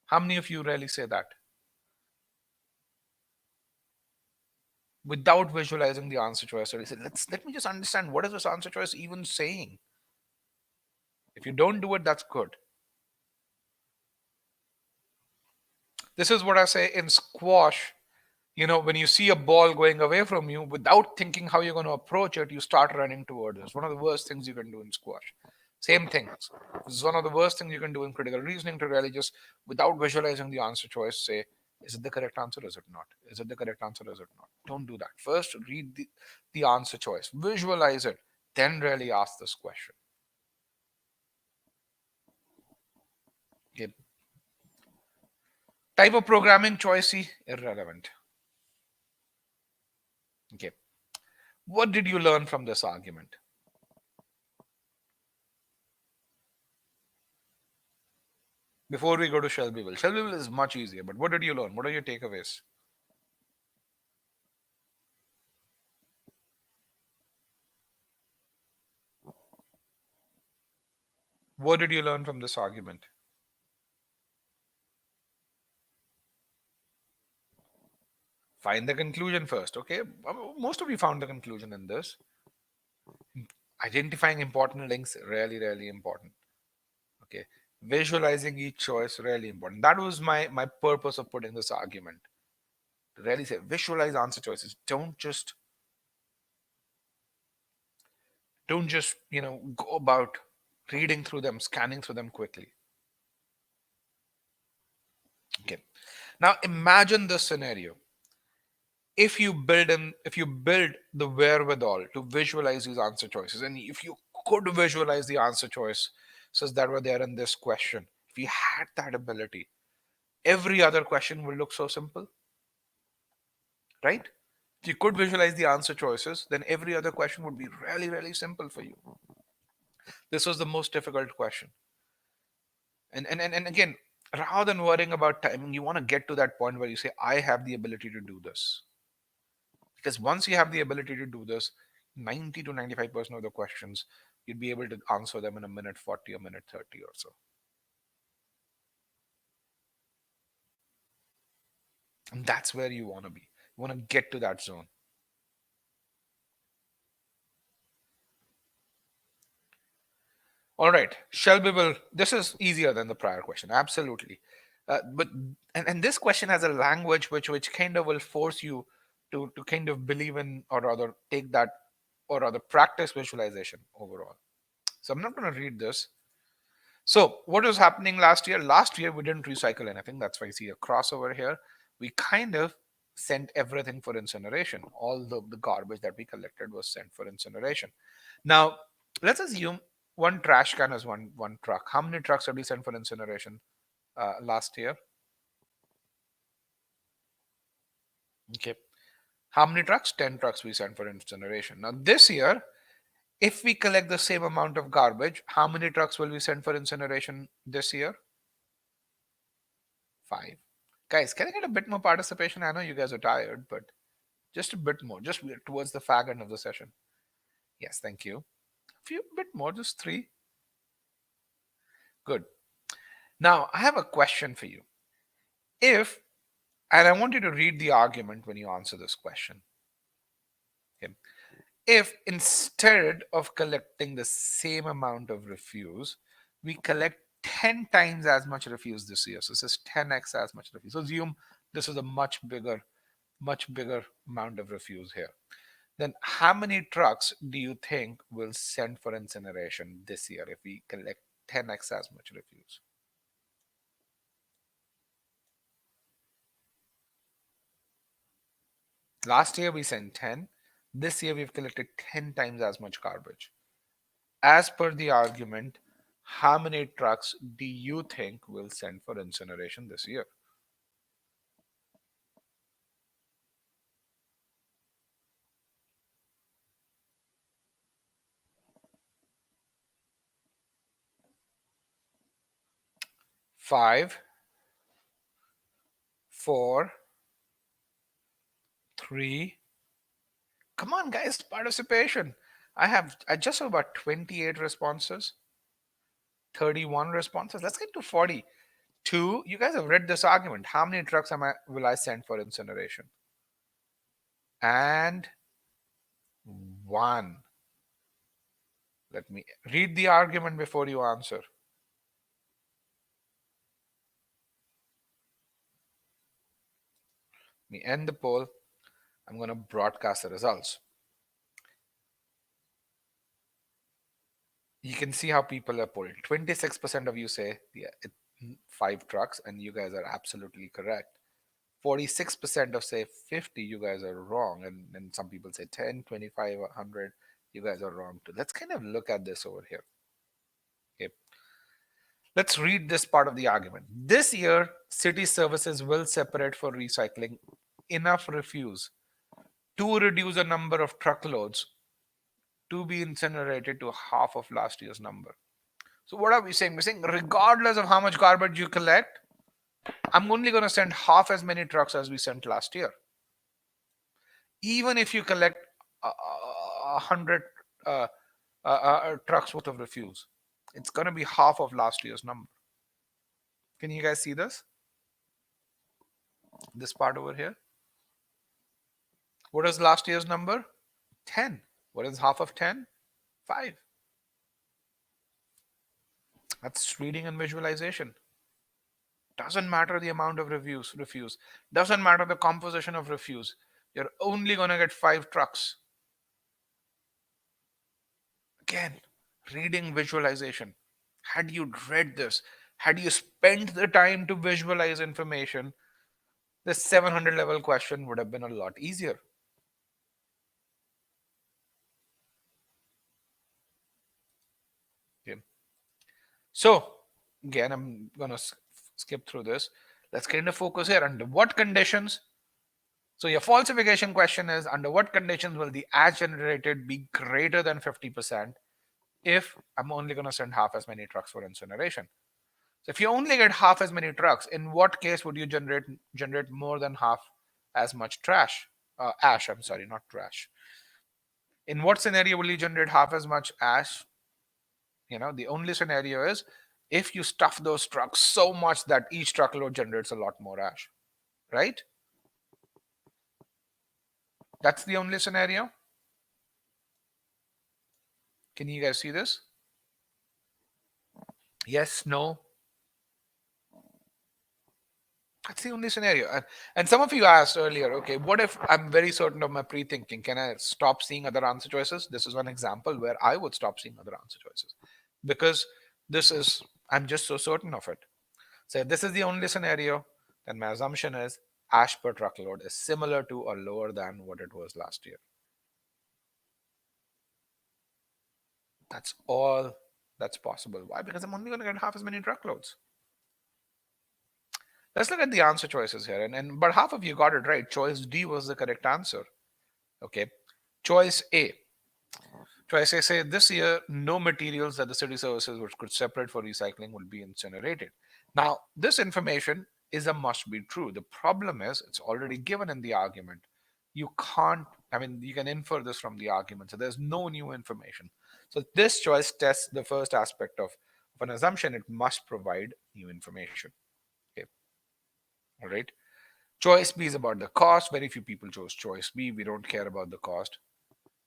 How many of you really say that? Without visualizing the answer choice. So you say, let me just understand what is this answer choice even saying. If you don't do it, that's good. This is what I say in squash. When you see a ball going away from you, without thinking how you're going to approach it, you start running towards it. It's one of the worst things you can do in squash. Same thing. This is one of the worst things you can do in critical reasoning, to really just, without visualizing the answer choice, say, is it the correct answer? Is it not? Is it the correct answer? Is it not? Don't do that. First, read the answer choice, visualize it, then really ask this question. Okay. Type of programming, choice C, irrelevant. Okay. What did you learn from this argument? Before we go to Shelbyville. Shelbyville is much easier, but what did you learn? What are your takeaways? What did you learn from this argument? Find the conclusion first, okay? Most of you found the conclusion in this. Identifying important links, really, really important. Okay. Visualizing each choice, really important. That was my purpose of putting this argument. To really say, visualize answer choices. Don't just go about reading through them, scanning through them quickly. Okay. Now imagine this scenario. If you build the wherewithal to visualize these answer choices, and if you could visualize the answer choices that were there in this question, if you had that ability, every other question would look so simple, right? If you could visualize the answer choices, then every other question would be really, really simple for you. This was the most difficult question. And again, rather than worrying about timing, you want to get to that point where you say, I have the ability to do this. Because once you have the ability to do this, 90 to 95% of the questions, you'd be able to answer them in a minute 40 or minute 30 or so. And that's where you want to be. You want to get to that zone. All right, Shelbyville, this is easier than the prior question, absolutely. But this question has a language which kind of will force you to kind of believe in, or rather take that, or rather practice visualization overall. So I'm not going to read this. So what was happening last year? Last year we didn't recycle anything. That's why you see a crossover here. We kind of sent everything for incineration. All the garbage that we collected was sent for incineration. Now let's assume one trash can is one truck. How many trucks have we sent for incineration last year? Okay. How many trucks? 10 trucks we sent for incineration. Now this year, if we collect the same amount of garbage, how many trucks will we send for incineration this year? 5. Guys, can I get a bit more participation? I know you guys are tired, but just a bit more, just towards the fag end of the session. Yes, thank you. A few bit more, just 3. Good. Now, I have a question for you. And I want you to read the argument when you answer this question. Okay. If instead of collecting the same amount of refuse, we collect 10 times as much refuse this year. So this is 10x as much refuse. So assume this is a much bigger amount of refuse here. Then how many trucks do you think will send for incineration this year if we collect 10x as much refuse? Last year we sent 10. This year we've collected 10 times as much garbage. As per the argument, how many trucks do you think will send for incineration this year? Five, 4, 3. Come on, guys, participation. I just have about 28 responses, 31 responses. Let's get to 40. 2, you guys have read this argument. How many trucks will I send for incineration? And 1. Let me read the argument before you answer. me end the poll. I'm going to broadcast the results. You can see how people are polled. 26% of you say, yeah, 5 trucks, and you guys are absolutely correct. 46% of say 50, you guys are wrong. And some people say 10, 25, 100, you guys are wrong too. Let's kind of look at this over here. Okay. Let's read this part of the argument. This year, city services will separate for recycling enough refuse to reduce the number of truckloads to be incinerated to half of last year's number. So what are we saying? We're saying regardless of how much garbage you collect, I'm only going to send half as many trucks as we sent last year. Even if you collect 100 trucks worth of refuse, it's going to be half of last year's number. Can you guys see this? This part over here. What is last year's number? 10. What is half of 10? 5. That's reading and visualization. Doesn't matter the amount of refuse. Doesn't matter the composition of refuse. You're only going to get 5 trucks. Again, reading, visualization. Had you read this, had you spent the time to visualize information, the 700 level question would have been a lot easier. Okay. So, again, I'm going to skip through this. Let's kind of focus here. Under what conditions? So, your falsification question is, under what conditions will the ash generated be greater than 50% if I'm only going to send half as many trucks for incineration? So if you only get half as many trucks, in what case would you generate more than half as much ash? I'm sorry, not trash. In what scenario will you generate half as much ash? The only scenario is if you stuff those trucks so much that each truckload generates a lot more ash, right? That's the only scenario. Can you guys see this? Yes, no. That's the only scenario. And some of you asked earlier, okay, what if I'm very certain of my pre-thinking? Can I stop seeing other answer choices? This is one example where I would stop seeing other answer choices because I'm just so certain of it. So if this is the only scenario, then my assumption is ash per truckload is similar to or lower than what it was last year. That's all that's possible. Why? Because I'm only going to get half as many truckloads. Let's look at the answer choices here. But half of you got it right. Choice D was the correct answer. Okay. Choice A. Choice A say this year, no materials that the city services which could separate for recycling will be incinerated. Now, this information is a must be true. The problem is it's already given in the argument. You can't, you can infer this from the argument. So there's no new information. So this choice tests the first aspect of an assumption. It must provide new information. Okay. All right. Choice B is about the cost. Very few people chose choice B. We don't care about the cost.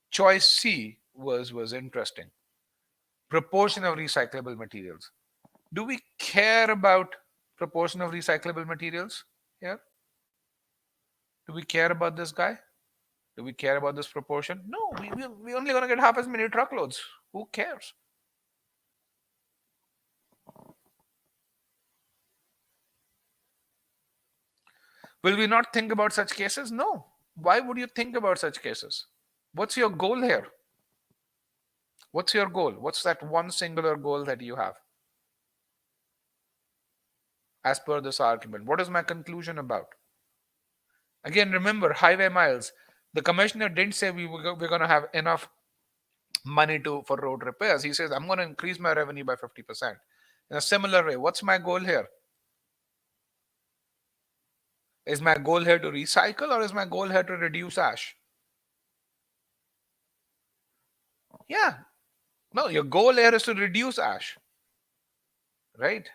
Choice C was interesting. Proportion of recyclable materials. Do we care about proportion of recyclable materials here? Do we care about this guy? Do we care about this proportion? No, we only going to get half as many truckloads. Who cares? Will we not think about such cases? No. Why would you think about such cases? What's your goal here? What's your goal? What's that one singular goal that you have? As per this argument, what is my conclusion about? Again, remember, highway miles. The commissioner didn't say we're going to have enough money for road repairs. He says, I'm going to increase my revenue by 50%. In a similar way, what's my goal here? Is my goal here to recycle or is my goal here to reduce ash? Yeah. No, your goal here is to reduce ash. Right?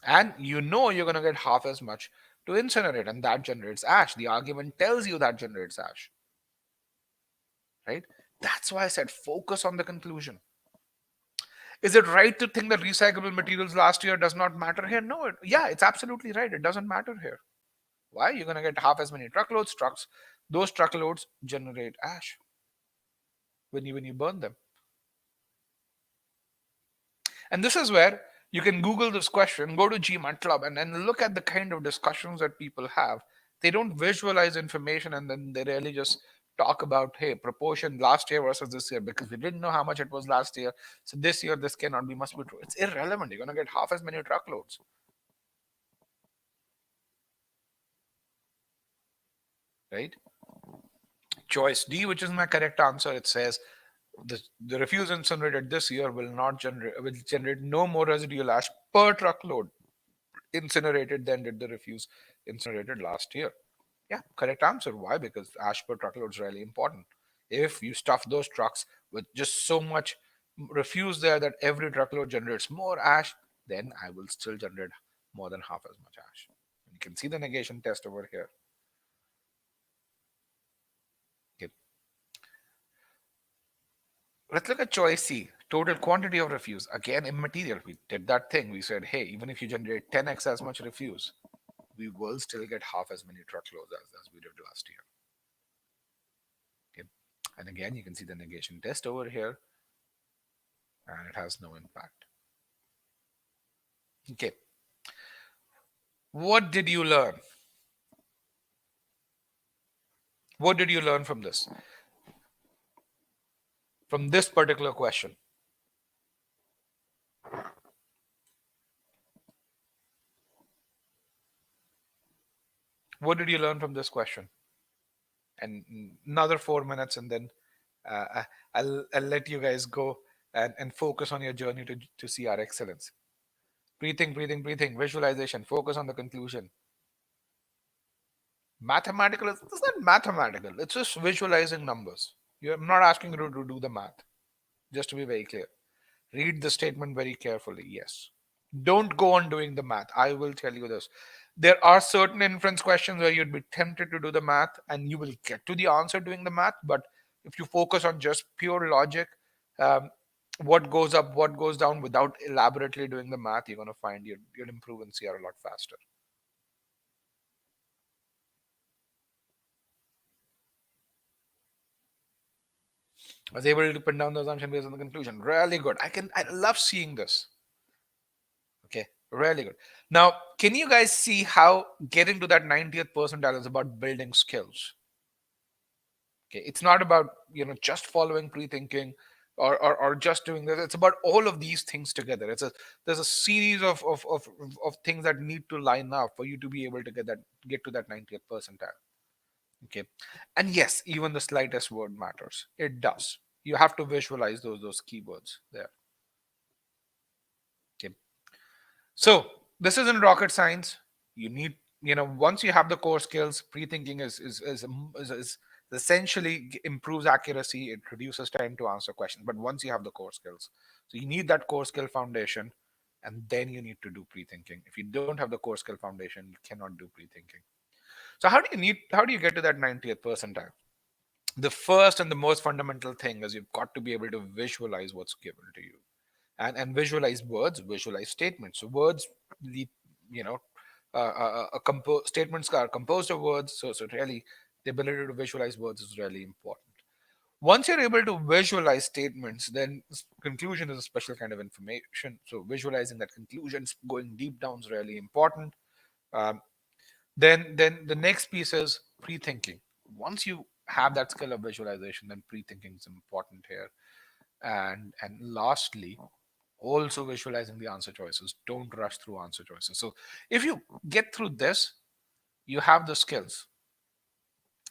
And you're going to get half as much to incinerate, and that generates ash. The argument tells you that generates ash. Right? That's why I said focus on the conclusion. Is it right to think that recyclable materials last year does not matter here? No, yeah, it's absolutely right. It doesn't matter here. Why? You're going to get half as many truckloads, trucks. Those truckloads generate ash when you burn them. And this is where you can Google this question, go to GMAT Club, and look at the kind of discussions that people have. They don't visualize information and then they really just talk about, hey, proportion last year versus this year because we didn't know how much it was last year. So this year, this cannot be, must be true. It's irrelevant. You're going to get half as many truckloads. Right? Choice D, which is my correct answer, it says the refuse incinerated this year will generate no more residual ash per truckload incinerated than did the refuse incinerated last year. Yeah, correct answer. Why? Because ash per truckload is really important. If you stuff those trucks with just so much refuse there that every truckload generates more ash, then I will still generate more than half as much ash. You can see the negation test over here. Okay. Let's look at choice C, total quantity of refuse. Again, immaterial. We did that thing. We said, hey, even if you generate 10x as much refuse, we will still get half as many truckloads as we did last year. Okay. And again, you can see the negation test over here, and it has no impact. Okay. What did you learn? What did you learn from this? From this particular question? What did you learn from this question? And another 4 minutes, and then I'll let you guys go and focus on your journey to CR excellence. Breathing, breathing, breathing, visualization, focus on the conclusion. Mathematical, it's not mathematical, it's just visualizing numbers. I'm not asking you to do the math, just to be very clear. Read the statement very carefully, yes. Don't go on doing the math. I will tell you this. There are certain inference questions where you'd be tempted to do the math and you will get to the answer doing the math. But if you focus on just pure logic, um, what goes up, what goes down without elaborately doing the math, you're going to find you'll improve in CR a lot faster. I was able to pin down the assumption based on the conclusion. Really good. I love seeing this. Okay, really good. Now, can you guys see how getting to that 90th percentile is about building skills? Okay, it's not about just following pre-thinking or just doing this. It's about all of these things together. There's a series of things that need to line up for you to be able to get to that 90th percentile. Okay, and yes, even the slightest word matters. It does. You have to visualize those keywords there. Okay, so this isn't rocket science. You need, once you have the core skills, pre-thinking is essentially improves accuracy. It reduces time to answer questions. But once you have the core skills, so you need that core skill foundation, and then you need to do pre-thinking. If you don't have the core skill foundation, you cannot do pre-thinking. So how do you get to that 90th percentile? The first and the most fundamental thing is you've got to be able to visualize what's given to you, and visualize words, visualize statements. So words, the you know statements are composed of words, so really the ability to visualize words is really important. Once you're able to visualize statements, then conclusion is a special kind of information. So visualizing that conclusion, going deep down is really important. um, then the next piece is pre-thinking. Once you have that skill of visualization, then pre-thinking is important here. And lastly, also visualizing the answer choices. Don't rush through answer choices. So if you get through this, you have the skills.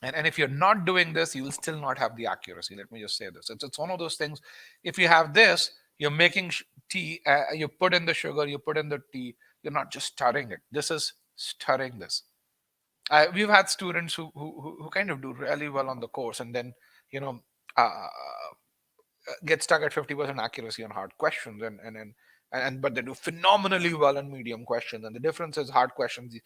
And if you're not doing this, you will still not have the accuracy. Let me just say this. It's one of those things. If you have this, you're making tea, you put in the sugar, you put in the tea, you're not just stirring it. This is stirring this. We've had students who kind of do really well on the course, and then you know uh, get stuck at 50% accuracy on hard questions, and but they do phenomenally well on medium questions. And the difference is hard questions,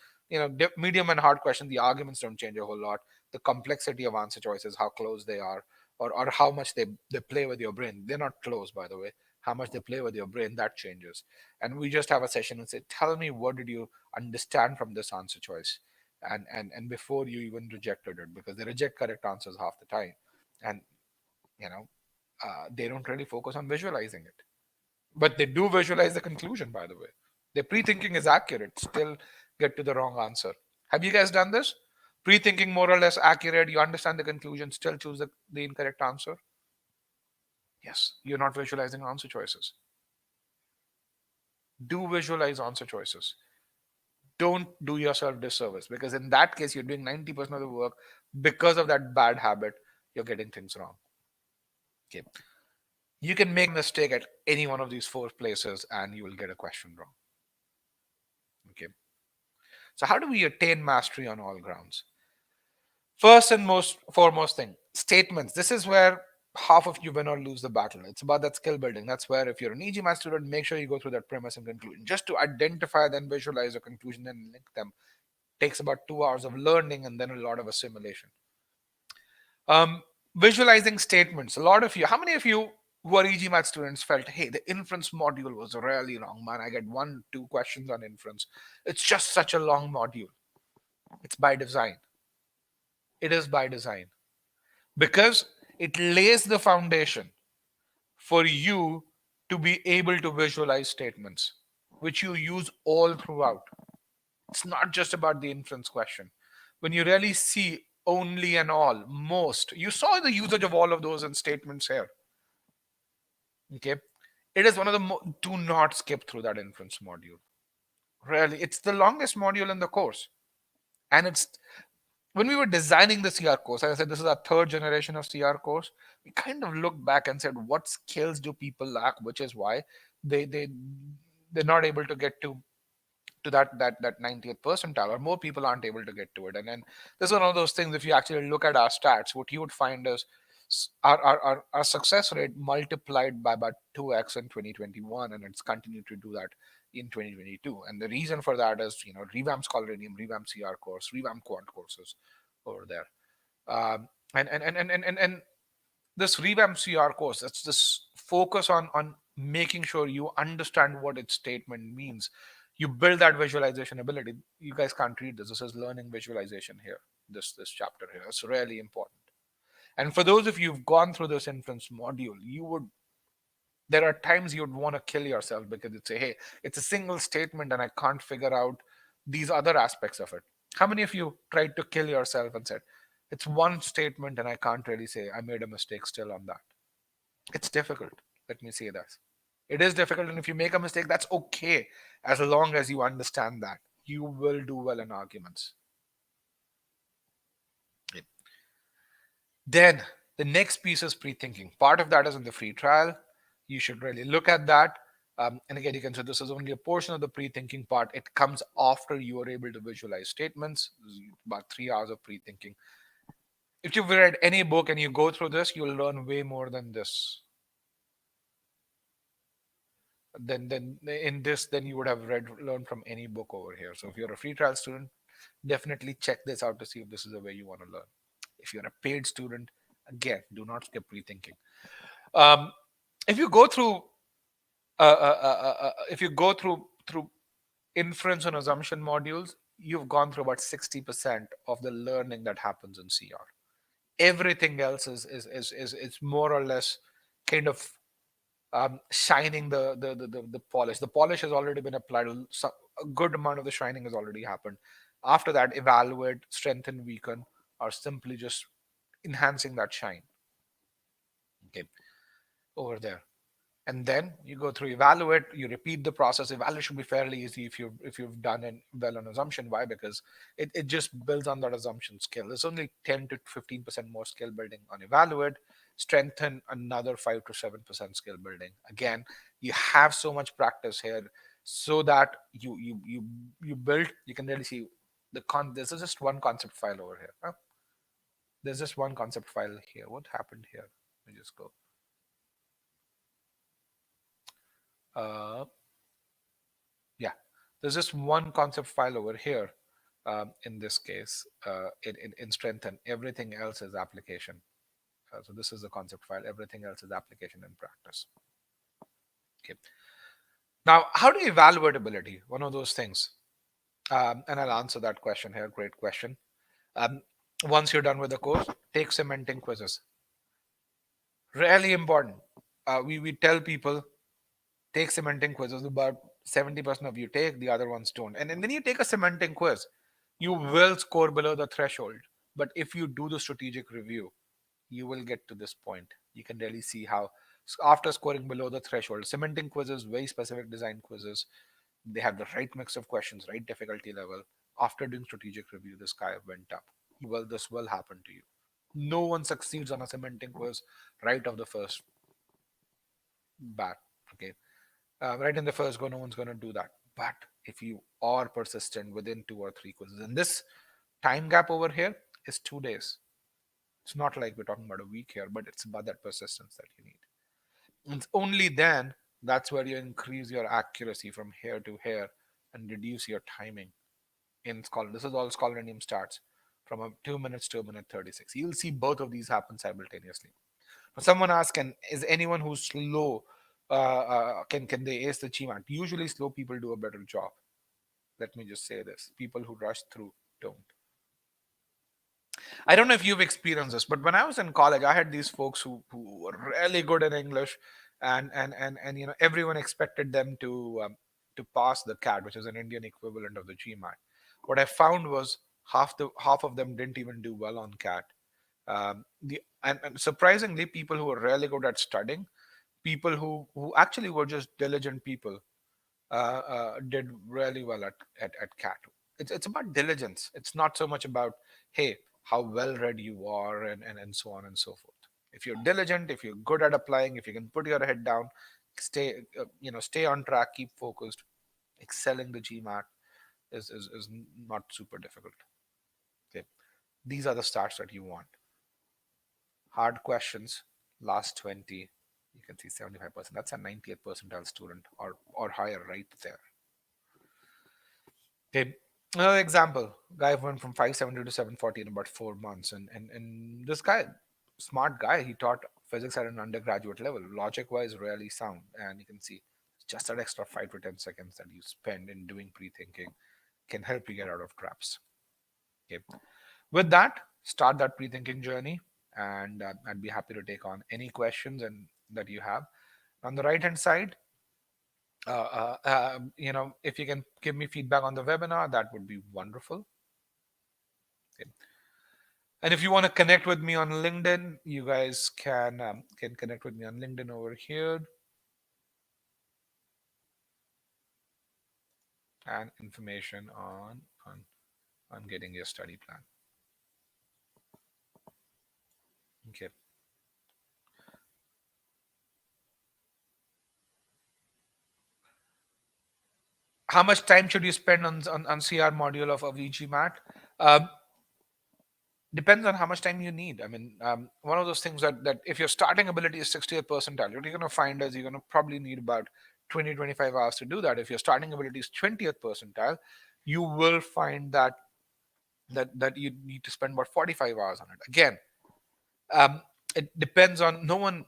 medium and hard questions, the arguments don't change a whole lot. The complexity of answer choices, how close they are, or how much they play with your brain. They're not close, by the way. how much they play with your brain, that changes. And we just have a session and say, tell me, what did you understand from this answer choice? And before you even rejected it, because they reject correct answers half the time. And, you know, they don't really focus on visualizing it. But they do visualize the conclusion, by the way. Their pre-thinking is accurate, still get to the wrong answer. Have you guys done this? Pre-thinking more or less accurate, you understand the conclusion, still choose the incorrect answer? Yes, you're not visualizing answer choices. Do visualize answer choices. Don't do yourself disservice, because in that case, you're doing 90% of the work. Because of that bad habit, you're getting things wrong. Okay. You can make a mistake at any one of these four places and you will get a question wrong. Okay. So, how do we attain mastery on all grounds? First and most foremost thing, statements. This is where half of you win or lose the battle. It's about that skill building. That's where, if you're an e-GMAT student, make sure you go through that premise and conclusion. Just to identify, then visualize a conclusion and link them takes about 2 hours of learning and then a lot of assimilation. Visualizing statements. A lot of you, how many of you who are e-GMAT students felt, hey, the inference module was really long, man. I get 1, 2 questions on inference. It's just such a long module. It's by design. It is by design because it lays the foundation for you to be able to visualize statements, which you use all throughout. It's not just about the inference question. When you really see only and all, most, you saw the usage of all of those in statements here. Okay. It is one of the, do not skip through that inference module. Really, it's the longest module in the course. And it's, when we were designing the CR course, as I said, this is our third generation of CR course. We kind of looked back and said, what skills do people lack, which is why they're not able to get to that 90th percentile, or more people aren't able to get to it. And then this is one of those things, if you actually look at our stats, what you would find is our success rate multiplied by about 2x in 2021, and it's continued to do that in 2022. And the reason for that is, revamp Scholarinium, revamp CR course, revamp quant courses over there. And this revamp CR course, that's this focus on making sure you understand what its statement means. You build that visualization ability. You guys can't read this. This is learning visualization here. This chapter here. It's really important. And for those of you who've gone through this inference module, there are times you'd want to kill yourself because you'd say, hey, it's a single statement and I can't figure out these other aspects of it. How many of you tried to kill yourself and said, it's one statement and I can't really say I made a mistake still on that? It's difficult. Let me say that. It is difficult. And if you make a mistake, that's okay. As long as you understand that, you will do well in arguments. Yep. Then the next piece is pre-thinking. Part of that is in the free trial. You should really look at that. And again, you can say this is only a portion of the pre-thinking part. It comes after you are able to visualize statements. About 3 hours of pre-thinking. If you've read any book and you go through this, you'll learn way more than this. Then in this, then you would have learned from any book over here. So if you're a free trial student, definitely check this out to see if this is the way you want to learn. If you're a paid student, again, do not skip pre-thinking. Um, if you go through if you go through inference and assumption modules, you've gone through about 60% of the learning that happens in CR. Everything else is more or less kind of shining the polish. The polish has already been applied. So a good amount of the shining has already happened. After that, evaluate, strengthen, weaken, or simply just enhancing that shine. Okay, over there. And then you go through evaluate, you repeat the process. Evaluate should be fairly easy if you've done it well on assumption. Why? Because it just builds on that assumption skill. There's only 10 to 15% more skill building on evaluate. Strengthen another 5 to 7% skill building. Again, you have so much practice here so that you build, you can really see this is just one concept file over here. Huh? There's just one concept file here. What happened here? Let me just go. Yeah, there's just one concept file over here. In this case, in strengthen, everything else is application. So this is the concept file. Everything else is application and practice. Okay. Now, how do you evaluate ability? One of those things. And I'll answer that question here. Great question. Um, Once you're done with the course, take cementing quizzes. Really important. We tell people take cementing quizzes. About 70% of you take, the other ones don't. And then you take a cementing quiz, you will score below the threshold. But if you do the strategic review, you will get to this point. You can really see how, after scoring below the threshold, cementing quizzes, very specific design quizzes, they have the right mix of questions, right difficulty level. After doing strategic review, the sky went up. This will happen to you. No one succeeds on a cementing quiz right off the first bat. Okay, right in the first go, no one's going to do that. But if you are persistent within 2 or 3 quizzes, and this time gap over here is 2 days. It's not like we're talking about a week here, but it's about that persistence that you need. And it's only then that's where you increase your accuracy from here to here and reduce your timing in scholar. This is all Scholarinium starts from 2 minutes to 1 minute 36. You'll see both of these happen simultaneously. Now, someone asks, is anyone who's slow, can they ace the GMAT? Usually slow people do a better job. Let me just say this. People who rush through don't. I don't know if you've experienced this, but when I was in college, I had these folks who were really good in English, and everyone expected them to pass the CAT, which is an Indian equivalent of the GMAT. What I found was half of them didn't even do well on CAT. And surprisingly, people who were really good at studying, people who actually were just diligent people, did really well at CAT. It's about diligence. It's not so much about, hey, how well read you are, and so on and so forth. If you're diligent, if you're good at applying, if you can put your head down, stay on track, keep focused, excelling the GMAT is not super difficult. Okay, these are the stats that you want. Hard questions, last 20. You can see 75%. That's a 90th percentile student or higher right there. Okay. Another example, guy went from 570 to 740 in about 4 months. And this guy, smart guy, he taught physics at an undergraduate level. Logic wise, really sound. And you can see just that extra 5 to 10 seconds that you spend in doing pre thinking can help you get out of traps. Okay. With that, start that pre thinking journey. And I'd be happy to take on any questions and that you have. On the right hand side, if you can give me feedback on the webinar, that would be wonderful. Okay. And if you want to connect with me on LinkedIn, you guys can connect with me on LinkedIn over here. And information on getting your study plan. Okay. How much time should you spend on CR module of e-GMAT? Depends on how much time you need. I mean, one of those things that if your starting ability is 60th percentile, what you're going to find is you're going to probably need about 20-25 hours to do that. If your starting ability is 20th percentile, you will find that you need to spend about 45 hours on it. Again, it depends on, no one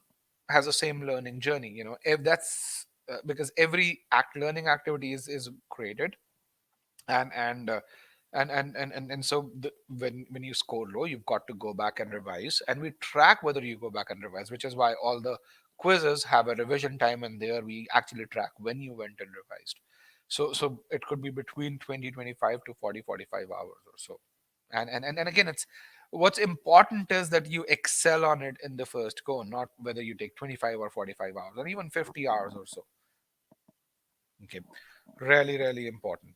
has the same learning journey. If that's because every learning activity is created, and so when you score low, you've got to go back and revise, and we track whether you go back and revise, which is why all the quizzes have a revision time, and there we actually track when you went and revised. So it could be between 20-25 to 40-45 hours or so. And again, it's what's important is that you excel on it in the first go, not whether you take 25 or 45 hours or even 50 hours or so. Okay, really important.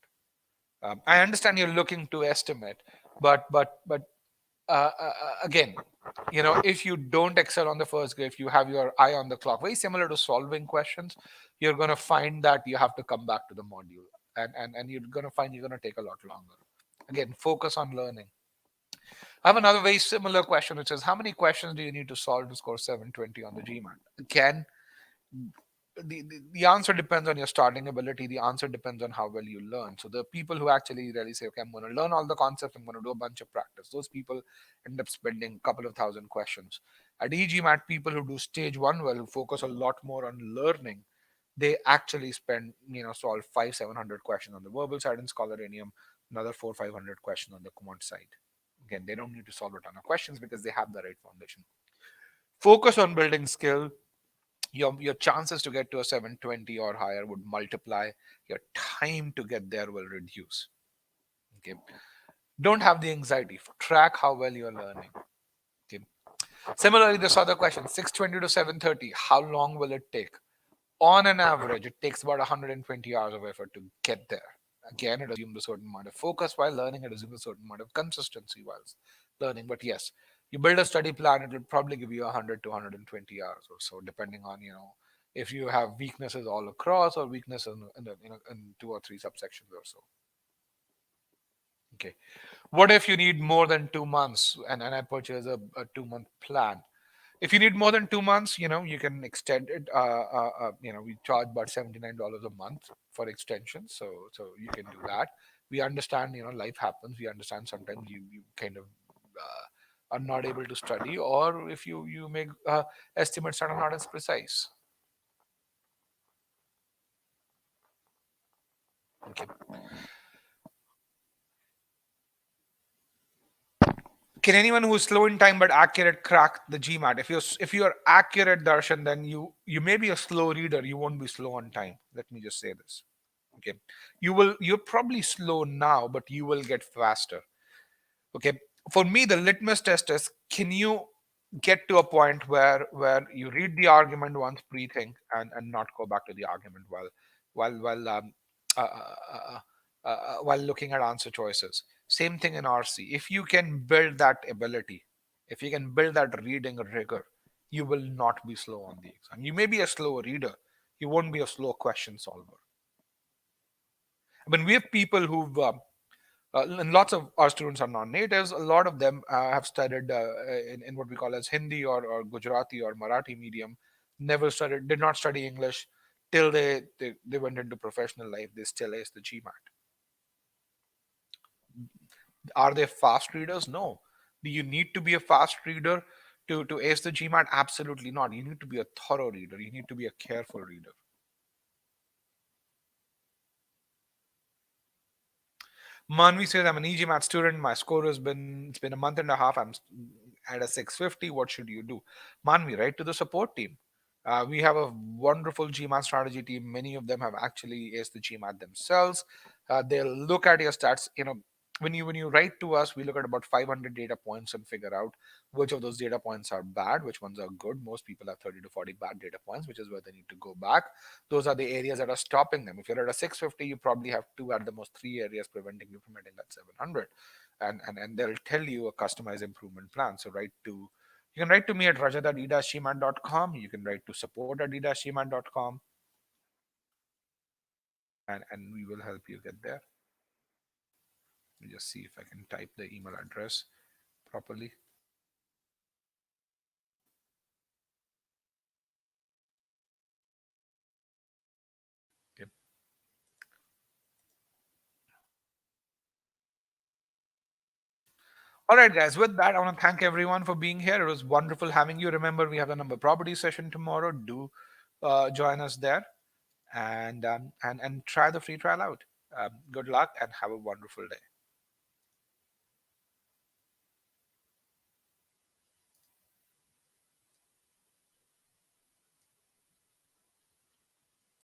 I understand you're looking to estimate, but again, if you don't excel on the first go, if you have your eye on the clock, very similar to solving questions, you're going to find that you have to come back to the module, and you're going to find you're going to take a lot longer. Again, focus on learning. I have another very similar question, which is, how many questions do you need to solve to score 720 on the GMAT? Again, the answer depends on your starting ability. The answer depends on how well you learn. So the people who actually really say, okay, I'm going to learn all the concepts, I'm going to do a bunch of practice, those people end up spending a couple of thousand questions. At e-GMAT, people who do stage one well, who focus a lot more on learning, they actually spend, solve 500-700 questions on the verbal side in Scholarinium, another 400-500 questions on the quant side. Again, they don't need to solve a ton of questions because they have the right foundation. Focus on building skill. Your chances to get to a 720 or higher would multiply. Your time to get there will reduce. Okay. Don't have the anxiety. Track how well you're learning. Okay. Similarly, this other question, 620 to 730, how long will it take? On an average, it takes about 120 hours of effort to get there. Again, it assumes a certain amount of focus while learning, it assumes a certain amount of consistency while learning. But yes, you build a study plan, it will probably give you 100 to 120 hours or so, depending on, if you have weaknesses all across or weaknesses in two or three subsections or so. Okay. What if you need more than 2 months and I purchase a 2 month plan? If you need more than 2 months, you can extend it. We charge about $79 a month for extension, so you can do that. We understand, life happens. We understand sometimes you kind of are not able to study, or if you make estimates that are not as precise. Okay. Can anyone who is slow in time but accurate crack the GMAT? If you're accurate, Darshan, then you may be a slow reader. You won't be slow on time. Let me just say this. Okay, you're probably slow now, but you will get faster. Okay, for me, the litmus test is, can you get to a point where you read the argument once, pre-think, and not go back to the argument while uh, uh, uh, while looking at answer choices. Same thing in RC. If you can build that ability, if you can build that reading rigor, you will not be slow on the exam. You may be a slow reader, you won't be a slow question solver. I mean, we have people who've and lots of our students are non-natives. A lot of them have studied in what we call as Hindi or Gujarati or Marathi medium. Never studied, did not study English till they went into professional life. They still ace the GMAT. Are they fast readers? No. Do you need to be a fast reader to ace the GMAT? Absolutely not. You need to be a thorough reader. You need to be a careful reader. Manvi says, I'm an e-GMAT student. My score it's been a month and a half. I'm at a 650. What should you do? Manvi, write to the support team. We have a wonderful GMAT strategy team. Many of them have actually aced the GMAT themselves. They'll look at your stats. When you write to us, we look at about 500 data points and figure out which of those data points are bad, which ones are good. Most people have 30 to 40 bad data points, which is where they need to go back. Those are the areas that are stopping them. If you're at a 650, you probably have two, at the most three areas preventing you from hitting that 700. And they'll tell you a customized improvement plan. So you can write to me at rajat@e-gmat.com. You can write to support@e-gmat.com, and we will help you get there. Let me just see if I can type the email address properly. Okay. All right, guys. With that, I want to thank everyone for being here. It was wonderful having you. Remember, we have the number property session tomorrow. Do join us there, and try the free trial out. Good luck and have a wonderful day.